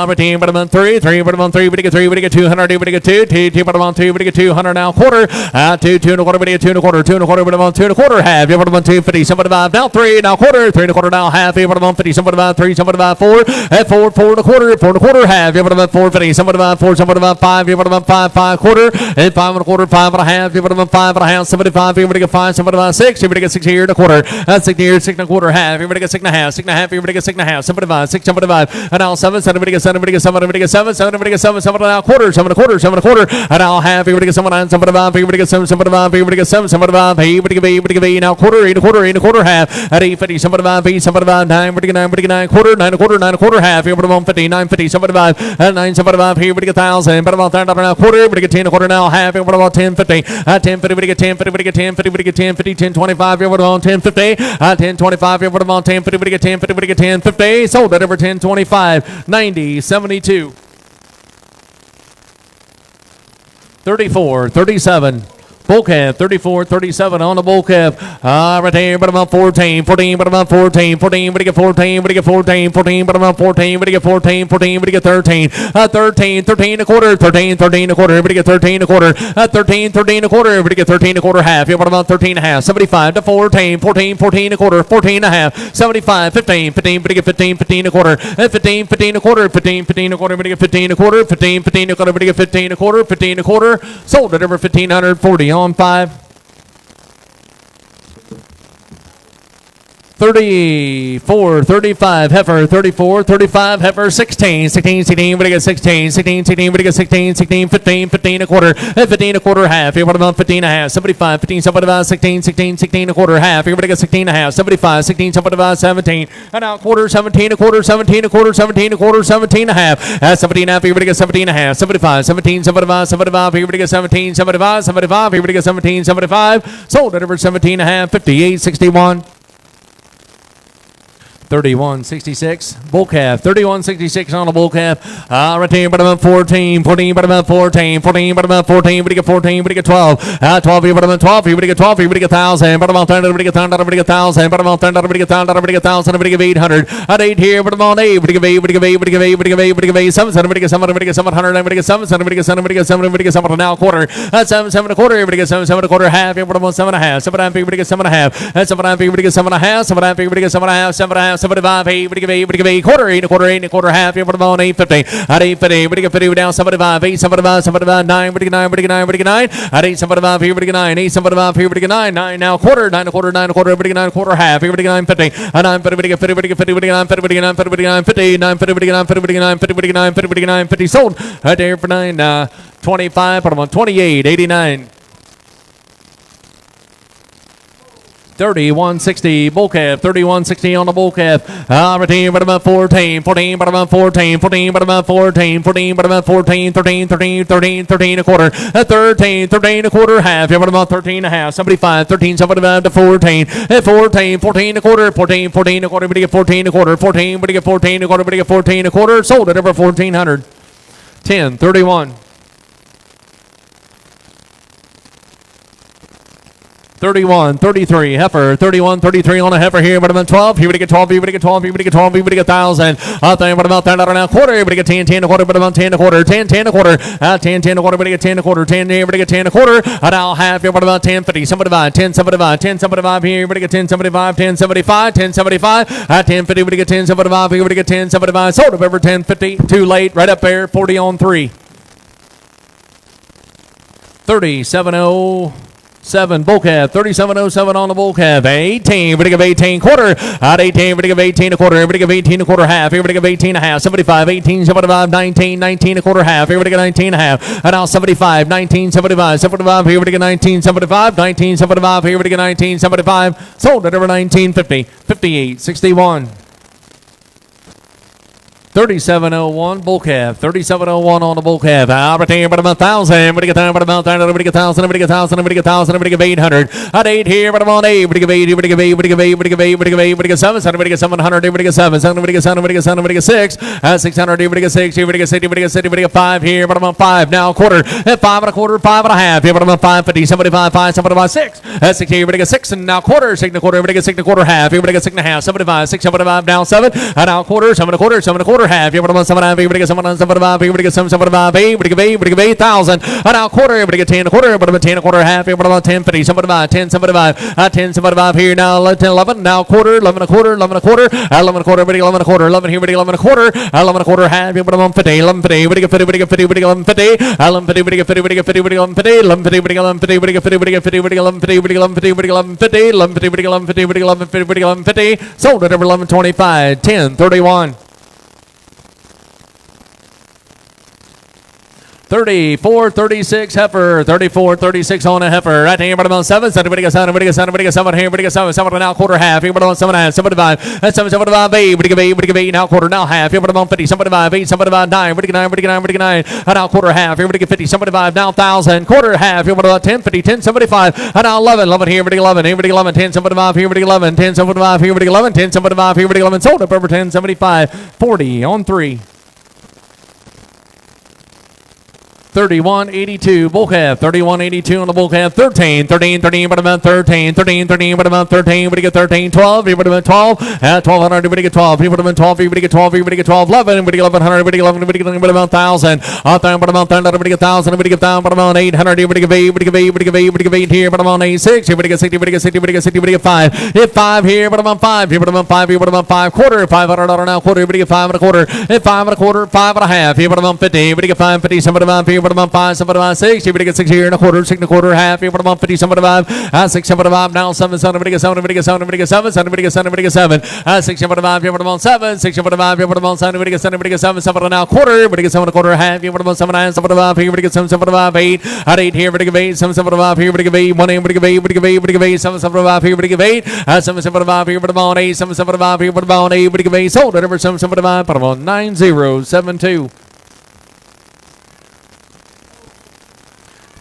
Retain, but I'm on 3, 3, but I'm on 3, but get 3, but get 200, but get 2, 2, but I'm on 2, but get 200 now, quarter. 2, 2 and a quarter, but get 2 and a quarter, 2 and a quarter, but I'm on 2 and a quarter, half. But I'm on 2.50, somebody about now 3, now quarter, 3 and a quarter, now half. But I'm on 50, somebody about 3, somebody about 4, at 4, 4 and a quarter, 4 and a quarter, half. But I'm on 4.50, somebody about 4, somebody about 5, but I'm on 5, 5 quarter, and 5 and a quarter, 5 and a half. But I'm on 5 and a half, somebody 5, everybody get 5, somebody about 6, everybody get 6 here and a quarter, 6 here, 6 and a quarter, half. Everybody get 6 and a half, 6 and a half, everybody get 6 and a half, somebody about 6, somebody about, and now 7, 7, everybody get 7, everybody get 7, everybody get 7, 7, everybody get 7, 7 now quarter, 7 and a quarter, 7 and a quarter, and now half, everybody get 7, 9, somebody about, everybody get 7, somebody about, everybody get 7, somebody about, everybody get 8, now quarter, 8 and a quarter, 8 and a quarter, half, at 8.50, somebody about, 8, somebody about, 9, everybody get 9, everybody get 9, quarter, 9 and a quarter, 9 and a quarter, half, everybody about 50, 9.50, somebody about, 9, somebody about, everybody get 1,000, but about 10 now quarter, everybody get 10 and a quarter now, half, everybody about 10.50, 10.50, everybody get 10, 50, everybody get 10, 50, everybody get 10, 50, 10.25, everybody on 10.50, 10.25, everybody on 10, 50, everybody get 10, 50, everybody get 10, 50, sold at over 10.25, 90, 72, 34, 37. Bull calf, 34, 37 on the bull calf. Right there, but about 14, 14, but about 14, 14, but you get 14, but you get 14, 14, but about 14, but you get 14, 14, but you get 13, 13, 13 a quarter, 13, 13 a quarter, everybody get 13 a quarter, 13, 13 a quarter, everybody get 13 a quarter, half, yeah, but about 13 and a half, 75 to 14, 14, 14 a quarter, 14 and a half, 75, 15, 15, but you get 15, 15 a quarter, 15, 15 a quarter, 15, 15 a quarter, everybody get 15 a quarter, 15, 15 a quarter, everybody get 15 a quarter, 15 a quarter, sold at over 1,540 on 5. 34, 35, heifer, 34, 35, heifer, 16, 16, 16, but I get 16, 16, 16, but I get 16, 16, 15, 15 a quarter, 15 a quarter, half, here, what about 15 and a half, 75, 15, somebody about 16, 16, 16 a quarter, half, here, but I get 16 and a half, 75, 16, somebody about 17, and now quarter, 17 a quarter, 17 a quarter, 17 a quarter, 17 and a half, 17 and a half, here, but I get 17 and a half, 75, 17, somebody about 75, here, but I get 17, 75, 75, here, but I get 17, 75, sold at over 17 and a half, 58, 61. 31.66 bull calf, 31.66 on the bull calf. Right there, but about 14, 14, but about 14, 14, but about 14, but you get 14, but you get 12. 12, but about 12, but you get 12, but you get 1,000, but about 10, but you get 10, but you get 1,000, but about 10, but you get 10, but you get 1,000, but you get 800. At 8 here, but about 8, but you get 8, but you get 8, but you get 8, but you get 8, but you get 7, but you get 7, but you get 700, but you get 7, but you get 7, but you get 7, but you get 7 now quarter. At 7, 7 a quarter, but you get 7, 7 a quarter, half, but about 7 and a half, 7 and a half, but you get 7 and a half. At 7 and a half, but you get 7 and a half, 7 and a half, but you get 7 and a half, 7 and a half, 75, 8, give 8 quarter, 8 and a quarter, 8 and a quarter, half, you put them on 8.50. At 8.50, but you get 50 down, 75, 8, 75, 75, 9, but you get 9, but you get 9, but you get 9. At 8, 75, here, but you get 9, 8, 75, here, but you get 9, 9 now quarter, 9 and a quarter, 9 and a quarter, but you get 9 and a quarter, half, here, but you get 9.50. At 9, but you get 50, but you get 50, but you get 9, 50, but you get 9, 50, but you get 9, 50, 9, 50, but you get 9, 50, but you get 9, 50, but you get 9, 50, but you get 9, 50, sold. Right there for 9, 25, put them on 28, 89. 31.60 bull calf, 31.60 on the bull calf. Right here, but about 14, 14, but about 14, 14, but about 14, 14, but about 14, 13, 13, 13, 13 a quarter, 13, 13 a quarter, half, but about 13 and a half, 75, 13, 75 to 14, 14, 14 a quarter, 14, 14 a quarter, but you get 14 a quarter, 14, but you get 14 a quarter, but you get 14 a quarter, sold at over 1,400. 10, 31. 31, 33, heifer, 31, 33 on a heifer here, but about 12, here we get 12, here we get 12, here we get 12, here we get 1,000, out there, but about 10 now quarter, here we get 10, 10 a quarter, but about 10 a quarter, 10, 10 a quarter, 10, 10 a quarter, but you get 10 a quarter, 10 here, but you get 10 a quarter, now half here, but about 10, 50, 75, 10, 75, 10, 75 here, but you get 10, 75, 10, 75, 10, 75, 10, 50, but you get 10, 75, here, but you get 10, 75, sold up over 10, 50, too late, right up there, 40 on 3. 37.07 bull calf, 37.07 on the bull calf, 18, but you give 18 quarter, at 18, but you give 18 a quarter, everybody give 18 a quarter, half, everybody give 18 a half, 75, 18, 75, 19, 19 a quarter, half, everybody get 19 a half, and now 75, 19, 75, 75, everybody get 19, 75, 19, 75, everybody get 19, 75, sold at over 19.50, 58, 61. 3701 bull calf, 3701 on the bull calf. Opportunity but about 1,000. Everybody get 1,000. Everybody get 1,000. Everybody get 1,000. Everybody get 1,000. Everybody get 800. At 8 here, but I'm on 8. Everybody get 8. Everybody get 8. Everybody get 8. Everybody get 8. Everybody get 8. Everybody get 7. Everybody get 700. Everybody get 7. Everybody get 7. Everybody get 7. Everybody get 6. At 600. Everybody get 6. Everybody get 6. Everybody get 6. Everybody get 5 here, but I'm on 5 now. Quarter at 5 and a quarter, 5 and a half. Here, but I'm on 550. 75, 5, 75, 6. At 6 here, everybody get 6 and now quarter. 6 and a quarter. Everybody get 6 and a quarter half. Everybody get 6 and a half. 75, 6, 75 now 7. And now quarter. 7 and a quarter. 7 and a quarter half. Here, but I'm on 7 and a half. Everybody get 7 and 75. Everybody get 7, 75. 8. Everybody get 8. Everybody get 8,000. And now quarter. Everybody get 10 and a quarter. Everybody get 10 and a quarter half. Everybody get 10, 50. 75, 10, 75. 10, 75 here now. 10, 11. Now quarter. 11 and a quarter. 11 and a quarter. 11 and a quarter. Everybody 11 and a quarter. 11 here. Everybody 11 and a quarter. 11 and a quarter half. Everybody 50. 11, 50. Everybody get 50. Everybody get 50. Everybody 11, 50. 11, 50. Everybody get 50. Everybody get 50. Everybody 11, 50. 11, 50. Everybody 11, 50. Everybody get 50. Everybody get 50. Everybody 11, 50. Everybody 11, 50. Everybody 11, 50. 11, 50. Everybody 11, 50. Everybody 11, 50. Everybody 11, 50. Sold at over 11.25. 10.31. 34.36 heifer, 34.36 on a heifer. Right here, everybody on 7. Everybody get 7. Everybody get 7. Everybody get 7 here. Everybody get 7. 7 now quarter half. Everybody on 7 and a half. 75. That's 7. 75. 8. Everybody get 8. Everybody get 8 now quarter now half. Everybody on 50. 75. 8. 75. 9. Everybody get 9. Everybody get 9. Everybody get 9. And now quarter half. Everybody get 50. 75 now 1,000. Quarter half. Everybody on 10. 50. 10. 75. And now 11. 11 here. Everybody 11. Everybody 11. 10. 75 here. Everybody 11. 10. 75 here. Everybody 11. 10. 75 here. Everybody 11. Sold up over 10. 75. 40 on 3. 31.82 bull calf, 31.82 on the bull calf, 13, but about 13, but about 13, everybody get 13, 12, everybody get 12, at 1,200, everybody get 12, everybody get 12, everybody get 12, everybody get 12, 11, everybody get 1,100, everybody get 11, everybody get about 1,000, but about 1,000, everybody get 1,000, everybody get 1,000, but about 800, everybody get 8, everybody get 8, everybody get 8, everybody get 8 here, but about 86, everybody get 60, everybody get 60, everybody get 60, everybody get 5, hit 5 here, but about 5, here, but about 5, here, but about 5, quarter, $500 now, quarter, everybody get 5 and a quarter, hit 5 and a quarter, 5 and a half, here, but about 50, everybody get 5, 50, somebody about here, but about 5, somebody 6, everybody get 6 here and a quarter, 6 and a quarter half, everybody about 50, 75, 6, 75, now 7, everybody get 7, everybody get 7, everybody get 7, everybody get 7, everybody get 7, 6, 75, everybody about 7, 6, 75, everybody about 7, everybody get 7, everybody get 7, 7 now quarter, everybody get 7 and a quarter half, everybody about 7, 9, 75, everybody get 7, 75, 8, at 8 here, everybody get 8, 7, 75 here, everybody get 8, 1, everybody get 8, everybody get 8, everybody get 8, 7, 75 here, everybody get 8, 7, 75 here, everybody about 8, 7, 75 here, everybody about 8, everybody get 8, sold at over 7, 75, but about 9072.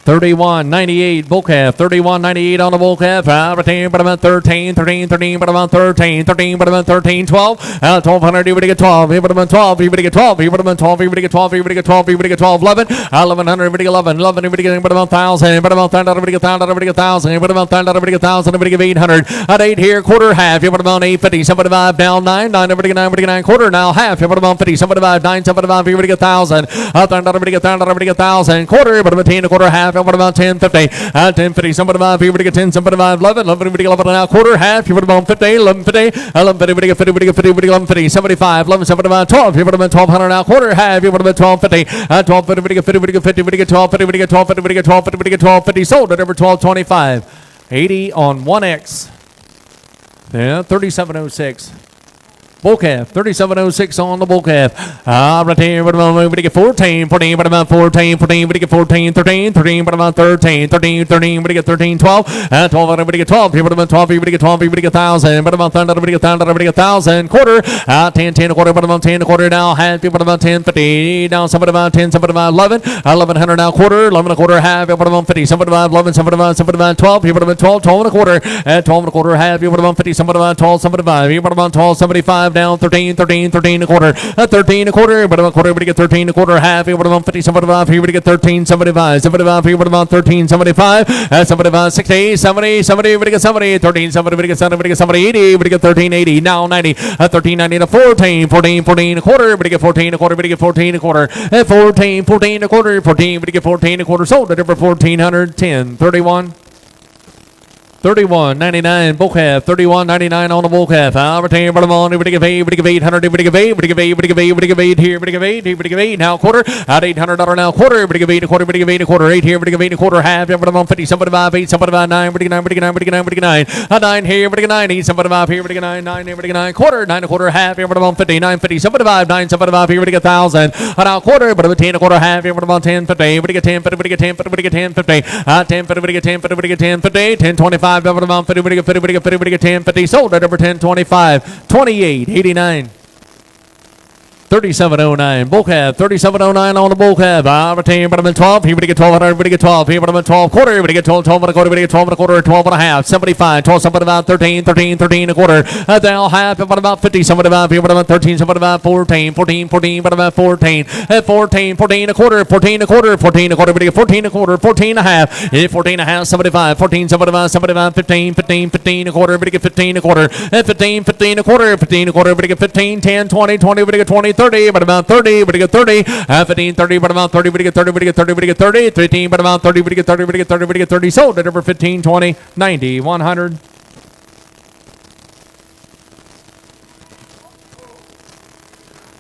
31.98 bull calf, 31.98 on the bull calf. But about 13, but about 13, but about 13, 12. 1,200, everybody get 12. Here, but about 12, everybody get 12. Here, but about 12, everybody get 12. Everybody get 12. Everybody get 12. 11. 1,100, everybody get 11. 11, everybody get about 1,000. But about 1,000, everybody get 1,000. Everybody get 1,000. But about 1,000, everybody get 1,000. Everybody get 800. At 8 here, quarter half. Here, but about 850. 75 down 9. 9, everybody get 9. Everybody get 9. Quarter now half. Here, but about 50. 75, 9, 75. Everybody get 1,000. 1,000, everybody get 1,000. Everybody get 1,000. Quarter, but about 10 a quarter half. What about 1050? 1050, somebody 5, everybody get 10, somebody 5, 11, 11, everybody get 11 now, quarter, half, you put about 50, 11, 50, 11, everybody get 50, everybody get 50, everybody get 11, 50, 75, 11, 75, 12, you put about 1,200 now, quarter, half, you put about 1250, 12, everybody get 50, everybody get 50, everybody get 12, 50, everybody get 12, 50, everybody get 12, 50, everybody get 12, 50, sold at over 1225, 80 on 1X, yeah, 3706. Bull calf, 3706 on the bull calf. Right here, but about everybody get 14, but about 14, everybody get 14, 13, but about 13, everybody get 13, 12, 12, everybody get 12, but about 12, everybody get 12, everybody get 1,000, but about 1,000, everybody get 1,000, everybody get 1,000, quarter, 10, a quarter, but about 10, a quarter now, half, but about 10, 50, down, somebody about 10, somebody about 11, 1,100 now, quarter, 11 a quarter, half, but about 50, somebody about 11, somebody about 12, but about 12, 12 and a quarter, 12 and a quarter, half, but about 50, somebody about 12, somebody about 12, 75, down 13 a quarter, 13 a quarter, but about quarter, everybody get 13 a quarter, half, but about 50, 75, here, everybody get 13, 75, 75, here, but about 13, 75, 75, 60, 70, everybody get 70, 13, 70, everybody get 70, everybody get 70, 80, everybody get 13, 80, now 90, 13, 90 to 14, 14 a quarter, everybody get 14 a quarter, everybody get 14 a quarter, 14 a quarter, 14, everybody get 14 a quarter, sold at over 1,410, 31. 31.99 bull calf, 31.99 on the bull calf. Retain, but I'm on. Everybody give 8, everybody give 800, everybody give 8, everybody give 8, everybody give 8, everybody give 8 here, everybody give 8, everybody give 8 now quarter. At $800 now quarter, everybody give 8 a quarter, everybody give 8 a quarter, 8 here, everybody give 8 a quarter, half, everybody on 50, somebody 5, 8, somebody 9, everybody 9, everybody 9, everybody 9, everybody 9, 9 here, everybody 9, 8, somebody 5 here, everybody 9, 9, everybody 9 quarter, 9 a quarter, half, everybody on 50, 9, 50, somebody 5, 9, somebody 5 here, everybody get 1,000, now quarter, but about 10 a quarter, half, everybody on 10, 50, everybody get 10, 50, everybody get 10, 50, everybody get 10, 50, 10, 50, everybody get 10, 50, everybody get 10, 50, 10, 25, everybody on 50, everybody get 10, 50, sold at over 10, 25, 28, 89. 3709, bull calf, 3709 on the bull calf. Retain, but I'm 12. Here we get 12, everybody get 12. Here, but I'm 12 quarter. Everybody get 12, 12 and a quarter. Everybody get 12 and a quarter, 12 and a half. 75, 12, somebody about 13, 13, 13 and a quarter. Down half, but about 50, somebody about here, but about 13, somebody about 14, 14, 14, but about 14. 14, 14 a quarter, 14 a quarter, 14 a quarter. Everybody get 14 a quarter, 14 and a half. 14 and a half, 75, 14, 75, 75, 15, 15, 15 a quarter. Everybody get 15 a quarter. 15, 15 a quarter, 15 a quarter. Everybody get 15, 10, 20, 20. Everybody get 20. 30, but about 30, but you get 30, 15, 30, but about 30, but you get 30, but you get 30, but you get 30, 13, but about 30, but you get 30, but you get 30, but you get 30, sold at over 15, 20, 90, 100.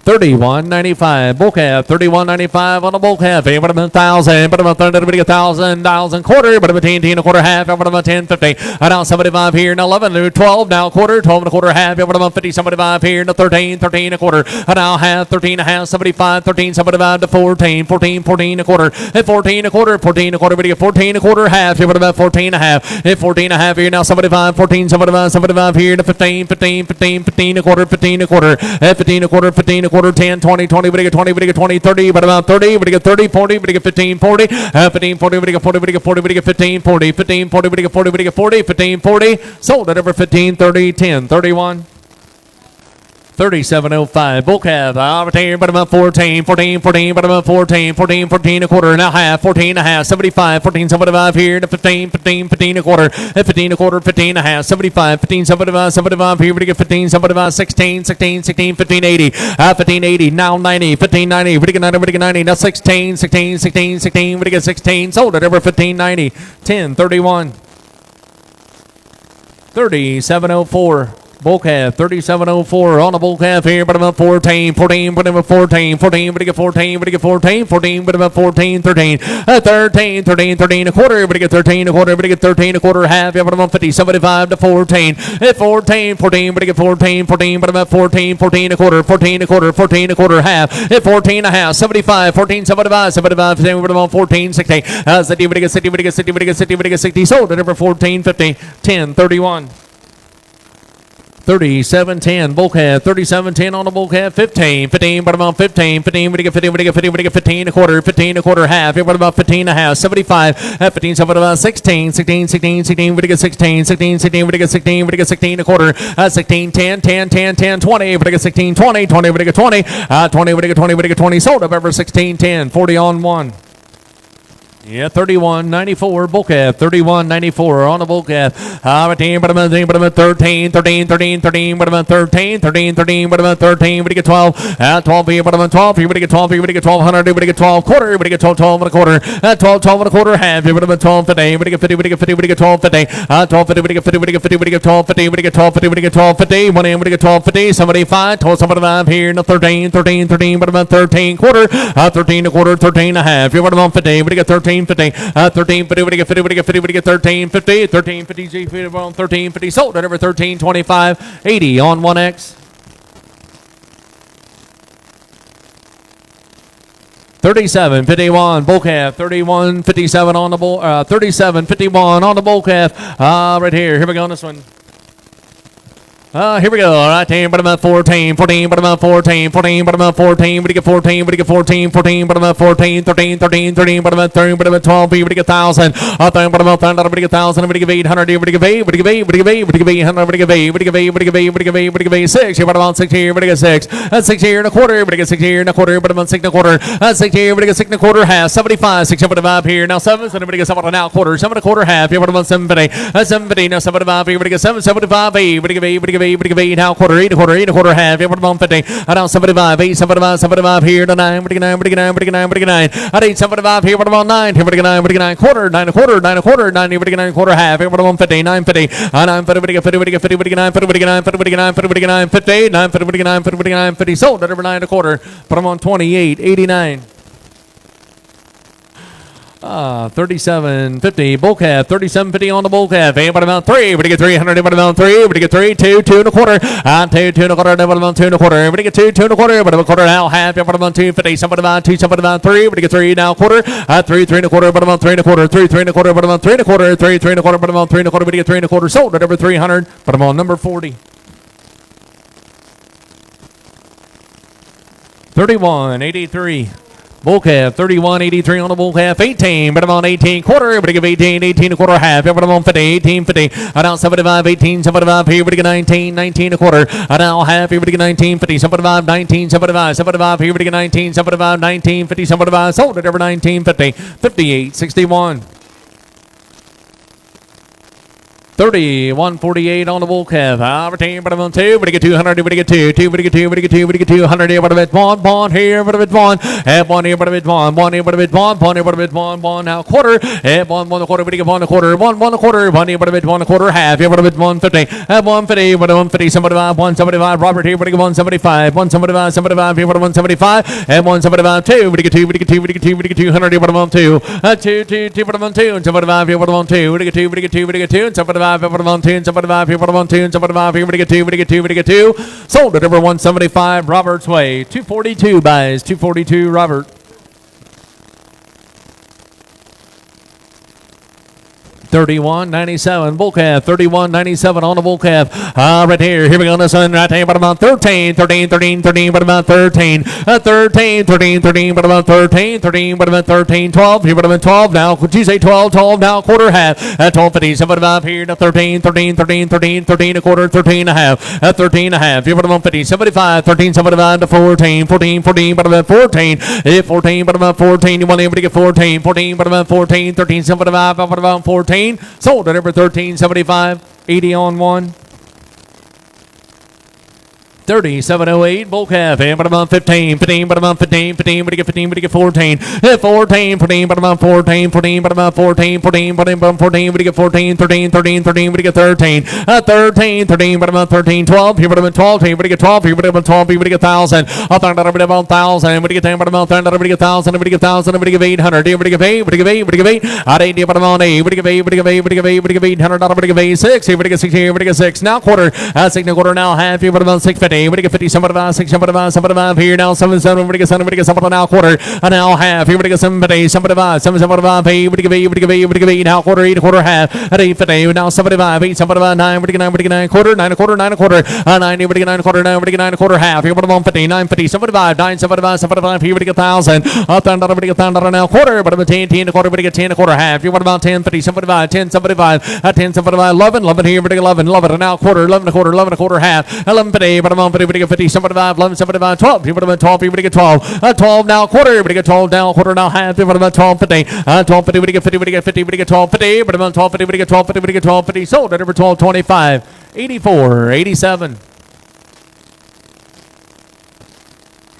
31.95 bull calf, 31.95 on the bull calf. But about 1,000, but about 30, but 1,000 quarter, but about 10 and a quarter half, but about 10, 50. Now 75 here, now 11, 12, now quarter, 12 and a quarter half, but about 50, 75 here, now 13, 13 a quarter. Now half, 13 and a half, 75, 13, 75 to 14, 14, 14 a quarter, 14 a quarter, 14 a quarter, but 14 a quarter half, but about 14 and a half, 14 and a half here, now 75, 14, 75, 75 here, to 15, 15, 15, 15 a quarter, 15 a quarter, 15 a quarter, 15 a quarter. 10, 20, 20, but you get 20, but you get 20, 30, but about 30, but you get 30, 40, but you get 15, 40, 15, 40, but you get 40, but you get 40, but you get 15, 40, 15, 40, but you get 40, but you get 40, 15, 40, sold at over 15, 30, 10, 31. 37.05 bull calf, but about 14, 14, 14, but about 14, 14, 14 a quarter, now half, 14 and a half, 75, 14, 75 here to 15, 15, 15 a quarter, 15 a quarter, 15 and a half, 75, 15, 75, 75 here, we get 15, 75, 16, 16, 16, 15, 80, 15, 80, now 90, 15, 90, we get 90, we get 90, now 16, 16, 16, 16, we get 16, sold at over 15, 90, 10, 31. 37.04 bull calf, 37.04 on the bull calf here, but about 14, 14, but about 14, 14, but you get 14, but you get 14, 14, but about 14, 13, 13, 13, 13 a quarter, but you get 13 a quarter, but you get 13 a quarter half, but about 50, 75 to 14, 14, 14, but you get 14, 14, but about 14, 14 a quarter, 14 a quarter, 14 a quarter half, 14 a half, 75, 14, 75, 75, but about 14, 60, 60, but you get 60, but you get 60, but you get 60, but you get 60, sold at over 14, 50, 10, 31. 37.10 bull calf, 37.10 on the bull calf, 15, 15, but about 15, 15, but you get 15, but you get 15, but you get 15 a quarter, 15 a quarter half, but about 15 and a half, 75, 15, so about 16, 16, 16, 16, but you get 16, 16, 16, but you get 16, but you get 16 a quarter, 16, 10, 10, 10, 10, 20, but you get 16, 20, 20, but you get 20, 20, but you get 20, but you get 20, sold up over 16, 10, 40 on 1. Yeah, 31.94 bull calf, 31.94 on the bull calf. 13, but about 13, 13, 13, 13, but about 13, 13, 13, but about 13, but you get 12, 12 here, but about 12 here, but you get 12 here, but you get 1200, but you get 12 quarter, but you get 12, 12 and a quarter, 12, 12 and a quarter half, but about 12, 50, but you get 50, but you get 50, but you get 12, 50, 12, 50, but you get 50, but you get 50, but you get 12, 50, but you get 12, 50, but you get 12, 50, 1 in, but you get 12, 50, somebody 5, 12, somebody 5 here, no 13, 13, 13, but about 13 quarter, 13 a quarter, 13 and a half, you're about 50, but you get 13, 50, 13, 50, but you get 50, but you get 50, but you get 13, 50, 13, 50, G, 13, 50, sold at over 13, 25, 80 on 1X. 37.51 bull calf, 31.57 on the bull, 37.51 on the bull calf. Right here we go on this one. Here we go. All right, 10, but about 14, 14, but about 14, 14, but about 14, but you get 14, but you get 14, 14, but about 14, 13, 13, 13, but about 13, but about 12, but you get 1,000, but about 1,000, but you get 1,000, but you get 800, but you get 8, but you get 8, but you get 8, but you get 800, but you get 8, but you get 8, but you get 8, but you get 8, but you get 8, 6, but about 6 here, but you get 6, 6 here and a quarter, but you get 6 here and a quarter, but about 6 and a quarter, 6 here, but you get 6 and a quarter half, 75, 6, 75 here, now 7, so you get 7 and a quarter, 7 and a quarter half, but about 750, 750, now 75 here, but you get 7, 75, 8, but you get 8, but you get 8, but you get 8, now quarter, 8 a quarter, 8 a quarter half, every about 50, now 75, 8, 75, 75 here to 9, 9, 9, 9, 9, at 8, 75 here, but about 9, here, but 9, quarter, 9 a quarter, 9 a quarter, 9, 9 quarter half, every about 50, 9, 50, 9, 50, 50, 50, 50, 50, 9, 50, 9, 50, 9, 50, 9, 50, 9, 50, 9, 50, 9, 50, sold at every 9 a quarter, put them on 28, 89. 37.50 bull calf, 37.50 on the bull calf. But about 3, but you get 300, but about 3, but you get 3, 2, 2 and a quarter, 2, 2 and a quarter, but about 2 and a quarter, but you get 2, 2 and a quarter, but about a quarter now half, but about 2.50, somebody about 2, somebody about 3, but you get 3 now quarter, 3, 3 and a quarter, but about 3 and a quarter, 3, 3 and a quarter, but about 3 and a quarter, 3, 3 and a quarter, but about 3 and a quarter, but you get 3 and a quarter, sold at over 300, but I'm on number 40. 31.83. Bull calf, 31.83 on the bull calf, 18, but I'm on 18 quarter, everybody give 18, 18 a quarter half, everybody on 50, 18, 50, I now 75, 18, 75, here, everybody get 19, 19 a quarter, I now half, everybody get 19, 50, 75, 19, 75, 75, here, everybody get 19, 75, 19, 50, 75, sold it over 19, 50, 58, 61. 31.48 on the bull calf. Retain, but I'm on 2. But I get 200. But I get 2. 2. But I get 2. But I get 2. But I get 200. Here, but I get 1. 1 here. But I get 1. Have 1 here. But I get 1. 1 here. But I get 1. 1 here. But I get 1. 1 now quarter. Have 1. 1 a quarter. But I get 1 a quarter. 1 1 a quarter. 1 here. But I get 1 a quarter. Half here. But I get 150. Have 150. But I 150. 75. 175. Robert here. But I get 175. 175. 75 here. But I 175. And 175. 2. But I get 2. But I get 2. But I get 2. But I get 200 here. But I'm on 2. 2 2 2. But I'm on 2. And 75 here. But I'm on 2. But I get 2. But I get 2. But I get 2. And 75 here. But I'm on 2. 75 here, but I'm on 2, and 75 here, but I get 2, but I get 2, but I get 2. Sold at over 175 Robert's Way. 242 buys, 242 Robert. 31.97 bull calf, 31.97 on the bull calf. Right here we go on this one right here, but about 13, 13, 13, 13, but about 13, 13, 13, 13, but about 13, 13, but about 13, 12, here, but about 12 now. Could you say 12, 12 now, quarter half, 12.50, 75 here to 13, 13, 13, 13, 13 a quarter, 13 and a half, 13 and a half, here, but about 50, 75, 13, 75 to 14, 14, 14, but about 14, 14, but about 14, you want able to get 14, 14, but about 14, 13, 75, but about 14. Sold at number 13.75, 80 on 1. 37.08 bull calf, and but about 15, 15, but about 15, 15, but you get 15, but you get 14, 14, 14, but about 14, 14, but about 14, 14, but about 14, but you get 14, 13, 13, 13, but you get 13, 13, 13, but about 13, 12, here, but about 12, here, but you get 12, here, but about 12, here, but you get 1,000, I'll turn that over to about 1,000, but you get 10, but about 10, but you get 1,000, but you get 1,000, but you get 800, here, but you get 8, but you get 8, but you get 8, at 80, but about 8, but you get 8, but you get 8, but you get 8, but you get 800, but you get 6, here, but you get 6, here, but you get 6, now quarter, 6 and a quarter, now half, here, but about 650, but you get 50, 75, 6, 75, 75, here, now 7, 7, but you get 7, but you get 7, now quarter, and now half, here, but you get 7, 75, 7, 75, 8, but you get 8, but you get 8, but you get 8, now quarter, 8 a quarter, half, at 850, now 75, 8, 75, 9, but you get 9, but you get 9 quarter, 9 a quarter, 9 a quarter, 90, but you get 9 a quarter, 9, but you get 9 a quarter, half, here, but 150, 950, 75, 9, 75, 75, here, but you get 1,000, but you get 1,000, now quarter, but about 10, 10 a quarter, but you get 10 a quarter, half, here, what about 10, 50, 75, 10, 75, 10, 75, 11, 11 here, but you get 11, 11, and now quarter, 11 a quarter, 11 a quarter, half, 11 50, but I'm 50, but you get 50, 75, 11, 75, 12, here, but about 12, here, but you get 12, 12 now quarter, but you get 12 now quarter, now half, here, but about 12 50, 12 50, but you get 50, but you get 50, but you get 12 50, but about 12 50, but you get 12 50, but you get 12 50, sold at over 12 25, 84, 87.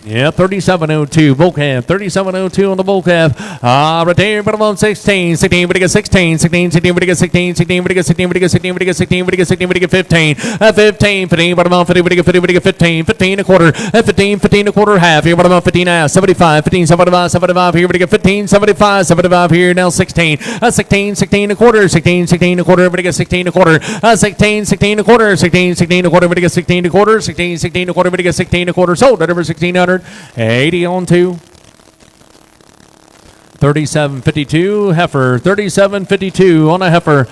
Yeah, 37.02 bull calf, 37.02 on the bull calf. Right there, but I'm on 16, 16, but you get 16, 16, 16, but you get 16, 16, but you get 16, but you get 16, but you get 16, but you get 16, but you get 15, 15, 15, but I'm on 50, but you get 50, but you get 15, 15 a quarter, 15, 15 a quarter, half, here, but I'm on 15 half, 75, 15, 75, 75, here, but you get 15, 75, 75, here, now 16, 16, 16 a quarter, 16, 16 a quarter, but you get 16 a quarter, 16, 16 a quarter, 16, 16 a quarter, but you get 16 a quarter, 16, 16 a quarter, but you get 16 a quarter, sold at over 1,600. 80 on 2. 37.52 heifer. 37.52 on a heifer.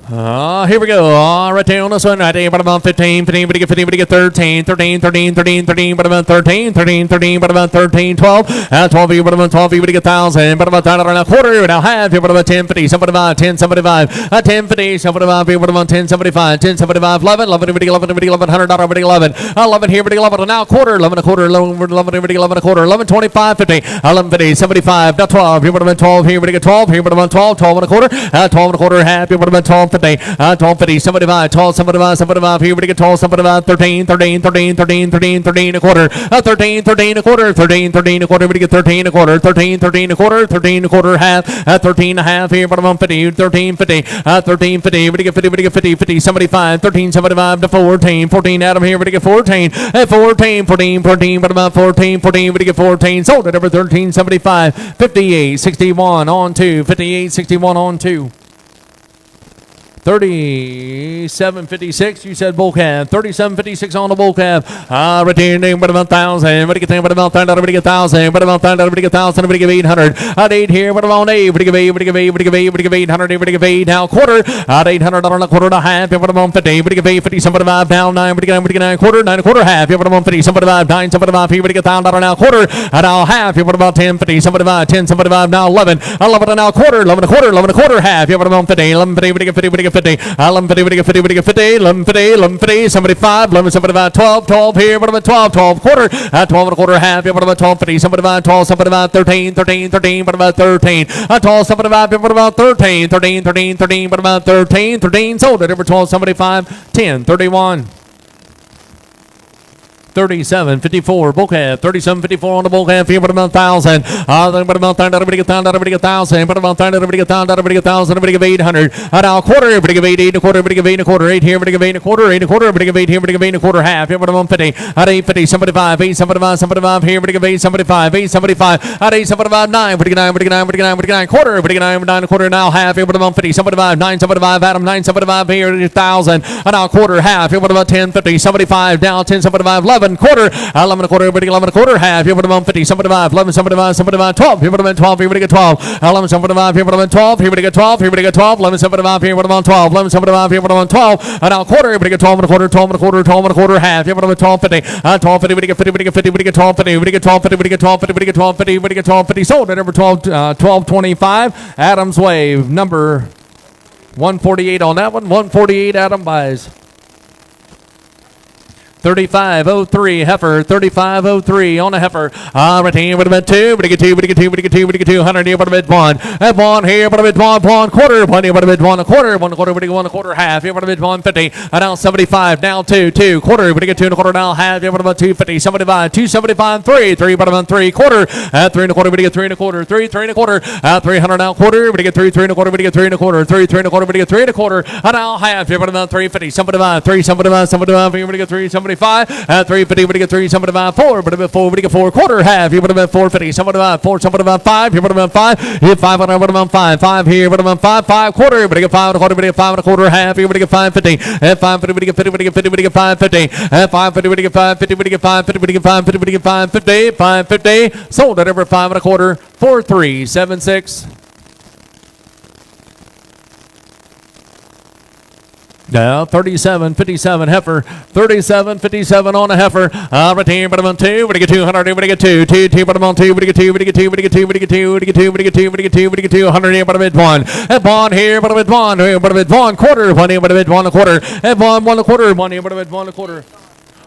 Here we go. Right there on this one. Right there, but about 15, 15, but you get 15, but you get 13, 13, 13, 13, 13, but about 13, 13, 13, but about 13, 12, 12, but about 12, but you get 1,000, but about $1 a quarter, now half, but about 10, 50, 75, 10, 75, 10, 50, 75, but about 10, 75, 10, 75, 11, 11, but 11, but 11, $100, but 11, 11 here, but 11, now quarter, 11 a quarter, 11, 11 a quarter, 11, 25, 50, 11, 50, 75, now 12, here, but about 12, here, but you get 12, here, but about 12, 12 and a quarter, 12 and a quarter, half, here, but about 12, 50, 12, 50, 75, 12, 75, 75, here, but you get 12, 75, 13, 13, 13, 13, 13, 13 a quarter, 13, 13 a quarter, 13, 13 a quarter, but you get 13 a quarter, 13, 13 a quarter, 13 a quarter, half, 13 and a half, here, but I'm 50, 13, 50, 13, 50, but you get 50, but you get 50, 50, 75, 13, 75 to 14, 14, Adam here, but you get 14, 14, 14, 14, but about 14, 14, but you get 14, sold at over 13, 75, 58, 61 on 2, 58, 61 on 2. 37.56. You said bull calf. 37.56 on the bull calf. Retaining, but about 1,000. Everybody get 10, but about 10, everybody get 1,000. But about 10, everybody get 1,000. Everybody give 800. At 8 here, but about 8. Everybody give 8, everybody give 8, everybody give 8, everybody give 800. Everybody give 8. Now quarter. At 800 on a quarter and a half. Everybody about 50. Everybody give 8, 50. Somebody 5 down 9. Everybody get 9 quarter. 9 quarter half. Everybody about 50. Somebody 5 9. Somebody 5. Everybody get $1,000 now quarter. And now half. Everybody about 10, 50. Somebody 5 10. Somebody 5 now 11. 11 and now quarter. 11 a quarter. 11 a quarter half. Everybody about 50. 11 50. Everybody get 50. Everybody get 50. 11 50. Everybody get 50. Everybody get 50. 11 50. 11 50. Somebody 5. 11. Somebody 5. 12. 12 here. Everybody about 12. 12 quarter. 12 and a quarter half. Everybody about 12 50. Somebody about 12. Somebody about 13. 13. 13. But about 13. 12. Somebody about. Everybody about 13. 13. 13. 13. But about 13. 13. Sold it. Every 12. Somebody 5. 10. 31. 37.54 bull calf. 37.54 on the bull calf. Here, but about 1,000. But about 1,000. Everybody get 1,000. Everybody get 1,000. But about 1,000. Everybody get 1,000. Everybody get 1,000. Everybody give 800. Now quarter. Everybody give 8. 8 and a quarter. Everybody give 8 and a quarter. 8 here. Everybody give 8 and a quarter. 8 and a quarter. Everybody give 8 here. Everybody give 8 and a quarter half. Here, but about 50. At 850. Somebody 5. 8. Somebody 5. Somebody 5. Here. Everybody give 8. Somebody 5. 8. Somebody 5. At 8. Somebody 5. 9. Everybody get 9. Everybody get 9. Everybody get 9. Everybody get 9 quarter. Everybody get 9. 9 and a quarter. Now half. Here, but about 50. Somebody 5. 9. Somebody 5. Adam 9. Somebody 5. Here. 1,000. Now quarter half. Here, but about 10. 50. Somebody 5. Down 10. Somebody 5. 11 quarter. 11 and a quarter. Everybody 11 and a quarter half. Here, but about 50. Somebody 5. 11. Somebody 5. Somebody 5. 12. Here, but about 12. Here, but get 12. 11. Somebody 5. Here, but about 12. Here, but get 12. Here, but get 12. 11. Somebody 5. Here, but about 12. 11. Somebody 5. Here, but about 12. Now quarter. Everybody get 12 and a quarter. 12 and a quarter. 12 and a quarter half. Here, but about 12 50. 12 50. Everybody get 50. Everybody get 50. Everybody get 12 50. Everybody get 12 50. Everybody get 12 50. Everybody get 12 50. Everybody get 12 50. Sold at over 12.25. Adams Wave number 148 on that one. 148. Adam buys. 35.03 heifer. 35.03 on a heifer. Retain with a bit 2. But get 2. But get 2. But get 2. But get 200 here. But a bit 1. At 1 here. But a bit 1. 1 quarter. 1 here. But a bit 1 a quarter. 1 quarter. But get 1 a quarter half. Here. But a bit 150. Now 75. Now 2. 2 quarter. But get 2 and a quarter. Now half. Here. But about 250. 75. 275. 3. 3. But about 3 quarter. At 3 and a quarter. But get 3 and a quarter. 3. 3 and a quarter. At 300 now quarter. But get 3. 3 and a quarter. But get 3 and a quarter. 3. 3 and a quarter. But get 3 and a quarter. Now half. Here. But about 350. 75. 3. 75. 75. Here. But get 3. 75. At 350. But get 3. Somebody about 4. But about 4. But get 4 quarter half. Here. But about 450. Somebody about 4. Somebody about 5. Here. But about 5. Here. 5. But about 5. 5 here. But about 5. 5 quarter. But get 5 and a quarter. But get 5 and a quarter half. Here. But get 550. At 550. But get 50. But get 50. But get 550. At 550. But get 550. But get 550. But get 550. But get 550. 550. Sold at over 5 and a quarter. 4376. Now 37.57 heifer. 37.57 on a heifer. Retain but about 2. But get 200. But get 2. 2. 2. But about 2. But get 2. But get 2. But get 2. But get 2. But get 2. But get 2. But get 2. But get 2. 100 here. But a bit 1. At 1 here. But a bit 1. But a bit 1 quarter. 1 here. But a bit 1 a quarter. At 1 1 a quarter. 1 here. But a bit 1 a quarter.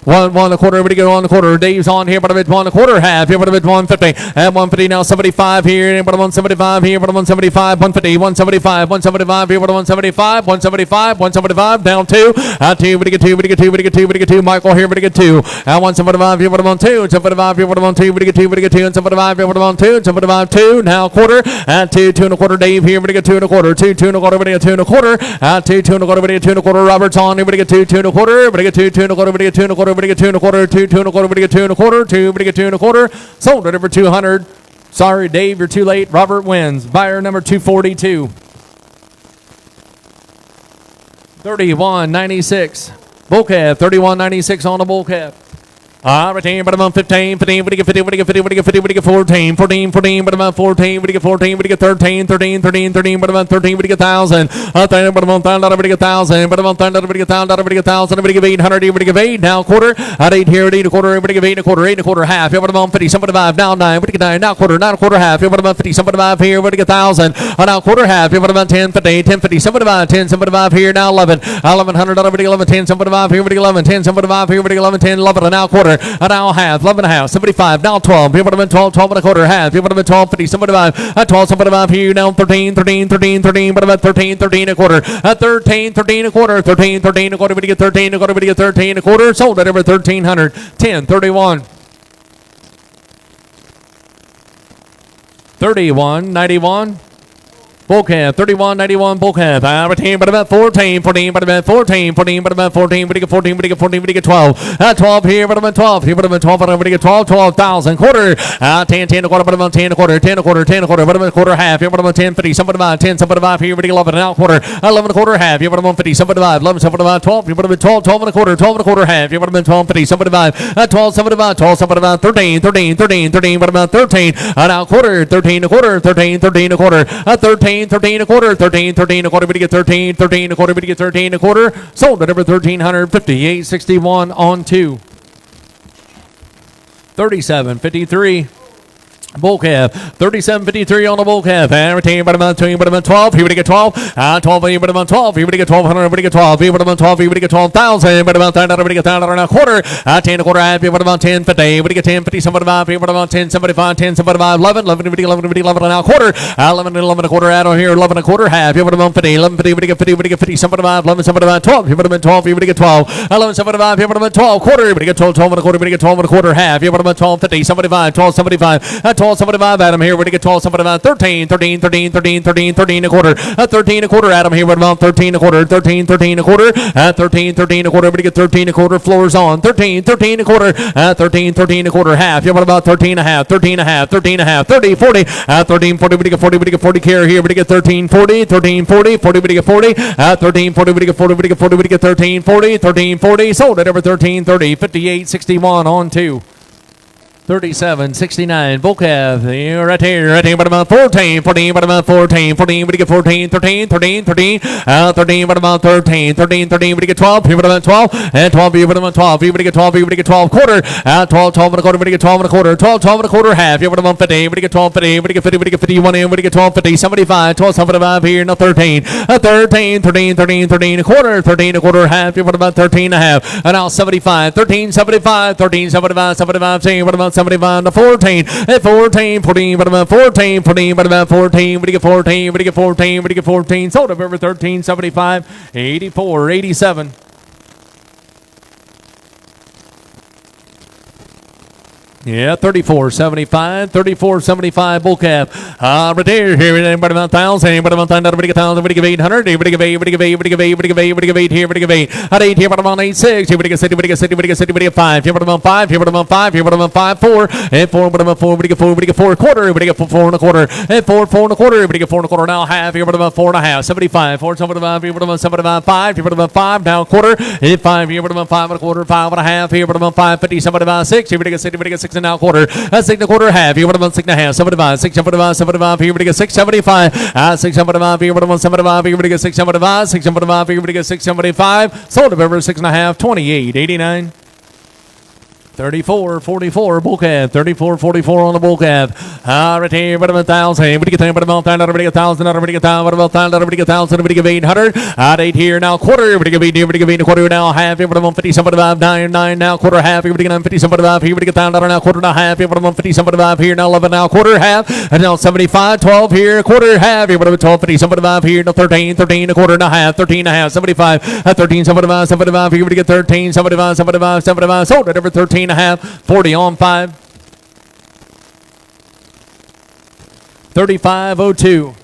1 1 a quarter. Everybody get 1 a quarter. Dave's on here, but a bit 1 a quarter half. Here, but a bit 150. At 150 now. 75 here, but a 175 here, but a 175. 150. 175. 175 here, but a 175. 175. 175 down 2. At 2. But get 2. But get 2. But get 2. But get 2. Michael here, but get 2. At 175 here, but a 2. 75 here, but a 2. But get 2. But get 2. And 75 here, but a 2. 75 2. Now quarter. At 2. 2 and a quarter. Dave here, but get 2 and a quarter. 2. 2 and a quarter. But get 2 and a quarter. At 2. 2 and a quarter. But get 2 and a quarter. Robert's on here, but get 2. 2 and a quarter. But get 2. 2 and a quarter. But get 2 and a quarter. But get 2 and a quarter. 2 and a quarter, but get 2 and a quarter. 2, but get 2 and a quarter. Sold at over 200. Sorry, Dave, you're too late. Robert wins. Buyer number 242. 31.96. Bull calf. 31.96 on the bull calf. Retain, but about 15, 15, but get 50, but get 50, but get 50, but get 14, 14, 14, but about 14, but get 14, but get 13, 13, 13, 13, but about 13, but get 1,000. 10, but about 1,000, but get 1,000, but about 1,000, but get 1,000, but get 1,000, but get 800, but get 8, now quarter. At 8 here, at 8 a quarter, but get 8 and a quarter, 8 and a quarter half. Here, but about 50, somebody 5, now 9, but get 9, now quarter, 9 a quarter half. Here, but about 50, somebody 5 here, but get 1,000. Now quarter half. Here, but about 10, 50, 10, 50, somebody 5, 10, somebody 5 here, now 11, 1100, but get 11, 10, somebody 5 here, but get 11, 10, somebody 5 here, but get 11, 10, 11, and now quarter, and now half. 11 and a half, 75, now 12, here would have been 12, 12 and a quarter, half, here would have been 12, 50, somebody 5, 12, somebody 5, here, now 13, 13, 13, 13, but about 13, 13 a quarter, 13, 13 a quarter, 13, 13 a quarter, we get 13 a quarter, we get 13 a quarter, sold at over 1,300, 10, 31. 31.91. Bull calf, 31.91 bull calf. Retain, but about 14, 14, but about 14, 14, but about 14, but 14, but 14, but 12. 12 here, but about 12, here, but about 12, but 12, 12,000 quarter. 10, 10 a quarter, but about 10 a quarter, 10 a quarter, 10 a quarter, but about quarter half, here, but about 10, 50, somebody about 10, somebody about here, but 11 and out quarter, 11 a quarter half, here, but about 50, somebody about 11, somebody about 12, here, but about 12, 12 and a quarter, 12 and a quarter half, here, but about 12, 50, somebody about 12, somebody about 12, somebody about 13, 13, 13, 13, but about 13, and out quarter, 13 a quarter, 13, 13 a quarter, 13, 13 a quarter, 13, 13 a quarter, but you get 13, 13 a quarter, but you get 13 a quarter, sold at number 1358.61 on 2. 37.53. Bull calf, 37.53 on the bull calf. And retain, but about 2, but about 12. Here we get 12. 12, here, but about 12. Here we get 1,200, but get 12. Here, but about 12. Here we get 12,000, but about 10, but get 10 and a quarter. 10 a quarter, half, here, but about 10, 50. We get 10, 50, 75. Here, but about 10, 75, 10, 75, 11, 11, 11, 11 and a quarter. 11, 11 a quarter out on here, 11 a quarter, half. Here, but about 50, 11, 50, we get 50, we get 50, 75, 11, 75, 12. Here, but about 12. Here, we get 12. 11, 75, here, but about 12 quarter. We get 12, 12 and a quarter. We get 12 and a quarter, half. Here, but about 12, 50, 75, 12, 75, 12, 75, Adam here, we're going to get 12, somebody about 13, 13, 13, 13, 13, 13 a quarter, 13 a quarter, Adam here, we're about 13 a quarter, 13, 13 a quarter, 13, 13 a quarter, we're going to get 13 a quarter, floors on, 13, 13 a quarter, 13, 13 a quarter, half, you're about 13 a half, 13 a half, 13 a half, 30, 40, 13, 40, we get 40, we get 40 care here, we get 13, 40, 13, 40, 40, we get 40, 13, 40, we get 40, we get 40, we get 13, 40, 13, 40, sold at over 13, 30, 58.61 on 2. 37.69 bull calf. Right here, but about 14, 14, but about 14, 14, we get 14, 13, 13, 13, 13, but about 13, 13, 13, we get 12, here, but about 12, and 12, here, but about 12, here, we get 12, here, we get 12 quarter, 12, 12 and a quarter, we get 12 and a quarter, 12, 12 and a quarter, half, here, but about 50, we get 12, 50, we get 50, we get 51 in, we get 12, 50, 75, 12, 75 here, no 13, 13, 13, 13, 13 a quarter, 13 a quarter, half, here, but about 13 and a half, and now 75, 13, 75, 13, 75, 75, say, what about 75 to 14, 14, 14, but about 14, 14, but about 14, we get 14, we get 14, we get 14, sold up over 13, 75, 84, 87. Yeah, 34.75, 34.75 bull calf. Right there, here, anybody about 1,000, anybody about 1,000, everybody get 1,000, everybody give 800, everybody give 8, everybody give 8, everybody give 8, everybody give 8, here, everybody give 8, at 8, here, about 8, 6, everybody get 6, everybody get 6, everybody get 6, everybody get 5, here, about 5, here, about 5, here, about 5, 4, and 4, about 4, everybody get 4, everybody get 4 a quarter, everybody get 4 and a quarter, and 4, 4 and a quarter, everybody get 4 and a quarter, now half, here, about 4 and a half, 75, 4, 75, here, about 75, 5, here, about 5, now quarter, and 5, here, about 5 and a quarter, 5 and a half, here, about 5, 50, 75, 6, everybody get 6, everybody get 6 and now quarter, 6 and a quarter, half, here, about 6 and a half, 75, 6, 75, 75, here, everybody get 6, 75, 6, 75, here, about 75, here, everybody get 6, 75, 6, 75, here, everybody get 6, 75, sold up over 6 and a half, 28, 89. 34.44 bull calf, 34.44 on the bull calf. Right here, but about 1,000. Everybody get 10, but about 1,000, everybody get 1,000, everybody get 1,000, but about 1,000, everybody get 1,000, everybody give 800. At 8 here, now quarter, everybody give 8, everybody give 8 a quarter, now half, everybody about 50, 75, 9, 9, now quarter, half, everybody get 50, 75, here, everybody get 1,000, now quarter, now half, everybody about 50, 75, here, now 11, now quarter, half, and now 75, 12 here, quarter, half, everybody about 12, 50, 75, here, now 13, 13, a quarter, now half, 13 and a half, 75, 13, 75, 75, here, everybody get 13, 75, 75, 75, sold at over 13 and a half, 40 on 5. 35.02.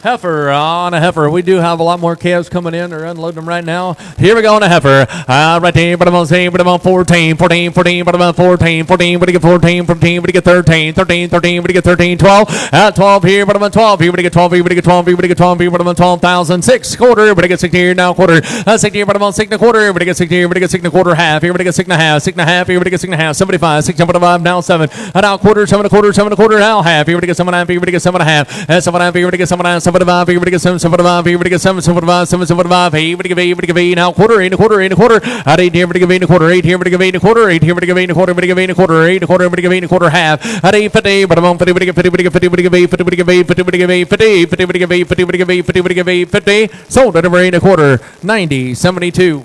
Heifer on a heifer. We do have a lot more calves coming in. They're unloading them right now. Here we go on a heifer. Right there, but about 14, but about 14, 14, but about 14, 14, but you get 14, 15, but you get 13, 13, 13, but you get 13, 12. 12 here, but about 12 here, but you get 12 here, but you get 12 here, but you get 12 here, but about 12,000, 6 quarter, but you get 6 here, now quarter, 6 here, but about 6 and a quarter, but you get 6 here, but you get 6 and a quarter, half here, but you get 6 and a half, 6 and a half here, but you get 6 and a half, 75, 6 and a half, now 7, now quarter, 7 and a quarter, 7 and a quarter, now half here, but you get 7 and a half here, but you get 7 and a half, 7 and a half here, but you get 7 and a half, 75, here, but you get 7, 75, here, but you get 7, 75, 7, 75, hey, but you give 8, but you give 8, now quarter, 8 and a quarter, 8 and a quarter, at 8 here, but you give 8 and a quarter, 8 here, but you give 8 and a quarter, 8 here, but you give 8 and a quarter, but you give 8 and a quarter, 8 and a quarter, but you give 8 and a quarter, half, at 8, 50, but about 50, but you give 50, but you give 50, but you give 8, 50, but you give 8, 50, but you give 8, 50, 50, but you give 8, 50, but you give 8, 50, but you give 8, 50, sold at over 8 and a quarter, 90, 72.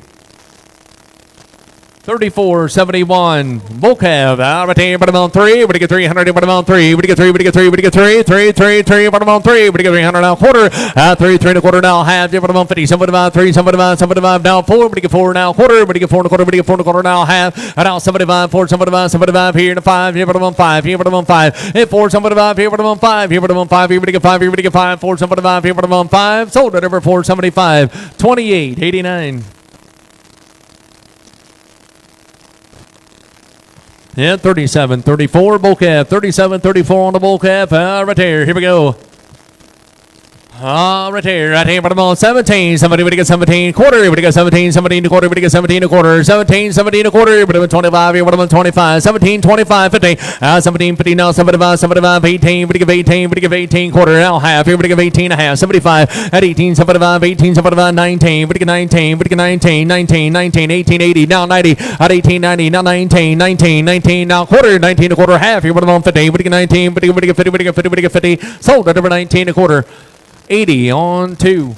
34.71. Bull calf out right here, bottom on 3. We get 300, bottom on 3. We get 3, we get 3, we get 3, 3, 3, 3, bottom on 3. We get 300 now quarter. 3, 3 and a quarter now half. Bottom on 50. 75, 3, 75, 75 now 4. We get 4 now quarter. We get 4 and a quarter. We get 4 and a quarter now half. And now 75, 4, 75, 75 here to 5. Here bottom on 5. Here bottom on 5. Hit 4, 75. Here bottom on 5. Here bottom on 5. Here we get 5. Here we get 5. 4, 75. Here bottom on 5. Sold at over 475. 28.89. Yeah, 37.34 bull calf. 37.34 on the bull calf. Right there. Here we go. Right here, bottom on 17. Somebody would get 17 quarter. Would get 17, 17 a quarter. Would get 17 a quarter. 17, 17 a quarter. Would have 25 here. Would have 25. 17, 25, 50. 17, 50 now. 75, 75, 18. Would give 18. Would give 18 quarter. Now half here. Would give 18 a half. 75 at 18, 75, 18, 75, 19. Would get 19. Would get 19, 19, 19, 18, 80. Now 90 at 18, 90. Now 19, 19, 19. Now quarter. 19 a quarter. Half here. Would have 50. Would get 19. Would get 50. Would get 50. Would get 50. Sold at over 19 a quarter. 80 on 2.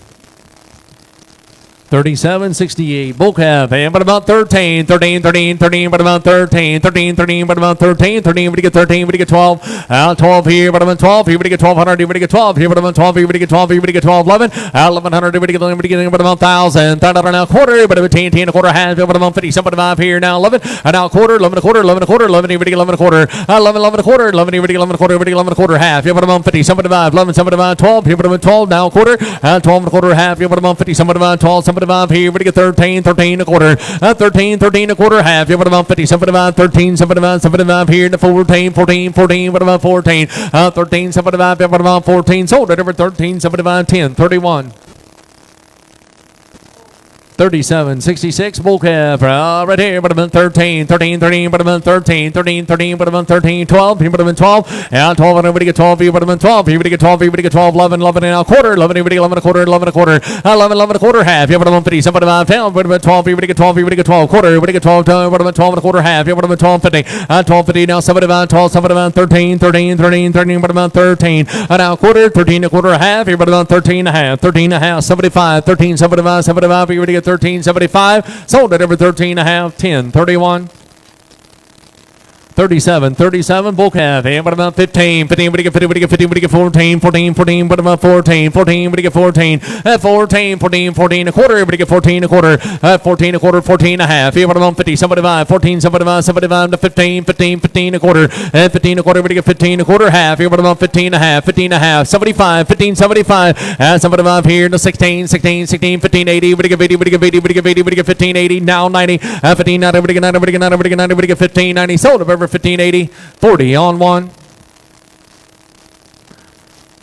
37.68. Bull calf. And but about 13. 13, 13, 13. But about 13. 13, 13. But about 13. 13. We get 13. We get 12. 12 here. But about 12. Here we get 1200. Here we get 12. Here but about 12. Here we get 12. Here we get 12. 11. 1100. Here we get 11. We get about 1,000. $1,000 now quarter. But about 10. 10 a quarter half. But about 50. 75 here now 11. And now quarter. 11 a quarter. 11 a quarter. 11. Here we get 11 a quarter. 11. 11 a quarter. 11. Here we get 11 a quarter. Here we get 11 a quarter half. Here but about 50. 75. 11. 75. 12. Here but about 12. Now quarter. 12 and a quarter half. Here but about 50. 75. 12. 75 here. We get 13, 13 a quarter, 13, 13 a quarter half. What about 50, 75, 13, 75, 75 here to 14, 14, 14. What about 14, 13, 75, what about 14? Sold at over 13, 75, 10, 31. 37.66 bull calf right here, but about 13, 13, 13, but about 13, 13, 13, but about 13, 12, here, but about 12, and 12, and everybody get 12, here, but about 12, here, we get 12, here, we get 12, 11, 11 and a quarter, 11, everybody 11 a quarter, 11 a quarter, 11, 11 a quarter half, here, but about 50, somebody about 12, but about 12, here, we get 12, here, we get 12, quarter, here, we get 12, but about 12 and a quarter half, here, but about 12, 50, 12, 50, now somebody about 12, somebody about 13, 13, 13, 13, but about 13, and now quarter, 13 a quarter half, here, but about 13 and a half, 13 and a half, 75, 13, 75, 75, here, we get 13.75, sold at over 13 and a half, 10.31. 37, 37, bull calf, and what about 15, 15, we get 50, we get 50, we get 14, 14, 14, what about 14, 14, we get 14, 14, 14, 14, a quarter, we get 14, a quarter, 14, a quarter, 14 and a half, here, what about 50, 75, 14, 75, 75 to 15, 15, 15, a quarter, 15, a quarter, we get 15, a quarter, half, here, what about 15 and a half, 15 and a half, 75, 15, 75, 75 here to 16, 16, 16, 15, 80, we get 80, we get 80, we get 80, we get 15, 80, now 90, 15, 90, we get 90, we get 90, we get 90, we get 15, 90, sold of over 1580, 40 on 1.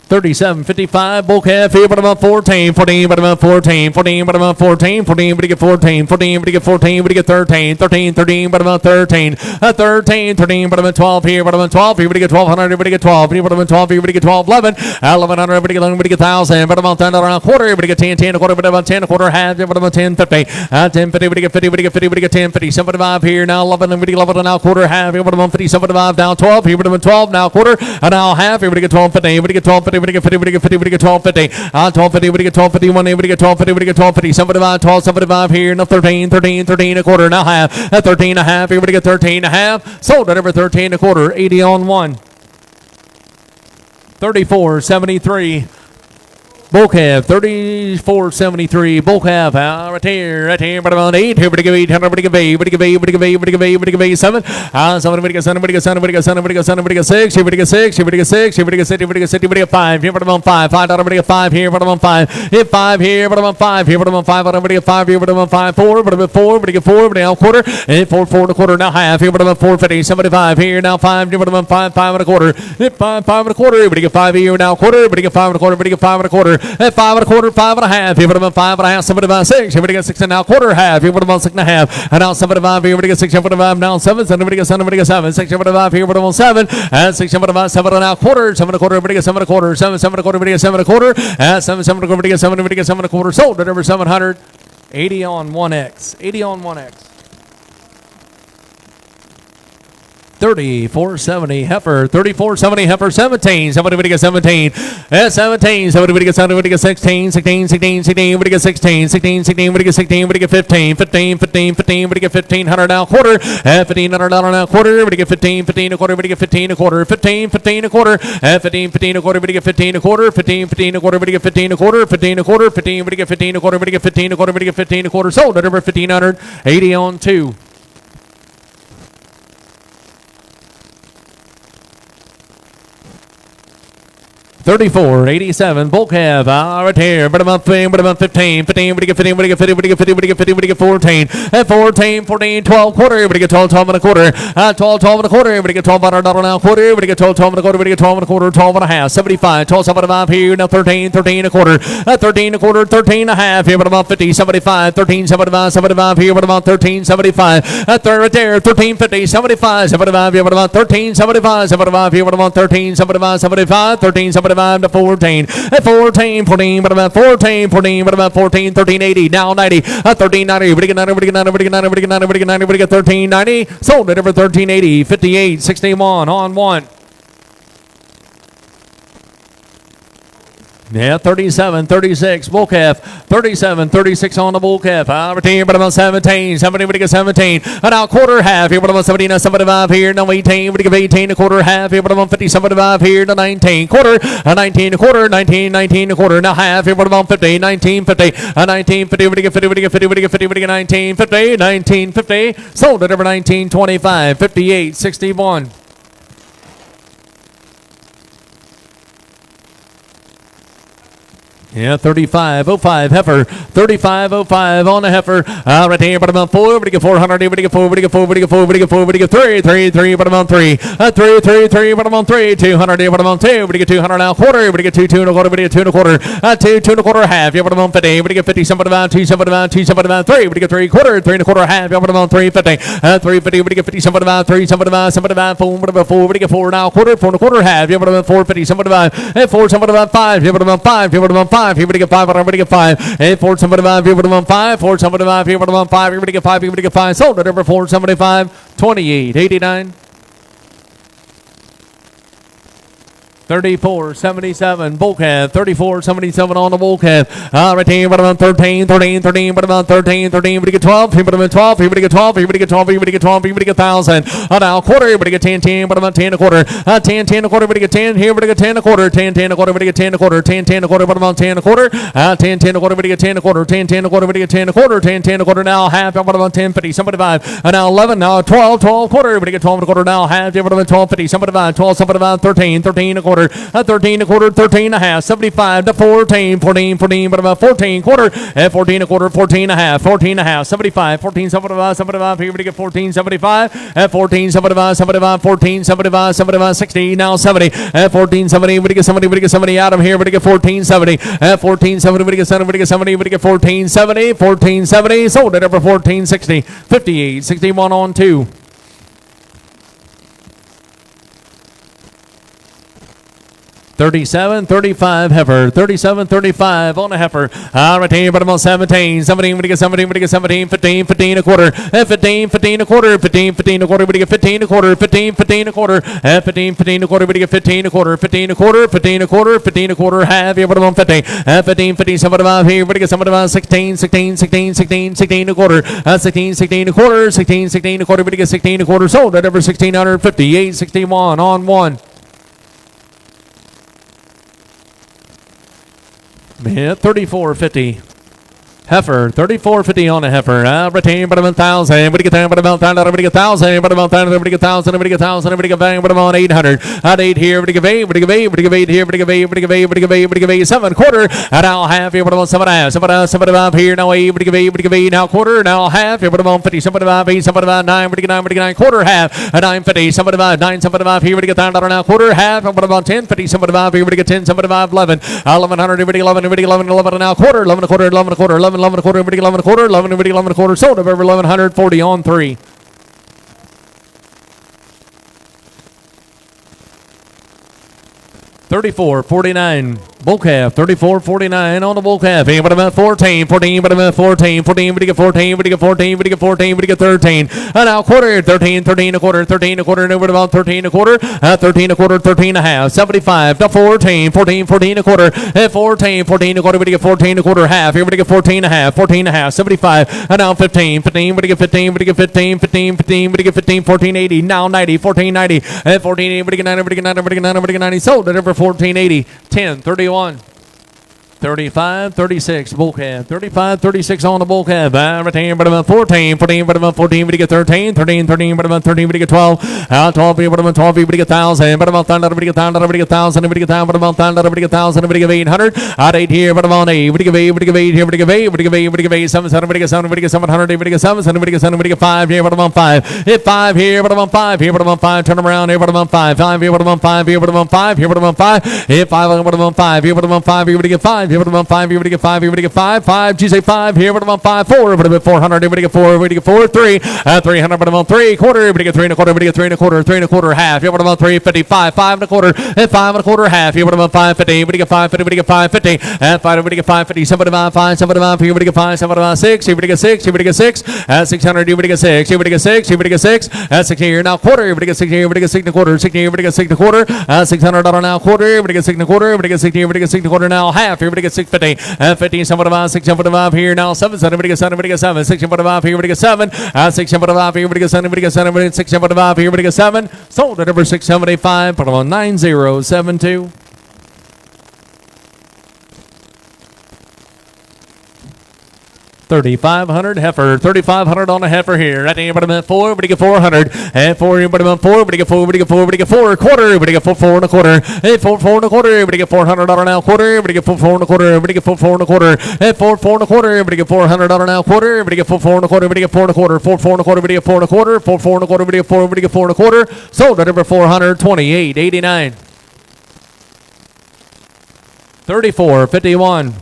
37.55 bull calf here, but about 14, 14, but about 14, 14, but about 14, 14, but you get 14, 14, but you get 14, but you get 13, 13, 13, but about 13, 13, 13, but about 12 here, but about 12 here, but you get 1200, but you get 12, but about 12 here, but you get 12, 11, 1100, but you get 11, but you get 1000, but about 10 around a quarter, but you get 10, 10 a quarter, but about 10 a quarter half, but about 10, 50, 10, 50, but you get 50, but you get 50, but you get 10, 50, 75 here, now 11, but you get 11, now quarter half, here, but about 50, 75, down 12, here, but about 12, now quarter, and now half, here, but you get 12, 50, but you get 12, 50, but you get 50, but you get 50, but you get 12, 50, 12, 50, but you get 12, 51, but you get 12, 50, but you get 12, 50, 75, 12, 75 here, now 13, 13, 13 a quarter, now half, 13 and a half, here, but you get 13 and a half, sold at over 13 a quarter, 80 on 1. 34.73 bull calf, 34.73 bull calf, right here, but about 8, here, but you give 800, but you give 8, but you give 8, but you give 8, but you give 8, but you give 8, 7, 7, but you get 7, but you get 7, but you get 7, but you get 7, but you get 6, here, but you get 6, here, but you get 6, here, but you get 6, here, but you get 6, here, but you get 5, here, but about 5, $5, but you get 5 here, but about 5, hit 5 here, but about 5, here, but about 5, but you get 5 here, but about 5, 4, but about 4, but you get 4, but now quarter, hit 4, 4 and a quarter, now half, here, but about 450, 75 here, now 5, here, but about 5, 5 and a quarter, hit 5, 5 and a quarter, but you get 5 here, now quarter, but you get 5 and a quarter, but you get 5 and a quarter, hit 5 and a quarter, 5 and a half, here, but about 5 and a half, 75, 6, here, but you get 6 and now quarter, half, here, but about 6 and a half, and now 75 here, but you get 6, 75, now 7, 7, but you get 7, but you get 7, 6, 75 here, but about 7, and 6, 75, 7 and a quarter, 7 and a quarter, but you get 7 and a quarter, 7, 7 and a quarter, but you get 7 and a quarter, and 7, 7 and a quarter, but you get 7, but you get 7 and a quarter, sold at over 700, 80 on 1X, 80 on 1X. 3470 heifer, 3470 heifer, 17. Somebody get 17. At 17. Somebody get 16, 16, 16, 16. Somebody get 16, 16, 16. Somebody get 16. Somebody get 15, 15, 15, 15. Somebody get 1500 now quarter. At $1,500 now quarter. Somebody get 15, 15 a quarter. Somebody get 15 a quarter. 15, 15 a quarter. At 15, 15 a quarter. Somebody get 15 a quarter. 15, 15 a quarter. Somebody get 15 a quarter. 15 a quarter. 15. Somebody get 15 a quarter. Somebody get 15 a quarter. Somebody get 15 a quarter. Sold at over 1,580 on 2. $34.87 bull calf right here, but about 15, but about 15, 15, but you get 15, but you get 50, but you get 50, but you get 50, but you get 14, at 14, 14, 12 quarter, but you get 12, 12 and a quarter, 12, 12 and a quarter, but you get $12 now quarter, but you get 12, 12 and a quarter, but you get 12 and a quarter, 12 and a half, 75, 12, 75 here, now 13, 13 a quarter, 13 a quarter, 13 and a half here, but about 50, 75, 13, 75, 75 here, but about 13, 75, at third right there, 13, 50, 75, 75 here, but about 13, 75, 75 here, but about 13, 75, 75, 13, 75 to 14, at 14, 14, but about 14, 14, but about 14, 13, 80, now 90, at 13, 90, but you get 90, but you get 90, but you get 90, but you get 90, but you get 90, but you get 13, 90, sold it over 13, 80, 58, 61 on 1. Yeah, 37, 36, bull calf, 37, 36 on the bull calf. Right here, but about 17, 17, but you get 17. And now quarter half here, but about 17, now 75 here, now 18, but you get 18, a quarter half here, but about 50, 75 here, now 19, quarter, 19, a quarter, 19, 19, a quarter, now half here, but about 50, 19, 50, 19, 50, but you get 50, but you get 50, but you get 50, but you get 19, 50, 19, 50, sold it over 19, 25, 58, 61. Yeah, 35.05 heifer, 35.05 on the heifer. Right here, but about 4, but you get 400, but you get 4, but you get 4, but you get 4, but you get 4, but you get 3, 3, 3, but about 3, 3, 3, 3, but about 3, 200, but about 2, but you get 200 now quarter, but you get 2, 2 and a quarter, but you get 2 and a quarter, 2, 2 and a quarter half, yeah, but about 50, but you get 50, somebody about 2, somebody about 2, somebody about 3, but you get 3 quarter, 3 and a quarter half, yeah, but about 350, 350, but you get 50, somebody about 3, somebody about 4, but about 4, but you get 4 now quarter, 4 and a quarter half, yeah, but about 450, somebody about 4, somebody about 5, yeah, but about 5, yeah, but about 5. Here we get 5, everybody get 5. Hey, 475, here we get 5. 475, here we get 5. Here we get 5, here we get 5. Sold it over 475, 28.89. 34.77 bull calf, 34.77 on the bull calf. Right here, but about 13, 13, 13, but about 13, 13, but you get 12, here, but about 12, here, but you get 12, here, but you get 12, here, but you get 12, here, but you get 1,000. Now quarter, here, but you get 10, 10, but about 10 a quarter. 10, 10 a quarter, but you get 10, here, but you get 10 a quarter. 10, 10 a quarter, but you get 10 a quarter. 10, 10 a quarter, but about 10 a quarter. 10, 10 a quarter, but you get 10 a quarter. 10, 10 a quarter, but you get 10 a quarter. 10, 10 a quarter, now half, but about 10, 50, somebody 5. Now 11, now 12, 12 quarter, but you get 12 and a quarter, now half, but about 12, 50, somebody 5. 12, somebody 5, 13, 13 a quarter. 13 a quarter, 13 and a half, 75 to 14, 14, 14, but about 14 quarter, at 14 a quarter, 14 and a half, 14 and a half, 75, 14, 75, 75, here we get 14, 75, at 14, 75, 75, 14, 75, 75, 60, now 70, at 14, 70, we get 70, we get 70 out of here, we get 14, 70, at 14, 70, we get 70, we get 70, we get 14, 70, 14, 70, sold it over 14, 60, 58, 61 on 2. 37.35 heifer, 37.35 on a heifer. Right here, but about 17, 17, we get 17, we get 17, 15, 15 a quarter, 15, 15 a quarter, 15, 15 a quarter, we get 15 a quarter, 15, 15 a quarter, 15, 15 a quarter, we get 15 a quarter, 15 a quarter, 15 a quarter, 15 a quarter, half here, but about 50, 15, 50, 75 here, we get 75, 16, 16, 16, 16, 16 a quarter, 16, 16 a quarter, 16, 16 a quarter, we get 16 a quarter, sold at over 1,658, 61 on 1. Yeah, 34.50. Heifer, 34.50 on a heifer. Retain, but about 1,000. Everybody get 10, but about 1,000. Everybody get 1,000. But about 1,000. Everybody get 1,000. Everybody get 1,000. Everybody get bang. But about 800. At 8 here. Everybody give 8. Everybody give 8. Everybody give 8 here. Everybody give 8. Everybody give 8. Everybody give 8. Everybody give 8. 7 quarter. And now half here. But about 7.5. 7.5 here. Now 8. Everybody give 8. Everybody give 8. Now quarter. Now half here. But about 50. 7.5. 8. 7.5. 9. Everybody get 9. Everybody get 9. Quarter half. And 9.50. 7.5. 9. 7.5 here. Everybody get 9. Now quarter half. But about 10. 50. 7.5 here. Everybody get 10. 7.5. 11. 1,100. Everybody 11. Everybody 11. 11. Now quarter. 11 a quarter. 11 a quarter. 11. 11 a quarter. Everybody 11 a quarter. 11. Everybody 11 a quarter, sold over 1,140 on 3. 34.49 Bull calf, 34.49 on the bull calf. But about 14, but about 14, we get 14, we get 14, we get 14, we get 13. And now quarter, 13, 13 a quarter, 13 a quarter, and over about 13 a quarter, 13 a quarter, 13 and a half, 75 to 14, 14, 14 a quarter, 14, 14 a quarter, we get 14 a quarter, half. Here we get 14 and a half, 14 and a half, 75. And now 15, 15, we get 15, we get 15, 15, 15, we get 15, 14, 80. Now 90, 14, 90, and 14, 80, we get 90, we get 90, we get 90, we get 90. Sold at over 14, 80, 10, 31. 35, 36, bull calf. 35, 36 on the bull calf. Retain, but about 14, 14, but about 14, we get 13, 13, 13, but about 13, we get 12. 12, but about 12, we get 1,000, but about 1,000, we get 1,000, we get 1,000, we get 1,000, but about 1,000, we get 1,000, we get 800. At 8 here, but about 8, we get 8, we get 8 here, we get 8, we get 8, we get 8, 700, we get 7, we get 700, we get 700, we get 7, we get 5 here, but about 5. Hit 5 here, but about 5 here, but about 5. Turn around here, but about 5. 5 here, but about 5 here, but about 5 here, but about 5. Hit 5, but about 5 here, but about 5 here, we get 5 here, but about 5 here, we get 5 here, we get 5. 5, you say 5 here, but about 5. 4, but about 400, we get 4, we get 4. 3, 300, but about 3 quarter, we get 3 and a quarter, we get 3 and a quarter, 3 and a quarter, half. Here, but about 355, 5 and a quarter, and 5 and a quarter, half. Here, but about 550, we get 550, we get 550, and 5, we get 550, 75, 5, 75, here, we get 5, 75, 6, here, we get 6, here, we get 6, 600, here, we get 6, here, we get 6, here, we get 6, 6 here, now quarter, here, we get 6 here, we get 6 and a quarter, 6 here, we get 6 and a quarter, $600 now quarter, we get 6 and a quarter, we get 6 here, we get 6 and a quarter now half, here, we get 650, 50, 75, 675 here now 700, we get 7, we get 7, 675 here, we get 7, 675 here, we get 7, we get 7, 675 here, we get 7, sold at over 675, put on 9072. 3,500 heifer, 3,500 on a heifer here. At the end of 4, we get 400. And 4, but about 4, we get 4, we get 4, we get 4 quarter, we get 4, 4 and a quarter. And 4, 4 and a quarter, we get $400 now quarter, we get 4, 4 and a quarter, we get 4, 4 and a quarter. And 4, 4 and a quarter, we get $400 now quarter, we get 4, 4 and a quarter, we get 4 and a quarter, 4, 4 and a quarter, we get 4 and a quarter, 4, 4 and a quarter, we get 4, we get 4 and a quarter. Sold at over 428.89. 34.51.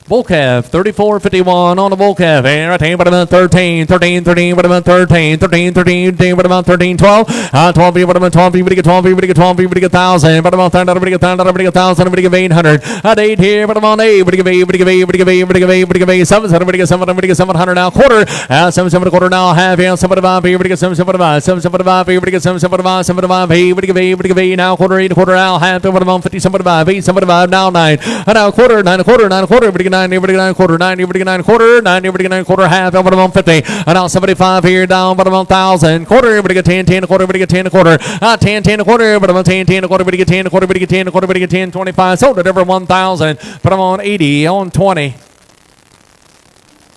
Bull calf, 34.51 on the bull calf. And right but about 13, 13, 13, but about 13, 13, 13, 13, but about 13, 12. 12, but about 12, we get 12, we get 12, we get 1,000, but about 1,000, we get 1,000, we get 1,000, we get 800. At 8 here, but about 8, we get 8, we get 8, we get 8, we get 8, we get 8, 700, we get 700, we get 700 now quarter. 700 quarter now half here, 75 here, we get 775, 775 here, we get 775, 75 here, we get 8, we get 8 now quarter, 8 quarter now half, but about 50, 75, 8, 75 now 9. Now quarter, 9 a quarter, 9 a quarter, we get 9, we get 9 quarter, 9, we get 9 quarter, 9, we get 9 quarter, half, but about 50. And now 75 here, down, but about 1,000. Quarter, we get 10, 10 a quarter, we get 10 a quarter. 10, 10 a quarter, but about 10, 10 a quarter, we get 10 a quarter, we get 10 a quarter, we get 10, 25. Sold it over 1,000. Put them on 80, on 20.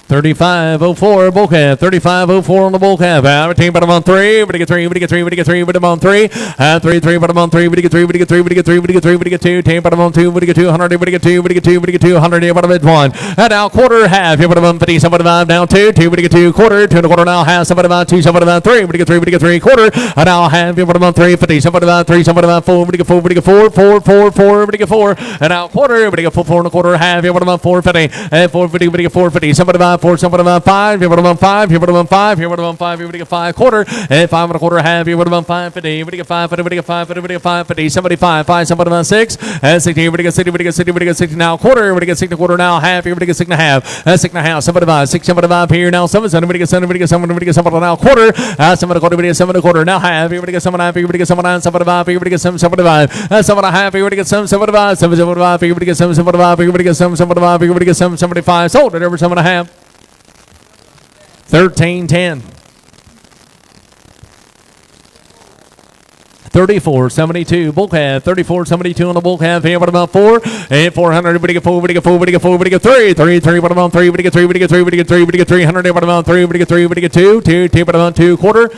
35.04 bull calf, 35.04 on the bull calf. Team but I'm on 3, we get 3, we get 3, we get 3, but I'm on 3. 3, 3, but I'm on 3, we get 3, we get 3, we get 3, we get 3, we get 2. Team but I'm on 2, we get 200, we get 2, we get 2, we get 200, but I'm at 1. And now quarter, half, here but I'm on 50, 75 now 2, 2, we get 2 quarter, 2 and a quarter now half, 75, 2, 75, 3, we get 3, we get 3 quarter. And now half, here but I'm on 3, 50, 75, 3, 75, 4, we get 4, we get 4, 4, 4, 4, we get 4. And now quarter, we get 4, 4 and a quarter, half, here but I'm on 450, and 450, we get 450, 75, 4, 75, 5. Here, what about 5? Here, what about 5? Here, what about 5? Here, we get 5 quarter, and 5 and a quarter, half. Here, what about 550? We get 550, we get 550, we get 550, 75, 5, 75, 6, and 60. Here, we get 60, we get 60, we get 60 now quarter, we get 6 and a quarter now half. Here, we get 6 and a half, 6 and a half, 75, 6, 75 here now 7, 7, we get 7, we get 7, we get 7 now quarter, 7 and a quarter, we get 7 and a quarter now half. Here, we get 7 and a half. Here, we get 7 and 75. Here, we get 7, 75, 7 and a half. Here, we get 7, 75, 7, 75. Here, we get 7, 75. Here, we get 7, 75. Here, we get 7, 75. Sold it over 7 and a half. 13.10. 34.72 bull calf, 34.72 on the bull calf. Here, what about 4? And 400, we get 4, we get 4, we get 4, we get 3, 3, 3, what about 3? We get 3, we get 3, we get 3, we get 300, what about 3? We get 3, we get 2, 2, 2, what about 2 quarter?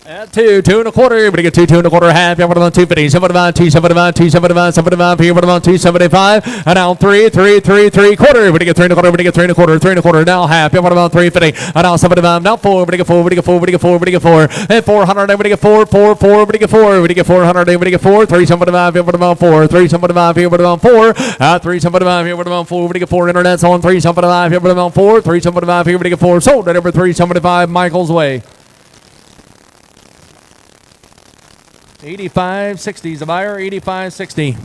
At 2, 2 and a quarter, we get 2, 2 and a quarter, half. What about 250? 75, 275, 275, 75. Here, what about 275? And now 3, 3, 3, 3 quarter. We get 3 and a quarter, we get 3 and a quarter, 3 and a quarter. Now half. What about 350? And now 75. Now 4, we get 4, we get 4, we get 4, we get 4. And 400, we get 4, 4, 4, we get 4. We get 400, we get 4. 375. What about 4? 375. Here, what about 4? 375. Here, what about 4? We get 4. Internet's on 375. Here, what about 4? 375. Here, we get 4. Sold at over 375. Michael's way. 85.60 is the buyer. 85.60.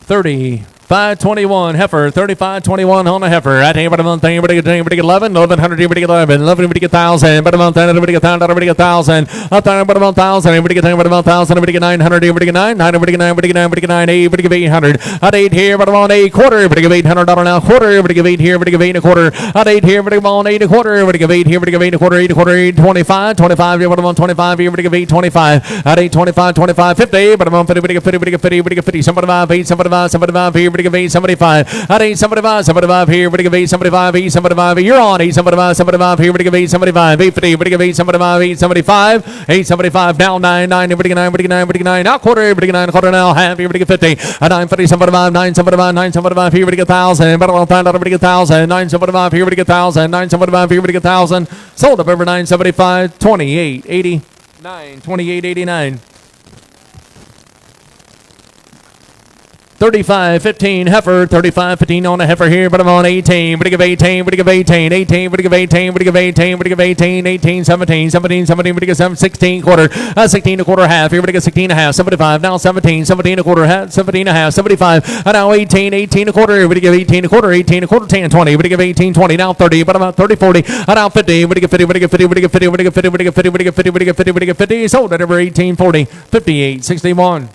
35.21 heifer, 35.21 on a heifer. At every month, everybody get 11, 1100, everybody get 11, 1100, get 1,000, but a month, everybody get 1,000, everybody get 1,000, a thousand, but a month, 1,000, everybody get 10, but a month, 1,000, everybody get 900, everybody get 9, 9, everybody get 9, everybody get 9, everybody get 9, 8, everybody get 800, at 8 here, but a month, 8 quarter, everybody get $800 now, quarter, everybody get 8 here, everybody get 8 and a quarter, at 8 here, everybody get 8 and a quarter, everybody get 8 here, everybody get 8 and a quarter, 8 and a quarter, 8, 25, 25, here, but a month, 25, everybody get 8, 25, at 8, 25, 25, 50, but a month, everybody get 50, everybody get 50, everybody get 50, 75, 8, 75, 75, here, everybody get 8, 75. At 875, 75 here, everybody give 875, 875, you're on 875, 75 here, everybody give 875, 850, everybody give 875, 875, 875, now 9, 9, everybody get 9, everybody get 9, everybody get 9, now quarter, everybody get 9, quarter now, half, everybody get 50, at 950, 75, 975, 975, here, everybody get 1,000, better well found out, everybody get 1,000, 975, here, everybody get 1,000, 975, here, everybody get 1,000, sold up over 975, 2889, 2889. 35.15 heifer, 35.15 on a heifer here, but I'm on 18. But give 18, but give 18, 18, but give 18, but give 18, but give 18, 18, 17, 17, 17, but give 16 quarter, 16 a quarter half. Here, but give 16 a half, 75. Now 17, 17 a quarter half, 17 a half, 75. Now 18, 18 a quarter. But give 18 a quarter, 18 a quarter, 10, 20. But give 18, 20. Now 30. But about 30, 40. Now 50. But give 50. But give 50. But give 50. But give 50. But give 50. But give 50. But give 50. But give 50. Sold at over 18, 40, 58, 61.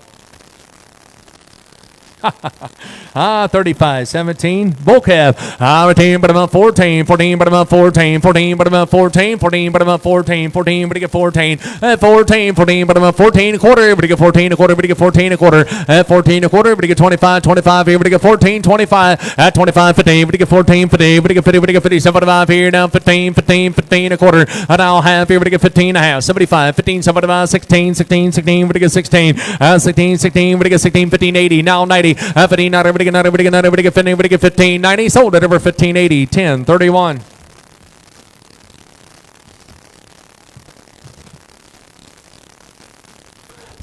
35, 17, bull calf. 18, but about 14, 14, but about 14, 14, but about 14, 14, but about 14, 14, but you get 14, 14, 14, but about 14 a quarter, but you get 14 a quarter, but you get 14 a quarter, 14 a quarter, but you get 25, 25 here, but you get 14, 25, at 25, 15, but you get 14, 50, but you get 50, but you get 50, 75 here, now 15, 15, 15 a quarter, and now half here, but you get 15 a half, 75, 15, 75, 16, 16, 16, but you get 16, 16, 16, but you get 16, 15, 80, now 90, 15, not everybody get, not everybody get, not everybody get 15, everybody get 15, 90, sold at over 1580, 10, 31.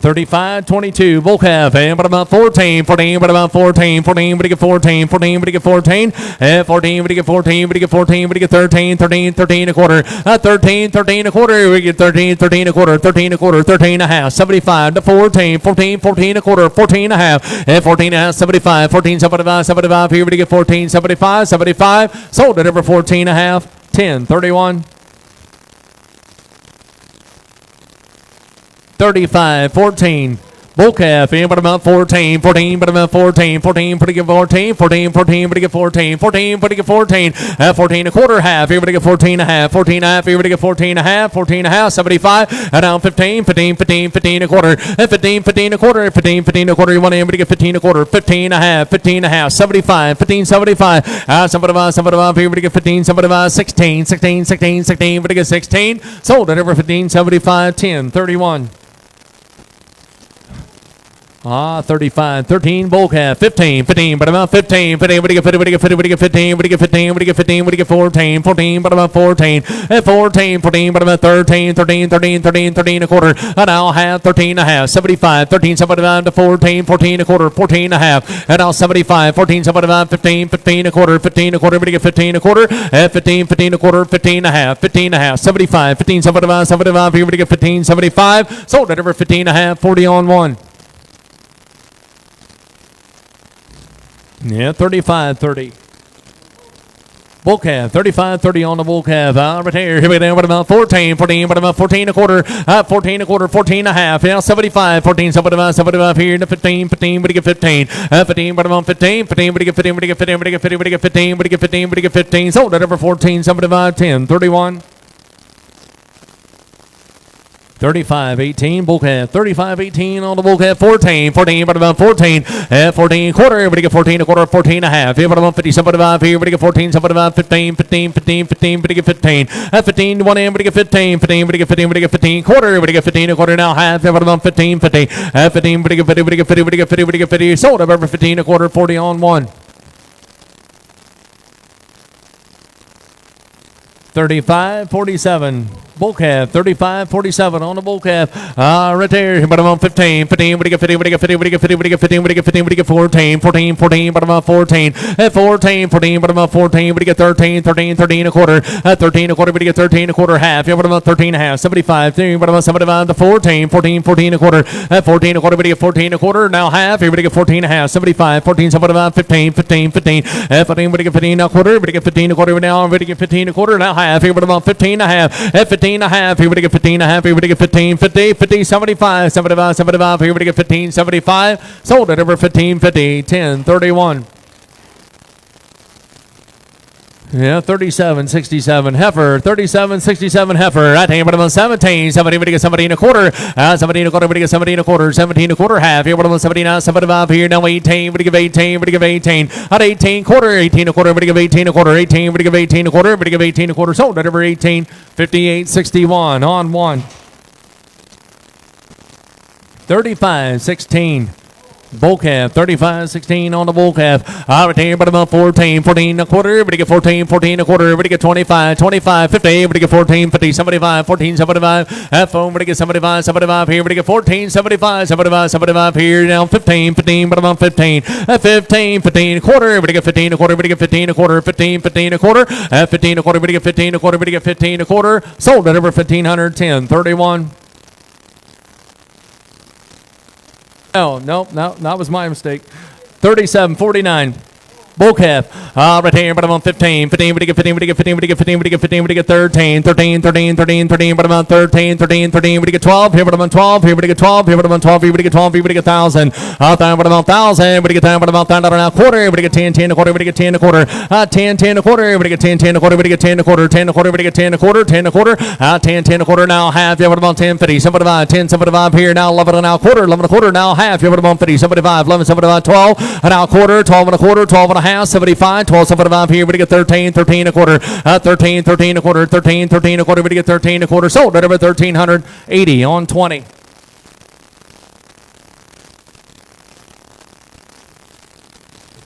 35, 22, bull calf, and but about 14, 14, but about 14, 14, but you get 14, 14, but you get 14, 14, but you get 14, but you get 14, but you get 13, 13, 13 a quarter, 13, 13 a quarter, we get 13, 13 a quarter, 13 a quarter, 13 and a half, 75 to 14, 14, 14 a quarter, 14 and a half, and 14 and a half, 75, 14, 75, 75, here we get 14, 75, 75, sold at over 14 and a half, 10, 31. 35, 14, bull calf, in but about 14, 14, but about 14, 14, put it 14, 14, 14, put it 14, 14, put it 14, 14 a quarter half, here we get 14 and a half, 14 and a half, here we get 14 and a half, 14 and a half, 75, and now 15, 15, 15, 15 a quarter, 15, 15 a quarter, 15, 15 a quarter, you want to get 15 a quarter, 15 and a half, 15 and a half, 75, 15, 75, 75, 75, here we get 15, 75, 16, 16, 16, 16, but it gets 16, sold at over 15, 75, 10, 31. 35, 13, bull calf, 15, 15, but about 15, 15, but you get 50, but you get 50, but you get 15, but you get 15, but you get 15, but you get 14, 14, but about 14, 14, 14, but about 13, 13, 13, 13, 13 a quarter, and now half, 13 and a half, 75, 13, 75 to 14, 14 a quarter, 14 and a half, and now 75, 14, 75, 15, 15 a quarter, 15 a quarter, but you get 15 a quarter, 15, 15 a quarter, 15 and a half, 15 and a half, 75, 15, 75, 75, here we get 15, 75, sold at over 15 and a half, 40 on 1. Yeah, 35, 30. Bull calf, 35, 30 on the bull calf. Right here we go, but about 14, 14, but about 14 a quarter, 14 a quarter, 14 and a half. Now 75, 14, 75, 75 here to 15, 15, but you get 15, 15, but about 15, 15, but you get 15, but you get 15, but you get 15, but you get 15, but you get 15, but you get 15. Sold at over 14, 75, 10, 31. 35, 18, bull calf, 35, 18 on the bull calf, 14, 14, but about 14, 14 quarter, everybody get 14 a quarter, 14 and a half, here but about 50, 75, here, everybody get 14, 75, 15, 15, 15, 15, but you get 15, 15, 1 in, but you get 15, 15, but you get 15, but you get 15, quarter, everybody get 15 a quarter, now half, here but about 15, 50, 15, but you get 50, but you get 50, but you get 50, but you get 50, sold up over 15 a quarter, 40 on 1. 35, 47. Bull calf, 35.47 on the bull calf. Right there. Bottom on 15. 15. We get 50. We get 50. We get 50. We get 15. We get 15. We get 14. 14. 14. Bottom on 14. 14. 14. Bottom on 14. We get 13. 13. 13 a quarter. 13 a quarter. We get 13 a quarter half. Bottom on 13 a half. 75. Bottom on 75 to 14. 14. 14 a quarter. 14 a quarter. We get 14 a quarter. Now half. Here we get 14 a half. 75. 14. Somebody about 15. 15. 15. 15. We get 15 a quarter. We get 15 a quarter. Now we get 15 a quarter. Now half. Here we get 15 a half. 15 a half. Here we get 15 a half. Here we get 15. 50. 50. 75. 75. 75. Here we get 15. 75. Sold at over 15. 50. 10. 31. Yeah, 37.67 heifer, 37.67 heifer. Right hand, bottom on 17. 17, we get 17 a quarter. 17 a quarter, we get 17 a quarter. 17 a quarter half. Here, bottom on 79, 75 here. Now 18, we give 18, we give 18. At 18 quarter, 18 a quarter, we give 18 a quarter. 18, we give 18 a quarter, we give 18 a quarter. Sold at over 18. 58.61 on one. 35.16. Bull calf, 35.16 on the bull calf. Right here, bottom of 14, 14 a quarter. We get 14, 14 a quarter. We get 25, 25, 50. We get 14, 50, 75, 14, 75. At phone, we get 75, 75 here. We get 14, 75, 75, 75 here. Now 15, 15, bottom of 15. At 15, 15 a quarter. We get 15 a quarter. We get 15 a quarter. 15, 15 a quarter. At 15 a quarter. We get 15 a quarter. We get 15 a quarter. Sold at over 1,510, 31. Oh, no, that was my mistake. 37.49. Bull calf. Right here, bottom on 15. 15, we get 15, we get 15, we get 15, we get 15, we get 13. 13, 13, 13, 13, bottom on 13, 13, 13, we get 12. Here, bottom on 12. Here, we get 12. Here, bottom on 12. Here, we get 12. Here, we get 1,000. Down, bottom on 1,000. We get down, bottom on 1,000. Now quarter. We get 10, 10 a quarter. We get 10 a quarter. 10, 10 a quarter. We get 10, 10 a quarter. We get 10 a quarter. 10 a quarter. We get 10 a quarter. 10 a quarter. 10, 10 a quarter. Now half. Here, bottom on 10, 50. 75, 10, 75 here. Now 11 and now quarter. 11 and a quarter. Now half. Here, bottom on 50. 75, 11, 75, 12. And now quarter. 12 and a quarter. 12 and a half. 75. 12, 75 here. We get 13, 13 a quarter. 13, 13 a quarter. 13, 13 a quarter. We get 13 a quarter. Sold at over 1,380 on 20.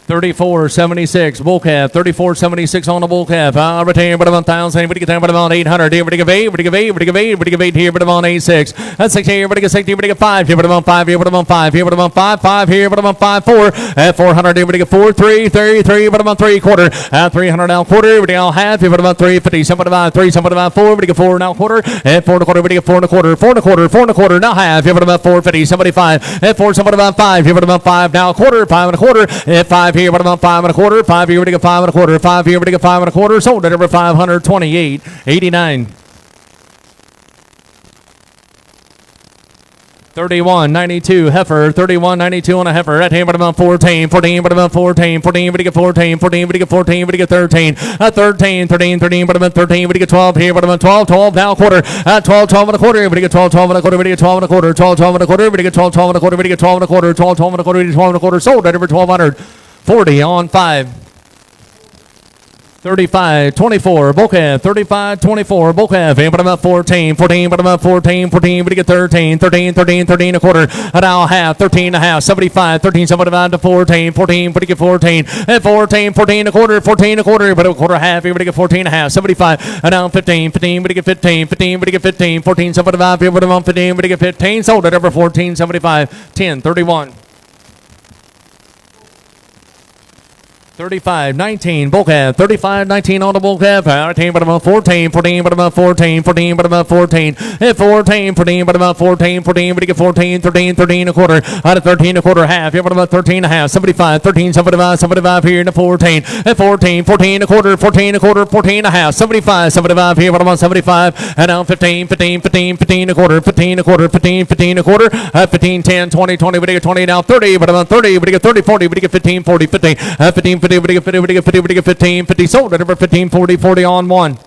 34.76 bull calf. 34.76 on the bull calf. Right here, but about 1,000. We get down, but about 800. Here, we give 8. We give 8. We give 8. We give 8 here, but about 86. That's 6 here. We get 6 here. We get 5 here, but about 5 here, but about 5 here, but about 5. 5 here, but about 5. 4 at 400. Here, we get 4. 3. 3. But about 3 quarter. At 300 now quarter. We get all half here, but about 350. Some about 3. Some about 4. We get 4 now quarter. At 4 and a quarter. We get 4 and a quarter. 4 and a quarter. 4 and a quarter. Now half here, but about 450. Somebody 5. At 4. Somebody about 5 here, but about 5 now quarter. 5 and a quarter. At 5 here, but about 5 and a quarter. 5 here, we get 5 and a quarter. 5 here, we get 5 and a quarter. Sold at over 528.89. 31.92 heifer, 31.92 on a heifer. Right hand, but about 14, 14, but about 14, 14, we get 14, 14, we get 14, we get 13, 13, 13, 13, but about 13, we get 12 here, but about 12, 12 now quarter, 12, 12 and a quarter, we get 12, 12 and a quarter, we get 12 and a quarter, 12, 12 and a quarter, we get 12, 12 and a quarter, we get 12 and a quarter, 12, 12 and a quarter, we get 12 and a quarter. Sold at over 1,240 on 5. 35.24 bull calf. 35.24 bull calf. And but about 14, 14, but about 14, 14, we get 13, 13, 13, 13 a quarter. Now half, 13 and a half, 75, 13, 75 to 14, 14, but you get 14, and 14, 14 a quarter, 14 a quarter, but a quarter half, here we get 14 and a half, 75, and now 15, 15, but you get 15, 15, but you get 15, 14, 75, here but about 15, but you get 15, sold at over 14, 75, 10, 31. 35.19 bull calf. 35.19 on the bull calf. 18, but about 14, 14, but about 14, 14, but about 14, 14, 14, but about 14, 14, but you get 14, 13, 13 a quarter, out of 13 a quarter half, here but about 13 and a half, 75, 13, 75, 75 here in the 14, 14, 14 a quarter, 14 a quarter, 14 and a half, 75, 75 here, but about 75, and now 15, 15, 15, 15 a quarter, 15 a quarter, 15, 15 a quarter, 15, 10, 20, 20, but you get 20 now, 30, but about 30, but you get 30, 40, but you get 15, 40, 50, 15, 50, but you get 50, but you get 50, but you get 15, 50, sold at over 15, 40, 40 on 1.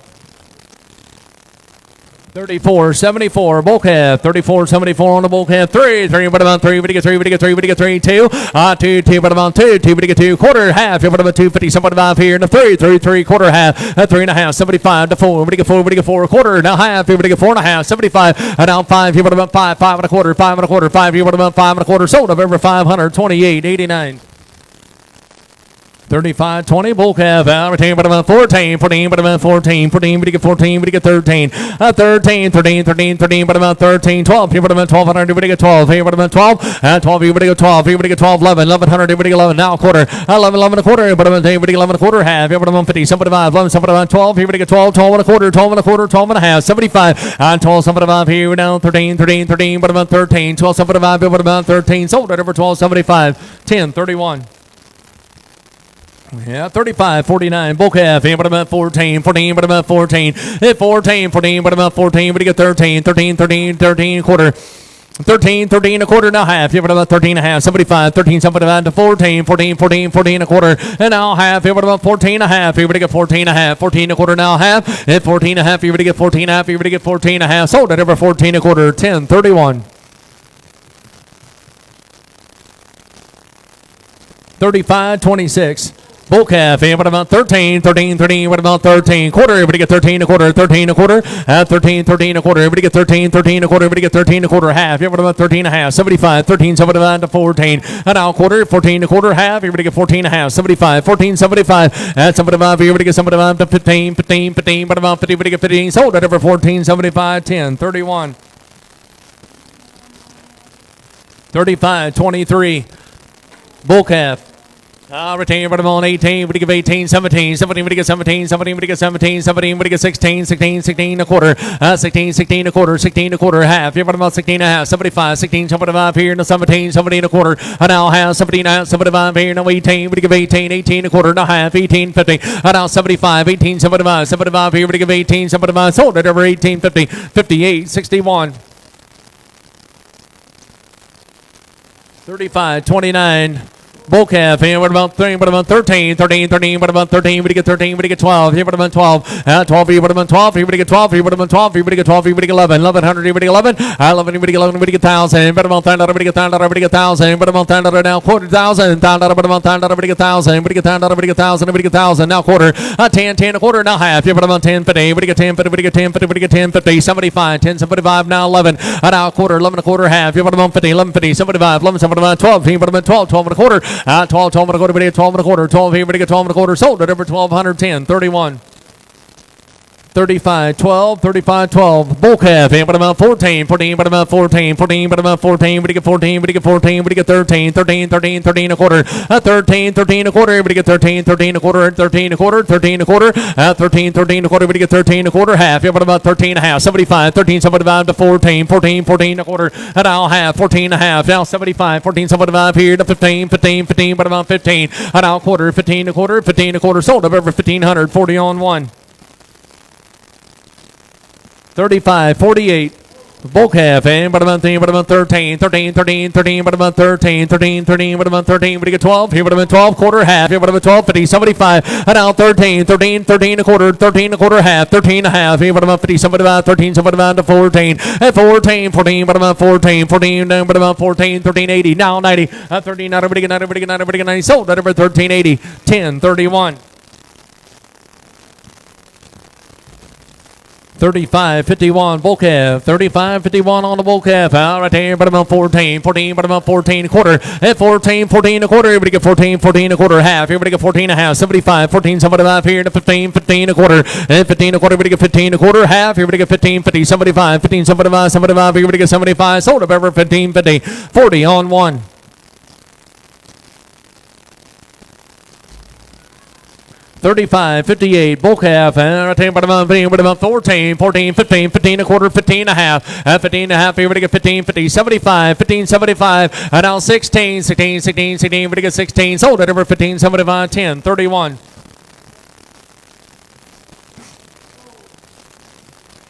34.74 bull calf. 34.74 on the bull calf. 3, 3, but about 3, but you get 3, but you get 3, but you get 3, 2, 2, 2, but about 2, 2, but you get 2, quarter, half, here, but about 250, 75 here, and a 3, 3, 3, quarter, half, 3 and a half, 75 to 4, but you get 4, but you get 4, a quarter, now half, here, but you get 4 and a half, 75, and now 5, here, but about 5, 5 and a quarter, 5 and a quarter, 5 here, but about 5 and a quarter, sold at over 528.89. 35-20, bull calf out, retain, but about 14, 14, but about 14, 14, but you get 14, but you get 13, 13, 13, 13, 13, but about 13, 12, here, but about 1200, but you get 12, here, but about 12, 12, here, but you get 12, here, but you get 12, 11, 1100, but you get 11, now quarter, 11, 11 and a quarter, but about 11 and a quarter, half, here, but about 50, 75, 11, 75, 12, here, but you get 12, 12 and a quarter, 12 and a quarter, 12 and a half, 75, 12, 75, here, we're down 13, 13, 13, but about 13, 12, 75, but about 13, sold at over 12, 75, 10, 31. Yeah, 35, 49, bull calf, but about 14, 14, but about 14, 14, 14, but about 14, but you get 13, 13, 13, 13, quarter, 13, 13 a quarter, now half, but about 13 and a half, 75, 13, 75 to 14, 14, 14, 14 a quarter, and now half, but about 14 and a half, you get 14 and a half, 14 a quarter, now half, 14 and a half, you get 14 and a half, you get 14 and a half, sold at over 14 a quarter, 10, 31. 35, 26. Bull calf, but about 13, 13, 13, what about 13, quarter, everybody get 13 a quarter, 13 a quarter, 13, 13 a quarter, everybody get 13, 13 a quarter, everybody get 13 a quarter, half, what about 13 and a half, 75, 13, 75 to 14, and now quarter, 14 a quarter, half, everybody get 14 and a half, 75, 14, 75, 75, everybody get 75 to 15, 15, 15, but about 50, everybody get 15, sold at over 14, 75, 10, 31. 35, 23, bull calf. Retain, but I'm on 18, but you give 18, 17, 17, but you get 17, 17, but you get 17, 17, but you get 16, 16, 16 a quarter, 16, 16 a quarter, 16 a quarter, half, here, but about 16 and a half, 75, 16, 75 here, no 17, 17 a quarter, and now half, 17 and a half, 75 here, no 18, but you give 18, 18 a quarter, no half, 18, 50, and now 75, 18, 75, 75 here, but you give 18, 75, sold it over 18, 50, 58, 61. 35, 29. Bull calf, what about 3, what about 13, 13, 13, what about 13, but you get 13, but you get 12, here, what about 12, 12, here, what about 12, here, but you get 12, here, what about 12, here, but you get 12, here, but you get 11, 1100, here, but you get 11, 11, here, but you get 11, but you get 1,000, but about 10, but you get 1,000, but you get 1,000, but about 10, now quarter, 1,000, but about 10, but you get 1,000, but you get 10, but you get 1,000, but you get 1,000, now quarter, 10, 10 a quarter, now half, here, but about 10, 50, but you get 10, 50, but you get 10, 50, but you get 10, 50, 75, 10, 75, now 11, now quarter, 11 a quarter, half, here, but about 50, 11, 50, 75, 11, 75, 12, here, but about 12, 12 and a quarter, 12, 12 and a quarter, but 12 and a quarter, 12 here, but 12 and a quarter, sold at over 1,210, 31. 35, 12, 35, 12, bull calf, but about 14, 14, but about 14, 14, but about 14, but you get 14, but you get 14, but you get 13, 13, 13, 13 a quarter, 13, 13 a quarter, but you get 13, 13 a quarter, 13 a quarter, 13 a quarter, 13, 13 a quarter, but you get 13 a quarter, half, but about 13 and a half, 75, 13, 75 to 14, 14, 14 a quarter, and now half, 14 and a half, now 75, 14, 75 here to 15, 15, 15, but about 15, and now quarter, 15 a quarter, 15 a quarter, sold up over 1,500, 40 on 1. 35, 48, bull calf, but about 13, 13, 13, 13, but about 13, 13, 13, but about 13, but you get 12, here, but about 12, quarter, half, here, but about 12, 50, 75, and now 13, 13, 13 a quarter, 13 a quarter, half, 13 and a half, here, but about 50, 75, 13, 75 to 14, and 14, 14, but about 14, 14, but about 14, 13, 80, now 90, 13, not everybody, not everybody, not everybody, 90, sold at over 1380, 10, 31. 35, 51, bull calf, 35, 51 on the bull calf, out right there, but about 14, 14, but about 14 a quarter, at 14, 14 a quarter, everybody get 14, 14 a quarter, half, everybody get 14 and a half, 75, 14, 75 here to 15, 15 a quarter, and 15 a quarter, everybody get 15 a quarter, half, everybody get 15, 50, 75, 15, 75, 75, everybody get 75, sold up over 15, 50, 40 on 1. 35, 58, bull calf, but about 14, 14, 15, 15 a quarter, 15 and a half, 15 and a half, everybody get 15, 50, 75, 15, 75, and now 16, 16, 16, 16, everybody get 16, sold at over 15, 75, 10, 31.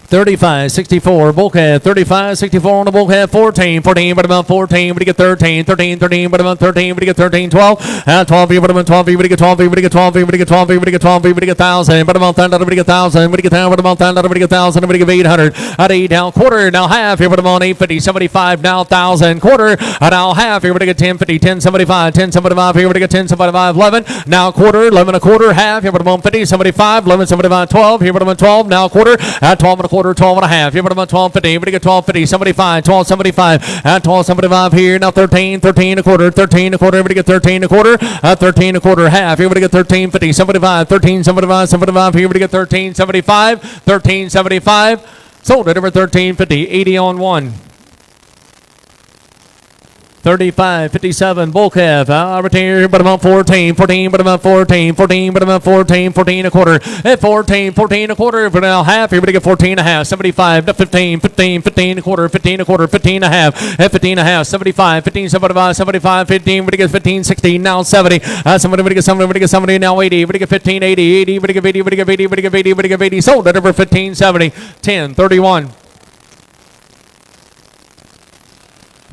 35, 64, bull calf, 35, 64 on the bull calf, 14, 14, but about 14, but you get 13, 13, 13, but about 13, but you get 13, 12, 12, but about 12, but you get 12, but you get 12, but you get 12, but you get 12, but you get 1,000, but about 10, but you get 1,000, but you get 10, but about 10, but you get 1,000, but you get 800, at 8, now quarter, now half, here, but about 850, 75, now 1,000, quarter, now half, here, but you get 10, 50, 10, 75, 10, 75, here, but you get 10, 75, 11, now quarter, 11 a quarter, half, here, but about 50, 75, 11, 75, 12, here, but about 12, now quarter, 12 and a quarter, quarter, 12 and a half. Here we go, 12.50. Everybody get 12.50, 75, 12.75. At 12.75 here. Now 13, 13 and a quarter, 13 and a quarter. Everybody get 13 and a quarter, 13 and a quarter half. Here we get 13.50, 75, 13.75, 75. Here we get 13.75, 13.75. Sold at over 13.50, 80 on one. 35, 57, bull calf, right here, but about 14, 14, but about 14, 14, but about 14, 14 a quarter, at 14, 14 a quarter, for now half, here we get 14 and a half, 75 to 15, 15, 15 a quarter, 15 a quarter, 15 and a half, at 15 and a half, 75, 15, 75, 75, 15, we get 15, 16, now 70, somebody get 70, we get 70, now 80, we get 15, 80, 80, we get 80, we get 80, we get 80, we get 80, sold at over 15, 70, 10, 31.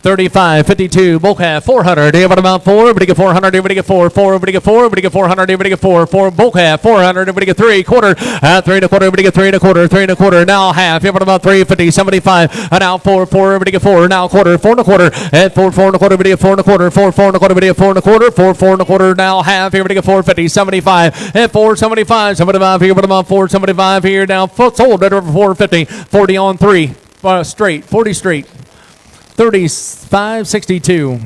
35, 52, bull calf, 400, here about 4, everybody get 400, everybody get 4, 4, everybody get 4, everybody get 400, everybody get 4, 4, bull calf, 400, everybody get 3, quarter, 3 and a quarter, everybody get 3 and a quarter, 3 and a quarter, now half, here about 350, 75, now 4, 4, everybody get 4, now quarter, 4 and a quarter, at 4, 4 and a quarter, everybody get 4 and a quarter, 4, 4 and a quarter, everybody get 4 and a quarter, 4, 4 and a quarter, now half, everybody get 450, 75, at 475, 75, here about 475 here, now sold at over 450, 40 on 3, straight, 40 straight. 35, 62.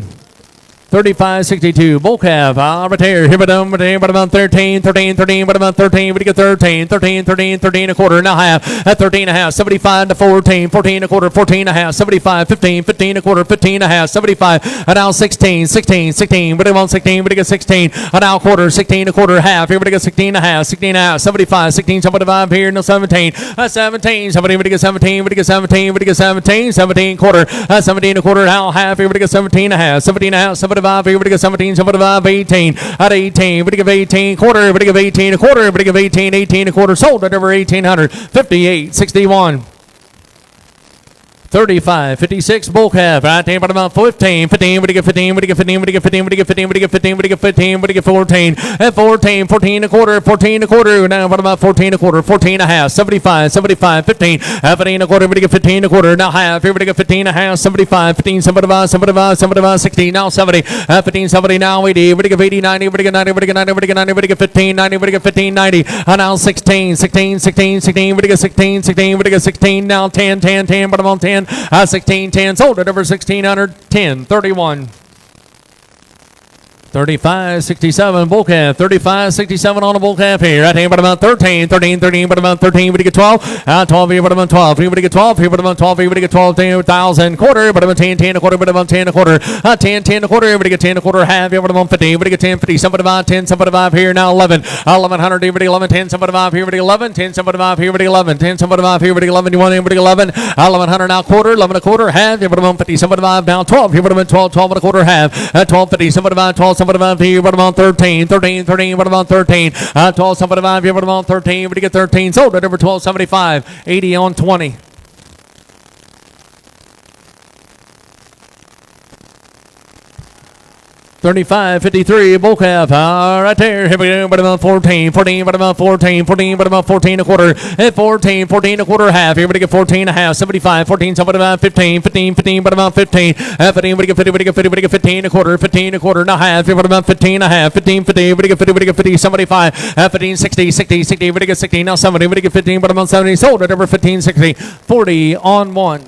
35, 62. Bull calf. Right here. Here, but about 13, 13, 13, but about 13. We get 13, 13, 13, 13 a quarter. Now half. At 13 and a half. 75 to 14, 14 a quarter, 14 and a half. 75, 15, 15 a quarter, 15 and a half. 75. And now 16, 16, 16. But about 16. We get 16. And now quarter, 16 a quarter, half. Here we get 16 and a half. 16 and a half. 75, 16, 75 here. No 17. 17. Somebody we get 17. We get 17. We get 17. 17 quarter. 17 a quarter. Now half. Here we get 17 and a half. 17 and a half. 75. Here we get 17. 75. 18. At 18. We get 18 quarter. We get 18 a quarter. We get 18. 18 a quarter. Sold at over 1800. 58. 61. 35, 56, bull calf, right there, but about 15, 15, we get 15, we get 15, we get 15, we get 15, we get 15, we get 15, we get 14, at 14, 14 a quarter, 14 a quarter, now what about 14 a quarter, 14 a half, 75, 75, 15, 15 a quarter, we get 15 a quarter, now half, here we get 15 a half, 75, 15, 75, 75, 75, 60, now 70, 15, 70, now 80, we get 80, 90, we get 90, we get 90, we get 90, we get 15, 90, we get 15, 90, and now 16, 16, 16, 16, we get 16, 16, we get 16, now 10, 10, 10, but I'm on 10, 16, 10, sold at over 1600, 10, 31. 35, 67, bull calf. 35, 67 on a bull calf here. Right here, but about 13, 13, 13, but about 13, we get 12. 12 here, but about 12. Here, we get 12. Here, but about 12. Here, we get 12, 10,000 quarter, but about 10, 10 a quarter, but about 10 a quarter. 10, 10 a quarter. Here, we get 10 a quarter, half. Here, but about 50. We get 10, 50. Somebody about 10, somebody about here. Now 11. 1100. Here, we get 11, 10, somebody about here. We get 11, 10, somebody about here. We get 11, 10, somebody about here. We get 11, 21. Here, we get 11. 1100 now quarter. 11 a quarter, half. Here, but about 50. Somebody about now 12. Here, but about 12, 12 and a quarter, half. 1250. Somebody about 12, somebody about here. But about 13, 13, 13, what about 13? 1275, here, what about 13? We get 13, sold at over 1275, 80 on 20. 35, 53, bull calf, right there, here we go, but about 14, 14, but about 14, 14, but about 14 a quarter, at 14, 14 a quarter, half, here we get 14 and a half, 75, 14, somebody about 15, 15, 15, but about 15, 15, we get 50, we get 50, we get 15 a quarter, 15 a quarter, now half, here, but about 15 and a half, 15, 50, we get 50, we get 50, 75, 15, 60, 60, 60, we get 60, now 70, we get 15, but about 70, sold at over 15, 60, 40 on 1.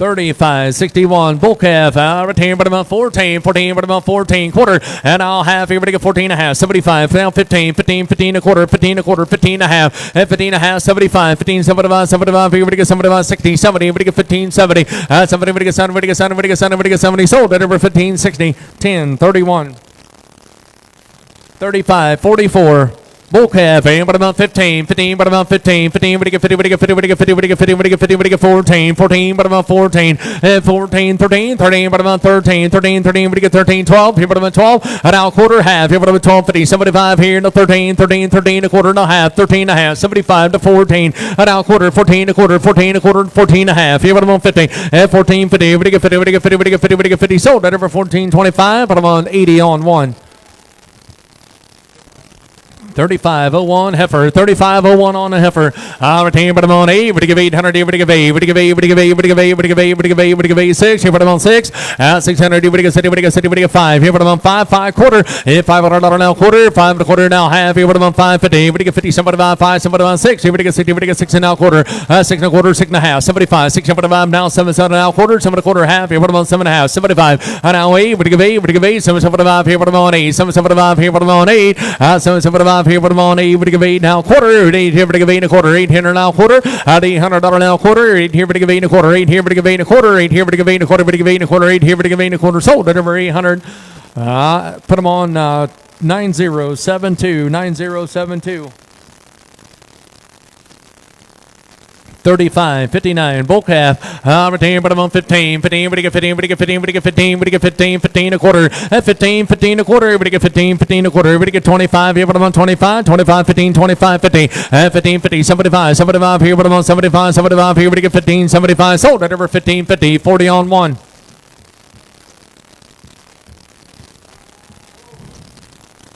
35, 61, bull calf, right here, but about 14, 14, but about 14, quarter, and now half, here we get 14 and a half, 75, now 15, 15, 15 a quarter, 15 a quarter, 15 and a half, and 15 and a half, 75, 15, 75, 75, here we get 75, 60, 70, we get 15, 70, 70, we get 70, we get 70, we get 70, we get 70, sold at over 15, 60, 10, 31, 35, 44, bull calf, but about 15, 15, but about 15, 15, we get 50, we get 50, we get 50, we get 50, we get 50, we get 14, 14, but about 14, 14, 13, 13, but about 13, 13, 13, we get 13, 12, here but about 12, and now quarter, half, here but about 12, 50, 75 here, no 13, 13, 13, a quarter, and a half, 13 and a half, 75 to 14, and now quarter, 14, a quarter, 14, a quarter, 14 and a half, here but about 50, 14, 50, we get 50, we get 50, we get 50, we get 50, sold at over 14, 25, but about 80 on 1. 3501 heifer, 3501 on the heifer. Retain, but I'm on 8. Would you give 800? Would you give 8? Would you give 8? Would you give 8? Would you give 8? Would you give 8? Would you give 8? Would you give 8? 6. Here, but I'm on 6. 600. Would you give 60? Would you give 60? Would you give 5? Here, but I'm on 5. 5 quarter. $500 now quarter. 5 and a quarter now half. Here, but I'm on 550. Would you give 50? Somebody about 5. Somebody about 6. Here, would you give 60? Would you give 6 and now quarter? 6 and a quarter. 6 and a half. 75. 6 and a half now 7. 7 now quarter. 7 and a quarter half. Here, but I'm on 7 and a half. 75. Now 8. Would you give 8? Would you give 8? 7 75. Here, but I'm on 8. 7 75. Here, but I'm on 8. 7 75. Here, but I'm on 8. Would you give 8 now quarter? 8 here, but you give 8 and a quarter. 800 now quarter. $800 now quarter. 8 here, but you give 8 and a quarter. 8 here, but you give 8 and a quarter. 8 here, but you give 8 and a quarter. But you give 8 and a quarter. 8 here, but you give 8 and a quarter. Sold at over 800. Put them on 9072. 9072. 35, 59, bull calf, retain, but I'm on 15, 15, but you get 15, but you get 15, but you get 15, but you get 15, 15 a quarter, at 15, 15 a quarter, but you get 15, 15 a quarter, but you get 25, here, but I'm on 25, 25, 15, 25, 50, at 15, 50, 75, 75, here, but I'm on 75, 75, here, but you get 15, 75, sold at over 15, 50, 40 on 1.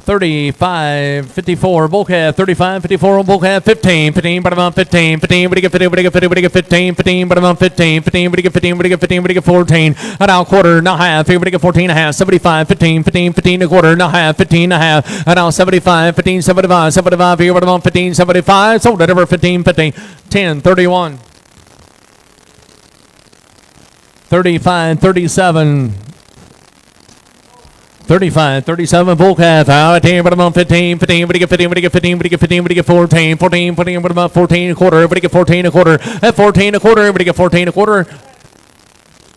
35, 54, bull calf, 35, 54 on bull calf, 15, 15, but I'm on 15, 15, but you get 15, but you get 15, but you get 15, 15, but I'm on 15, 15, but you get 15, but you get 15, but you get 14, and now quarter, now half, here, but you get 14 and a half, 75, 15, 15, 15 a quarter, now half, 15 and a half, and now 75, 15, 75, 75, here, but I'm on 15, 75, sold at over 15, 50, 10, 31, 35, 37, 35, 37, bull calf, out here, but I'm on 15, 15, but you get 15, but you get 15, but you get 15, but you get 14, 14, 14, but I'm on 14 a quarter, but you get 14 a quarter, at 14 a quarter, but you get 14 a quarter,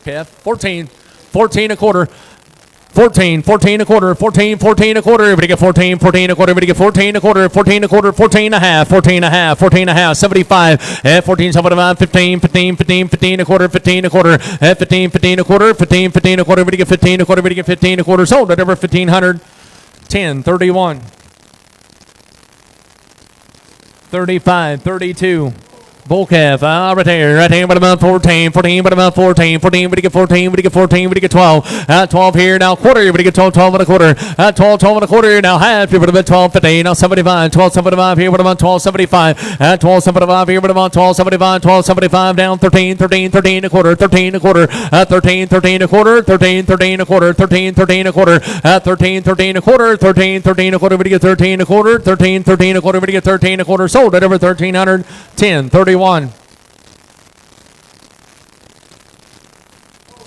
calf, 14, 14 a quarter, 14, 14 a quarter, 14, 14 a quarter, but you get 14, 14 a quarter, but you get 14 a quarter, 14 a quarter, 14 a half, 14 a half, 14 a half, 75, at 14, 75, 15, 15, 15, 15 a quarter, 15 a quarter, at 15, 15 a quarter, 15, 15 a quarter, but you get 15 a quarter, but you get 15 a quarter, sold at over 1500, 10, 31, 35, 32, bull calf, right here, but about 14, 14, but about 14, 14, but you get 14, but you get 14, but you get 12, 12 here, now quarter, but you get 12, 12 and a quarter, 12, 12 and a quarter, now half, but about 12, 15, now 75, 12, 75 here, but about 12, 75, 12, 75 here, but about 12, 75, 12, 75, down 13, 13, 13 a quarter, 13 a quarter, 13, 13 a quarter, 13, 13 a quarter, 13, 13 a quarter, 13, 13 a quarter, 13, 13 a quarter, but you get 13 a quarter, 13, 13 a quarter, but you get 13 a quarter, sold at over 1300, 10, 31.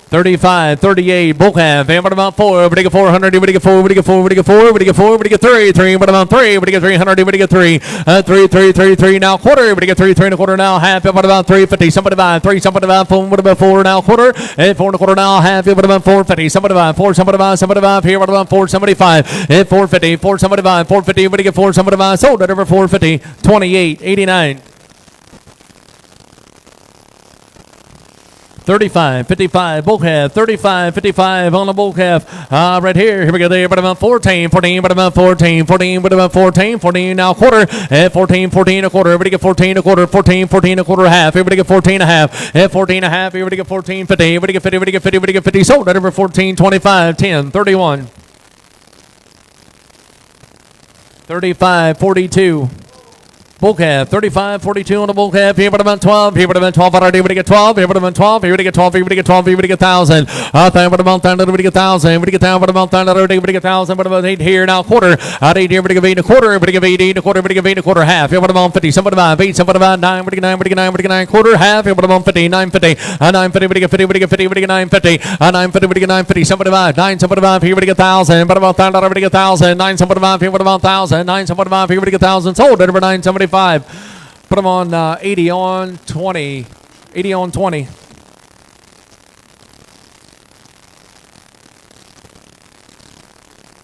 35, 38, bull calf, and what about 4, but you get 400, but you get 4, but you get 4, but you get 4, but you get 4, but you get 3, 3, but about 3, but you get 300, but you get 3, 3, 3, 3, 3, now quarter, but you get 3, 3 and a quarter, now half, what about 350, somebody about 3, somebody about 4, what about 4, now quarter, and 4 and a quarter, now half, what about 450, somebody about 4, somebody about here, what about 475, and 450, 4, somebody about 450, but you get 4, somebody about, sold at over 450, 28, 89. 35, 55, bull calf, 35, 55 on the bull calf. Right here, we go there, but about 14, 14, but about 14, 14, but about 14, 14 now quarter, and 14, 14 a quarter, everybody get 14 a quarter, 14, 14 a quarter half, everybody get 14 a half, and 14 a half, everybody get 14, 50, everybody get 50, everybody get 50, everybody get 50, sold at over 14, 25, 10, 31, 35, 42. Bull calf, 35, 42 on the bull calf. Here, but about 12. Here, but about 12. Here, but get 12. Here, but about 12. Here, but get 12. Here, but get 12. Here, but get 1,000. There, but about 1,000. Here, but get 1,000. Here, but get 1,000. But about 1,000. Here, but get 1,000. But about 8 here now quarter. 8 here, but get 8 and a quarter. Here, but get 8 and a quarter. But get 8 and a quarter half. Here, but about 50. Somebody about 8. Somebody about 9. But get 9. But get 9. But get 9 quarter half. Here, but about 50. 950. 950. But get 50. But get 50. But get 950. 950. But get 950. Somebody about 9. Somebody about here. But get 1,000. But about 1,000. But get 1,000. 9. Somebody about here. But about 1,000. 9. Somebody about here. But get 1,000. Sold at over 975. Put them on 80 on 20. 80 on 20.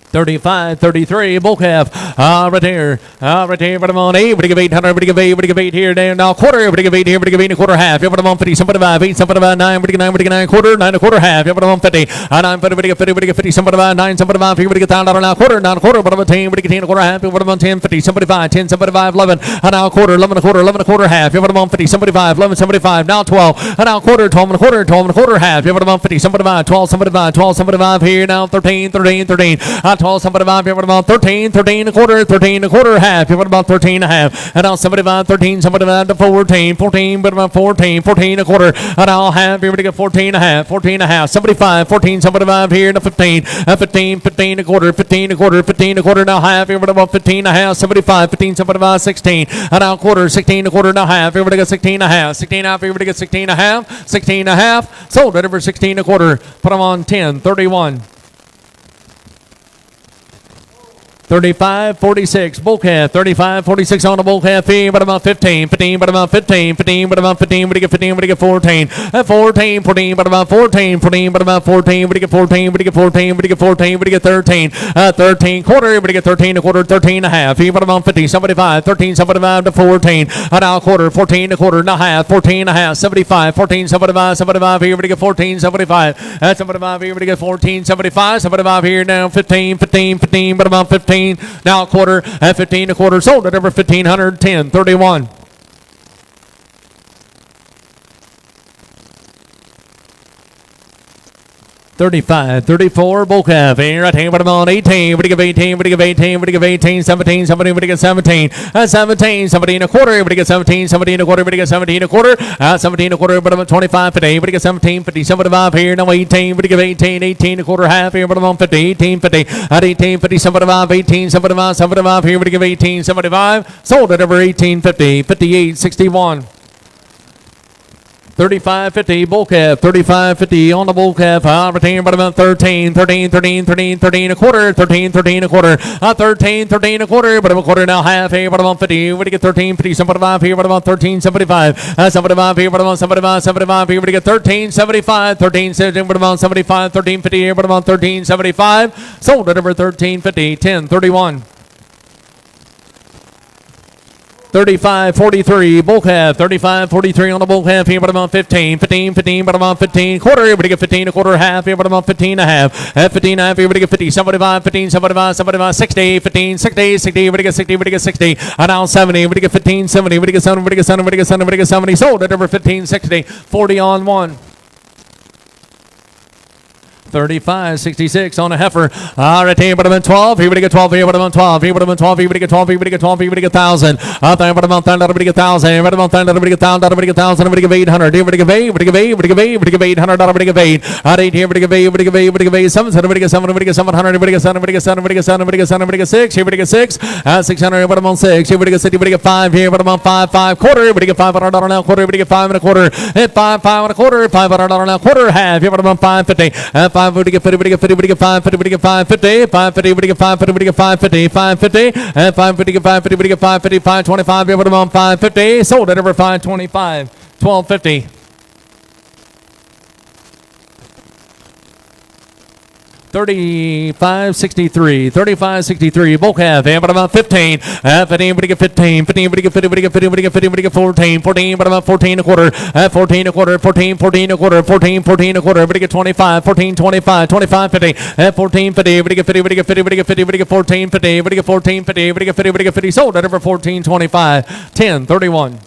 35, 33, bull calf, right here, but I'm on 8, but you give 800, but you give 8, but you give 8 here, down now quarter, but you give 8 here, but you give 8 and a quarter half, but I'm on 50, somebody about 8, somebody about 9, but you get 9, but you get 9 quarter, 9 and a quarter half, but I'm on 50, 9, but you get 50, but you get 50, somebody about 9, somebody about 50, but you get $1,000 now quarter, 9 and a quarter, but I'm on 10, but you get 10 and a quarter half, but I'm on 10, 50, somebody 5, 10, somebody 5, 11, now a quarter, 11 and a quarter, 11 and a quarter half, but I'm on 50, somebody 5, 11, somebody 5, now 12, now a quarter, 12 and a quarter, 12 and a quarter half, but I'm on 50, somebody 5, 12, somebody 5, 12, somebody 5 here, now 13, 13, 13, 12, 75, here, about 13, 13 a quarter, 13 a quarter, half, here, about 13 a half. And now 75, 13, 75 to 14, 14, but about 14, 14 a quarter. And now half, here, we get 14 a half, 14 a half, 75, 14, 75 here to 15, 15, 15 a quarter, 15 a quarter, 15 a quarter, now half, here, about 15 a half, 75, 15, 75, 16. And now quarter, 16 a quarter, now half, here, we get 16 a half, 16 a half, here, we get 16 a half, 16 a half, sold it over 16 a quarter, put them on 10, 31. 35, 46, bull calf, 35, 46 on the bull calf fee, but about 15, 15, but about 15, 15, but about 15, we get 15, we get 14, 14, 14, but about 14, 14, but about 14, we get 14, we get 14, we get 14, we get 13, 13 quarter, we get 13 a quarter, 13 a half, fee, but about 50, 75, 13, 75 to 14, and now quarter, 14 a quarter, and a half, 14 a half, 75, 14, 75, 75 here, we get 14, 75, 75 here, we get 14, 75, 75 here, now 15, 15, 15, but about 15. Now a quarter at 15 a quarter, sold at over 1,510, 31. 35, 34, bull calf, here at him, but I'm on 18, we give 18, we give 18, we give 18, 17, 17, we get 17, 17, 17 a quarter, we get 17, 17 a quarter, we get 17 a quarter, 17 a quarter, but I'm 25 today, we get 17, 50, 75 here, now 18, we give 18, 18 a quarter, half here, but I'm on 50, 18, 50, at 18, 50, 75, 18, 75, 75 here, we give 18, 75, sold at over 18, 50, 58, 61. 35.50 bull calf, 35.50 on the bull calf. Retain but about 13, 13, 13, 13, 13 a quarter, 13, 13 a quarter, 13, 13 a quarter, but a quarter now half here, but about 50. We get 13, 50, 75 here, but about 13, 75, 75 here, but about 75, 75 here, we get 13, 75, 13, 17, but about 75, 13, 50 here, but about 13, 75. Sold at over 13, 50, 10, 31. 35, 43, bull calf, 35, 43 on the bull calf here, but about 15, 15, 15, but about 15, quarter, everybody get 15, a quarter, half here, but about 15 and a half, at 15 and a half, everybody get 50, 75, 15, 75, 75, 60, 15, 60, 60, everybody get 60, everybody get 60, and now 70, everybody get 15, 70, everybody get 70, everybody get 70, everybody get 70, everybody get 70, sold at over 15, 60, 40 on one. 35, 66 on a heifer. Retain, but about 12. Here we get 12. Here, but about 12. Here, but about 12. Here we get 12. Here we get 12. Here we get 1,000. But about 10. Everybody get 1,000. Here, but about 10. Everybody get 1,000. Everybody get 1,000. Everybody get 800. Here, everybody get 8. Everybody get 8. Everybody get 8. Everybody get 800. Everybody get 8. At 8 here, everybody get 8. Everybody get 8. Everybody get 8. 700. Everybody get 7. Everybody get 700. Everybody get 7. Everybody get 7. Everybody get 7. Everybody get 7. Everybody get 6. Here, everybody get 6. 600. Here, but about 6. Here, everybody get 6. Everybody get 5. Here, but about 5. 5 quarter. Everybody get $500 now. Quarter. Everybody get 5 and a quarter. 5. 5 and a quarter. $500 now. Quarter. Half. Here, but about 550. 5. Everybody get 50. Everybody get 50. Everybody get 550. Everybody get 550, 550, everybody get 550, everybody get 550, 550, and 550 get 550, everybody get 550, 525, everybody on 550, sold at over 525, 1250. 35.63, 35.63, bull calf, but about 15, 15, everybody get 15, 15, everybody get 50, everybody get 50, everybody get 50, everybody get 14, 14, but about 14 a quarter, 14 a quarter, 14, 14 a quarter, 14, 14 a quarter, everybody get 25, 14, 25, 25, 50, 14, 50, everybody get 50, everybody get 50, everybody get 50, everybody get 14, 50, everybody get 14, 50, everybody get 50, everybody get 50, sold at over 14, 25, 10, 31.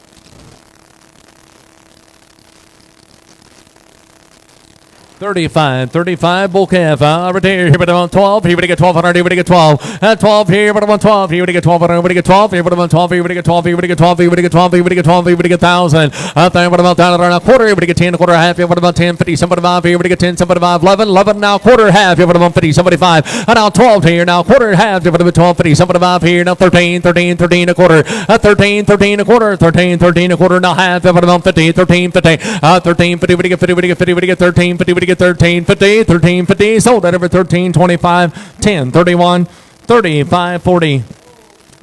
35, 35, bull calf, retain here, but about 12, here, we get 1,200, here, we get 12, 12 here, but about 12, here, we get 1,200, we get 12, here, but about 12, here, we get 12, here, we get 12, here, we get 12, here, we get 12, here, we get 1,000, there, but about 1,000, a quarter, here, we get 10, a quarter, half, here, but about 10, 50, 75, here, we get 10, 75, 11, 11, now quarter, half, here, but about 50, 75, now 12 here, now quarter, half, here, but about 12, 50, 75 here, now 13, 13, 13 a quarter, 13, 13 a quarter, 13, 13 a quarter, now half, here, but about 50, 13, 50, 13, 50, we get 50, we get 50, we get 13, 50, we get 13, 50, 13, 50, sold at over 13, 25, 10, 31, 35, 40.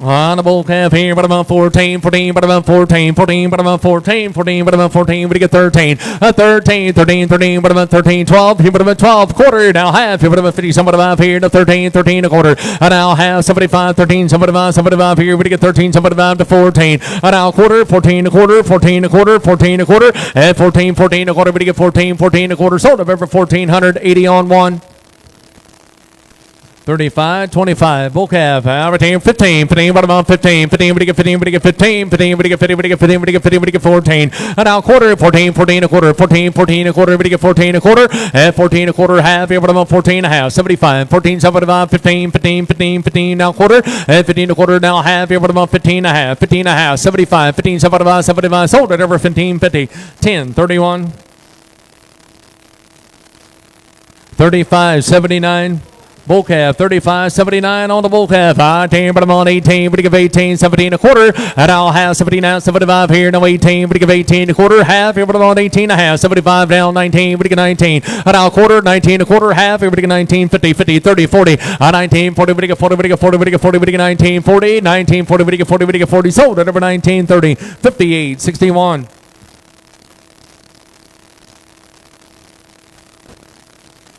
On the bull calf here, but about 14, 14, but about 14, 14, but about 14, 14, but about 14, we get 13, 13, 13, 13, but about 13, 12, here, but about 12, quarter, now half, here, but about 50, 75 here, to 13, 13 a quarter, and now half, 75, 13, 75, 75 here, we get 13, 75 to 14, and now quarter, 14 a quarter, 14 a quarter, 14 a quarter, and 14, 14 a quarter, we get 14, 14 a quarter, sold of over 1,480 on one. 35, 25, bull calf, retain 15, 15, bottom on 15, 15, we get 15, we get 15, 15, we get 50, we get 15, we get 50, we get 14, and now quarter, 14, 14 a quarter, 14, 14 a quarter, we get 14 a quarter, and 14 a quarter, half, bottom on 14 a half, 75, 14, 75, 15, 15, 15, 15, now quarter, and 15 a quarter, now half, bottom on 15 a half, 15 a half, 75, 15, 75, 75, sold it over 15, 50, 10, 31, 35, 79, bull calf, 35, 79 on the bull calf. 18, but I'm on 18. We give 18, 17 a quarter. And I'll have 79, 75 here. No 18. We give 18 a quarter. Half. Here, but I'm on 18 a half. 75 down 19. We give 19. And I'll quarter. 19 a quarter. Half. Here, we give 19, 50, 50, 30, 40. 19, 40. We give 40. We give 40. We give 40. We give 19, 40. 19, 40. We give 40. We give 40. Sold at number 19, 30, 58, 61.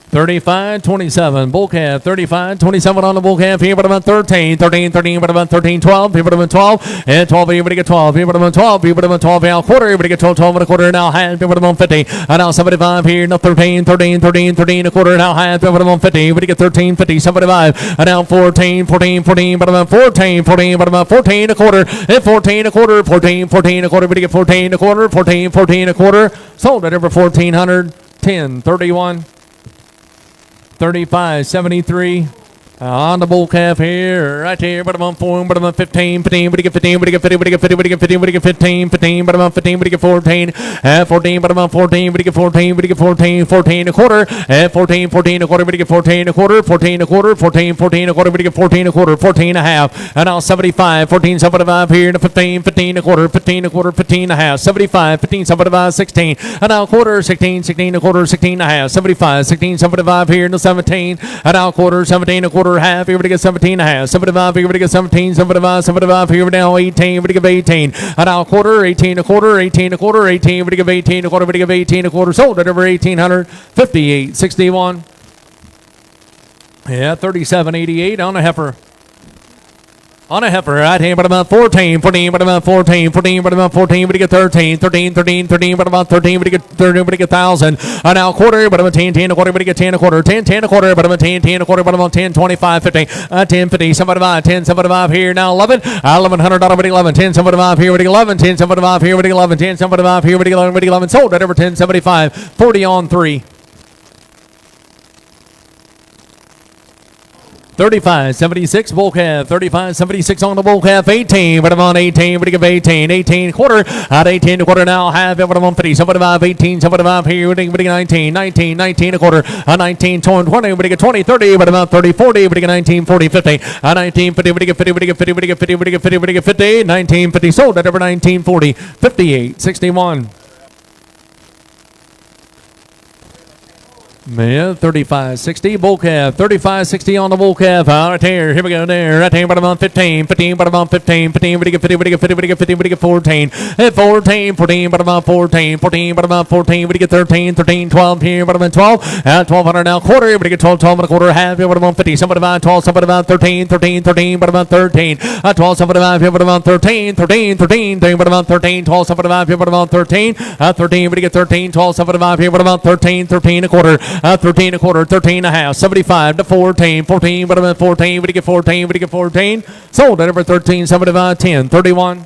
35, 27, bull calf, 35, 27 on the bull calf, here, but about 13, 13, 13, but about 13, 12, here, but about 12, and 12, here, but get 12, here, but about 12, here, but about 12, now quarter, here, but get 12, 12 and a quarter, now half, here, but about 50, and now 75 here, now 13, 13, 13, 13 a quarter, now half, here, but about 50, here, but get 13, 50, 75, and now 14, 14, 14, but about 14, 14, but about 14 a quarter, and 14 a quarter, 14, 14 a quarter, but get 14 a quarter, 14, 14 a quarter, sold at over 1400, 10, 31. 35, 73. On the bull calf here, right here, but I'm on 4, but I'm on 15, 15, but you get 15, but you get 50, but you get 50, but you get 15, but you get 15, 15, but I'm on 15, but you get 14, 14, but I'm on 14, but you get 14, but you get 14, 14 a quarter, 14, 14 a quarter, but you get 14 a quarter, 14 a quarter, 14, 14 a quarter, but you get 14 a quarter, 14 a half, and now 75, 14, 75 here, and 15, 15 a quarter, 15 a quarter, 15 a half, 75, 15, 75, 16, and now quarter, 16, 16 a quarter, 16 a half, 75, 16, 75 here, and 17, and now quarter, 17 a quarter, half, everybody gets 17 and a half, 75, everybody gets 17, 75, 75, here now 18, everybody give 18, and now quarter, 18 a quarter, 18 a quarter, 18, everybody give 18 a quarter, everybody give 18 a quarter, sold at over 1800, 58, 61, yeah, 37, 88 on a heifer. On a heifer, right hand, but about 14, 14, but about 14, 14, but about 14, but you get 13, 13, 13, 13, but about 13, but you get 13, but you get 1,000. And now quarter, but about 10, 10 a quarter, but you get 10 a quarter, 10, 10 a quarter, but about 10, 10 a quarter, but about 10, 25, 50, 10, 50, 75, 10, 75 here, now 11, $1,100, but 11, 10, 75 here, but 11, 10, 75 here, but 11, 10, 75 here, but 11, but 11, sold at over 10, 75, 40 on 3. 35, 76, bull calf, 35, 76 on the bull calf, 18, but I'm on 18, but you give 18, 18 quarter, at 18 a quarter now, half, but I'm on 50, 75, 18, 75 here, but you get 19, 19, 19 a quarter, 19, 20, but you get 20, 30, but I'm on 30, 40, but you get 19, 40, 50, 19, 50, but you get 50, but you get 50, but you get 50, but you get 50, but you get 50, 19, 50, sold at over 19, 40, 58, 61. Yeah, 35, 60, bull calf, 35, 60 on the bull calf, right here we go there, right here, but I'm on 15, 15, but I'm on 15, 15, but you get 50, but you get 50, but you get 50, but you get 14, 14, 14, but I'm on 14, 14, but I'm on 14, but you get 13, 13, 12 here, but I'm on 12, 1200 now, quarter, but you get 12, 12 and a quarter, half, here, but I'm on 50, somebody about 12, somebody about 13, 13, 13, but I'm on 13, 12, somebody about here, but I'm on 13, 13, 13, but I'm on 13, 12, somebody about here, but I'm on 13, 13, but you get 13, 12, somebody about here, but I'm on 13, 13 a quarter, 13 a quarter, 13 a half, 75 to 14, 14, but I'm at 14, but you get 14, but you get 14, sold at over 13, 75, 10, 31.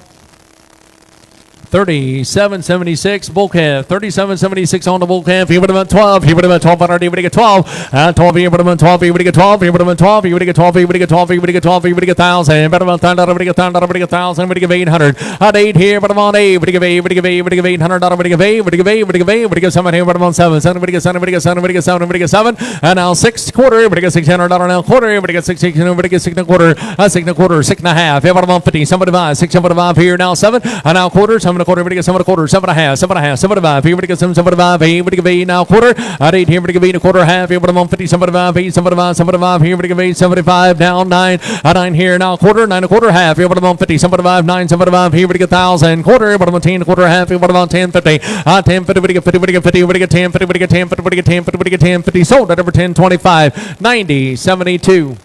37, 76, bull calf, 37, 76 on the bull calf, here, but about 12, here, but about 12, here, but you get 12, 12, here, but about 12, here, but you get 12, here, but about 12, here, but you get 12, here, but you get 12, here, but you get 12, here, but you get 1,000, but about 1,000, but you get 1,000, but you get 1,000, but you give 800, at 8 here, but I'm on 8, but you give 8, but you give 8, but you give 800, but you give 8, but you give 8, but you give 8, but you give 7 here, but I'm on 7, 7, but you get 7, but you get 7, but you get 7, but you get 7, and now 6 quarter, but you get $600 now quarter, but you get 6, but you get 6 and a quarter, 6 and a quarter, 6 and a half, here, but I'm on 50, 75, 6, 75 here, now 7, and now quarter, 7 and a quarter, but you get 7 and a quarter, 7 and a half, 7 and a half, 75, here, but you get 7, 75, 8, but you give 8 now quarter, at 8 here, but you give 8 and a quarter, half, here, but I'm on 50, 75, 8, 75, 75, here, but you give 8, 75, down 9, at 9 here, now quarter, 9 and a quarter, half, here, but I'm on 50, 75, 9, 75, here, but you get 1,000, quarter, but I'm on 10 and a quarter, half, here, but I'm on 10, 50, 10, 50, but you get 50, but you get 50, but you get 10, 50, but you get 10, 50, but you get 10, 50, but you get 10, 50, sold at over 10, 25, 90, 72,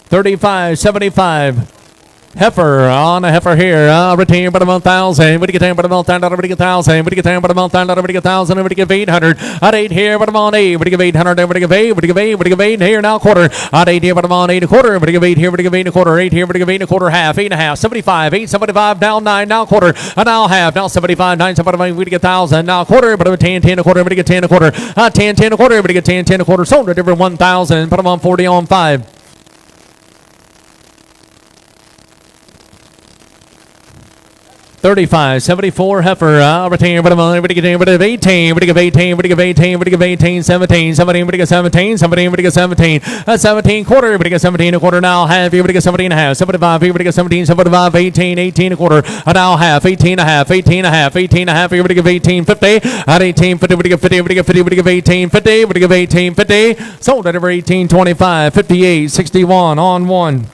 35, 75, Heifer on a heifer here. Retain but about 1,000. Would you get 10 but about 10? Would you get 1,000? Would you get 10 but about 10? Would you get 1,000? Would you give 800? At 8 here but about 8. Would you give 800? Would you give 8? Would you give 8? Would you give 8 here now quarter? At 8 here but about 8 a quarter. Would you give 8 here? Would you give 8 a quarter? 8 here. Would you give 8 a quarter? Half. 8 and a half. 75. 8 75 now 9 now quarter. Now half. Now 75 9 75. Would you get 1,000? Now quarter. But 10 10 a quarter. Would you get 10 a quarter? 10 10 a quarter. Would you get 10 10 a quarter? Sold at over 1,000. Put them on 40 on 5. 35, 74 heifer, retain, but I'm going to get 18, but 18, but 18, but 18, but 18, 17, 17, but 17, 17, but 17, 17 quarter, but 17 a quarter now, half, but 17 and a half, 75, but 17, 75, 18, 18 a quarter, now half, 18 and a half, 18 and a half, 18 and a half, but 18, 50, at 18, 50, but 50, but 50, but 18, 50, but 18, 50, sold at over 18, 25, 58, 61 on 1.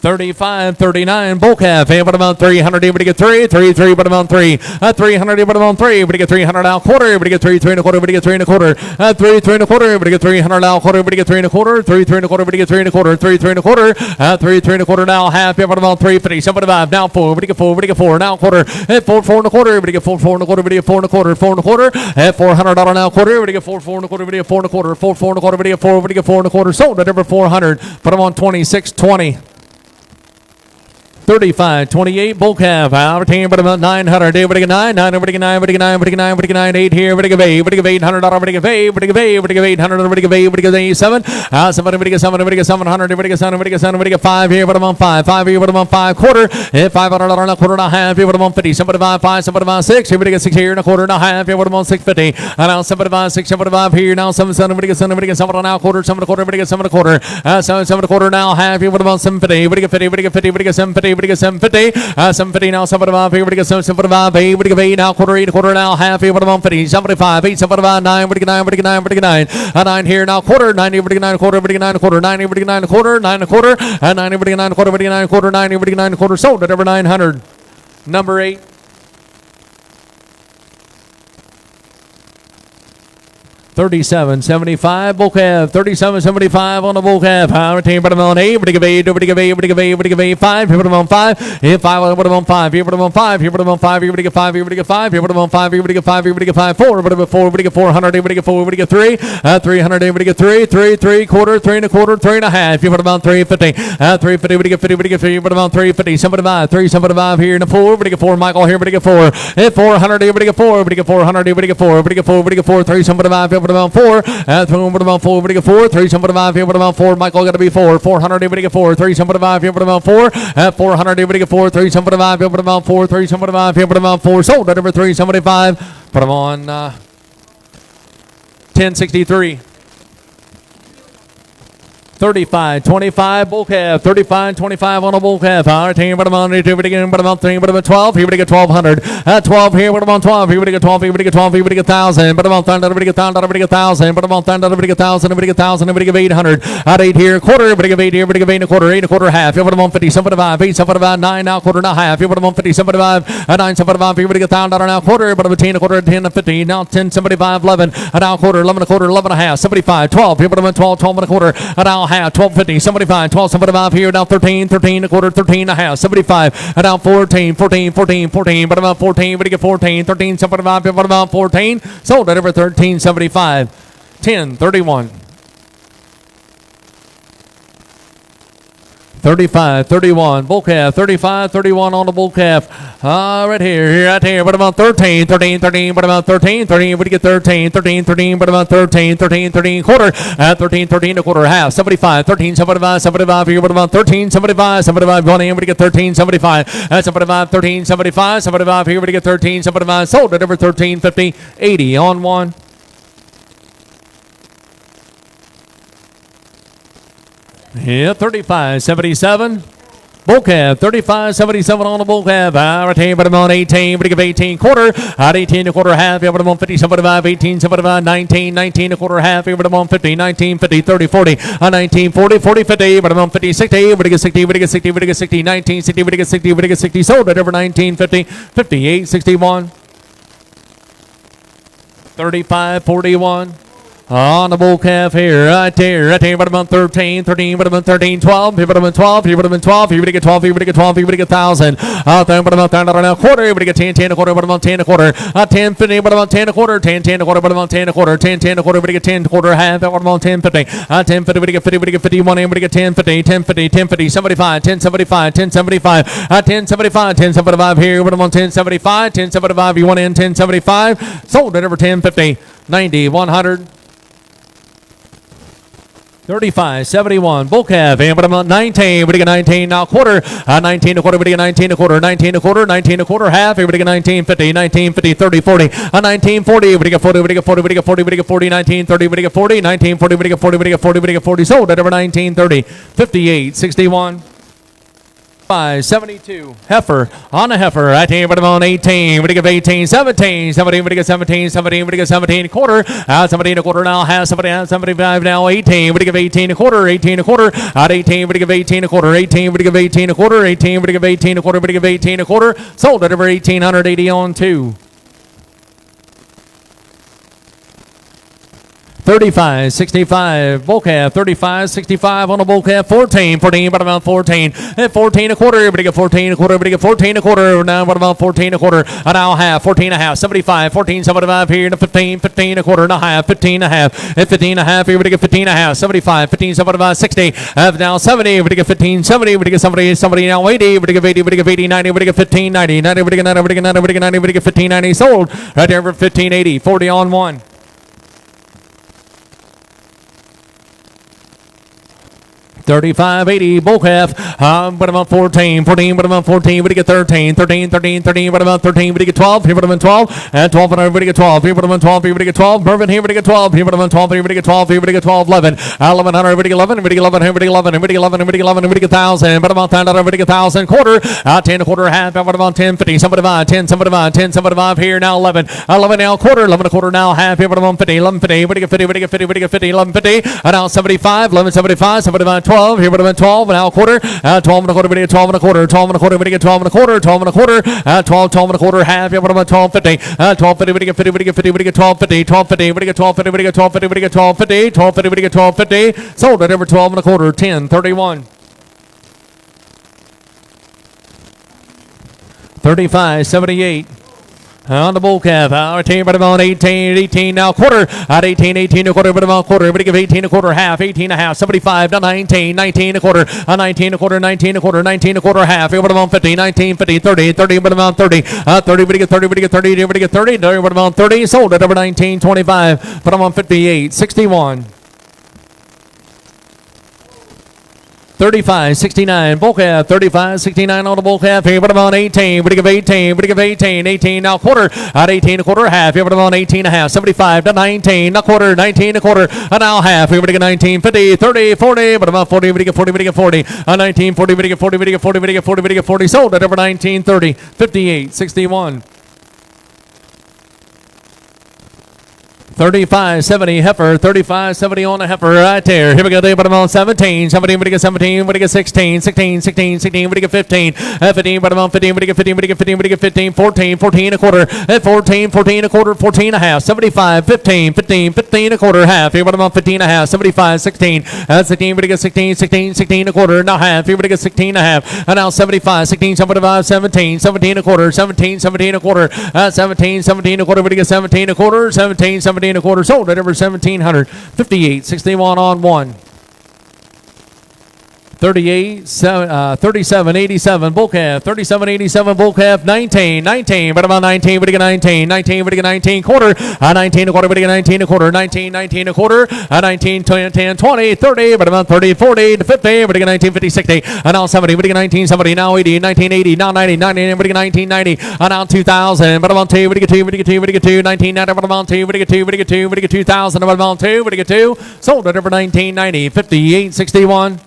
35, 39, bull calf, but about 300, but to get 3, 3, 3, but about 3, 300, but about 3, but to get 300 out quarter, but to get 3, 3 and a quarter, but to get 3 and a quarter, 3, 3 and a quarter, but to get 300 out quarter, but to get 3 and a quarter, 3, 3 and a quarter, but to get 3 and a quarter, 3, 3 and a quarter, 3, 3 and a quarter now half, but about 350, 75, now 4, but to get 4, but to get 4, now quarter, 4, 4 and a quarter, but to get 4, 4 and a quarter, but to get 4 and a quarter, 4 and a quarter, $400 now quarter, but to get 4, 4 and a quarter, but to get 4 and a quarter, 4, 4 and a quarter, but to get 4, but to get 4 and a quarter, sold at over 400, put them on 26, 20. 35, 28, bull calf, retain, but about 900, but to get 9, 9, but to get 9, but to get 9, but to get 9, but to get 9, 8 here, but to get 8, but to get $800, but to get 8, but to get 8, but to get 800, but to get 8, but to get 7, 7, but to get 7, but to get 700, but to get 7, but to get 7, but to get 5 here, but I'm on 5, 5 here, but I'm on 5 quarter, $500 and a quarter and a half here, but I'm on 50, 75, 5, 75, 6, here, but to get 6 here and a quarter and a half here, but I'm on 650, and now 75, 6, 75 here, now 7, 7, but to get 7, but to get 7 and a quarter, 7 and a quarter, but to get 7 and a quarter, 7, 7 and a quarter now half here, but I'm on 750, but to get 50, but to get 50, but to get 750, but to get 750, 750 now, 75 here, but to get 775, 8, but to get 8 now, quarter, 8 a quarter now, half here, but I'm on 50, 75, 8, 75, 9, but to get 9, but to get 9, but to get 9, 9 here now, quarter, 9 here, but to get 9 a quarter, but to get 9 a quarter, 9 here, but to get 9 a quarter, 9 a quarter, 9 here, but to get 9 a quarter, but to get 9 a quarter, 9 here, but to get 9 a quarter, sold at over 900. Number 8. 37, 75, bull calf, 37, 75 on the bull calf, retain, but I'm on 8, but to give 8, but to give 8, but to give 8, but to give 8, 5, here, but I'm on 5, here, 5, but I'm on 5, here, but I'm on 5, here, but I'm on 5, here, but to get 5, here, but to get 5, here, but I'm on 5, here, but to get 5, here, but to get 5, 4, but I'm 4, but to get 400, here, but to get 4, but to get 3, 300, here, but to get 3, 3, 3 quarter, 3 and a quarter, 3 and a half, here, but I'm on 350, 350, but to get 50, but to get 3, but I'm on 350, 75, 375 here, and a 4, but to get 4, Michael here, but to get 4, 400, here, but to get 4, but to get 400, here, but to get 4, but to get 4, but to get 4, 375, here, but about 4, 3 but about 4, but to get 4, 375 here, but about 4, Michael got to be 4, 400 here, but to get 4, 375 here, but about 4, 400 here, but to get 4, 375 here, but about 4, 375 here, but about 4, sold at over 375, put them on 1063. 35, 25, bull calf, 35, 25 on a bull calf, retain, but I'm on 2, but again, but I'm on 3, but I'm at 12, here, but I get 1200, 12 here, but I'm on 12, here, but I get 12, here, but I get 12, here, but I get 1,000, but I'm on 1,000, but I get 1,000, but I get 1,000, but I'm on 1,000, but I get 1,000, but I get 1,000, but I get 800, at 8 here, quarter, but I get 8 here, but I get 8 and a quarter, 8 and a quarter, half, here, but I'm on 50, 75, 8, 75, 9, now quarter, now half, here, but I'm on 50, 75, 9, 75, here, but I get 1,000, now quarter, but I'm at 10 a quarter, 10 to 50, now 10, 75, 11, now quarter, 11 a quarter, 11 and a half, 75, 12, here, but I'm at 12, 12 and a quarter, now half, 1250, 75, 12, 75 here, now 13, 13 a quarter, 13 and a half, 75, now 14, 14, 14, 14, but about 14, but to get 14, 13, 75, but about 14, sold at over 1375, 10, 31. 35, 31, bull calf, 35, 31 on the bull calf. Right here, right here, but about 13, 13, 13, but about 13, 13, but to get 13, 13, 13, but about 13, 13, 13, quarter, 13, 13 a quarter, half, 75, 13, 75, 75 here, but about 13, 75, 75, going in, but to get 13, 75, 75, 13, 75, 75 here, but to get 13, 75, sold at over 13, 50, 80 on 1. Yeah, 35, 77. Bull calf, 35, 77 on the bull calf. Retain, but I'm on 18, but to give 18 quarter. At 18 a quarter, half, but I'm on 50, 75, 18, 75, 19, 19 a quarter, half, but I'm on 50, 19, 50, 30, 40, 19, 40, 40, 50, but I'm on 50, 60, but to get 60, but to get 60, but to get 60, 19, 60, but to get 60, but to get 60, sold at over 19, 50, 58, 61. 35, 41. On the bull calf here, right there, but about 13, but about 13, 12, but about 12, but about 12, you would get 12, you would get 12, you would get 1,000. Out there, but about 10 and a quarter, you would get 10, 10 a quarter, but about 10 a quarter, 10, 50, but about 10 a quarter, 10, 10 a quarter, but about 10 a quarter, 10, 10 a quarter, but get 10 quarter, half, but about 10, 50, 10, 50, but get 50, but get 51, and but get 10, 50, 10, 50, 10, 50, 75, 10, 75, 10, 75, 10, 75, 10, 75 here, but about 10, 75, 10, 75, you want in 10, 75, sold it over 10, 50, 90, 100. 35, 71, bull calf, and but about 19, we get 19 now quarter, 19 a quarter, we get 19 a quarter, 19 a quarter, 19 a quarter, half, we get 19, 50, 19, 50, 30, 40, 19, 40, we get 40, we get 40, we get 40, we get 40, 19, 30, we get 40, 19, 40, we get 40, we get 40, we get 40, sold at over 19, 30, 58, 61. 72 heifer on a heifer right here, but on 18, we get 18, 17, 17, we get 17, 17, we get 17 quarter, 17 a quarter now, half, somebody has 75 now, 18, we get 18 a quarter, 18 a quarter, at 18, we get 18 a quarter, 18, we get 18 a quarter, 18, we get 18 a quarter, we get 18 a quarter, sold at over 1880 on 2. 35, 65, bull calf, 35, 65 on a bull calf, 14, 14, but about 14, and 14 a quarter, everybody get 14 a quarter, everybody get 14 a quarter, now what about 14 a quarter, an hour half, 14 a half, 75, 14, 75 here, to 15, 15 a quarter, and a half, 15 a half, and 15 a half, everybody get 15 a half, 75, 15, 75, 60, now 70, everybody get 15, 70, everybody get 70, somebody now 80, everybody get 80, everybody get 80, 90, everybody get 15, 90, 90, everybody get 90, everybody get 90, everybody get 90, everybody get 15, 90, sold, right there for 1580, 40 on 1. 35, 80, bull calf, but about 14, 14, but about 14, we get 13, 13, 13, 13, but about 13, we get 12, here, but about 12, and 12, but everybody get 12, here, but about 12, here, we get 12, perfect, here, we get 12, here, but about 12, here, we get 12, here, we get 12, 11, 1100, everybody get 11, everybody get 11, everybody get 11, everybody get 11, everybody get 11, everybody get 1,000, but about 10, everybody get 1,000, quarter, 10 a quarter, half, but about 10, 50, 75, 10, 75, 10, 75, here, now 11, 11 now, quarter, 11 a quarter, now half, here, but about 50, 11, 50, everybody get 50, everybody get 50, everybody get 50, 11, 50, and now 75, 11, 75, 75, 12, here, but about 12, and now a quarter, 12 and a quarter, we get 12 and a quarter, 12 and a quarter, we get 12 and a quarter, 12 and a quarter, 12, 12 and a quarter, half, yeah, what about 12, 50, 12, 50, we get 50, we get 50, we get 12, 50, 12, 50, we get 12, 50, we get 12, 50, we get 12, 50, 12, 50, we get 12, 50, sold at over 12 and a quarter, 10, 31. 35, 78. On the bull calf, 18, but about 18, 18 now quarter, at 18, 18 a quarter, but about quarter, everybody give 18 a quarter, half, 18 a half, 75 to 19, 19 a quarter, 19 a quarter, 19 a quarter, 19 a quarter, half, but about 50, 19, 50, 30, 30, but about 30, 30, but get 30, but get 30, but get 30, but about 30, sold at over 19, 25, but I'm on 58, 61. 35, 69, bull calf, 35, 69 on the bull calf, here, but about 18, but give 18, but give 18, 18 now quarter, at 18 a quarter, half, here, but about 18 a half, 75 to 19, a quarter, 19 a quarter, and now half, here, but get 19, 50, 30, 40, but about 40, but get 40, but get 40, 19, 40, but get 40, but get 40, but get 40, but get 40, sold at over 19, 30, 58, 61. 35, 70 heifer, 35, 70 on a heifer right there. Here we go, but I'm on 17, 17, we get 17, we get 16, 16, 16, 16, we get 15, 15, but I'm on 15, we get 15, we get 15, we get 15, 14, 14 a quarter, 14, 14 a quarter, 14 a half, 75, 15, 15, 15 a quarter, half, here but I'm on 15 a half, 75, 16, 16, we get 16, 16, 16 a quarter, now half, here we get 16 a half, and now 75, 16, 75, 17, 17 a quarter, 17, 17 a quarter, 17, 17 a quarter, we get 17 a quarter, 17, 17 a quarter, sold at over 1,700, 58, 61 on 1. 38, 37, 87, bull calf, 37, 87, bull calf, 19, 19, but about 19, we get 19, 19, we get 19, quarter, 19 a quarter, we get 19 a quarter, 19, 19 a quarter, 19, 10, 20, 30, but about 30, 40, to 50, we get 19, 50, 60, and now 70, we get 19, 70, now 80, 1980, now 90, 90, we get 1990, and now 2000, but about 2, we get 2, we get 2, we get 2, 1990, but about 2, we get 2, we get 2, we get 2000, but about 2, we get 2, sold at over 1990, 58, 61.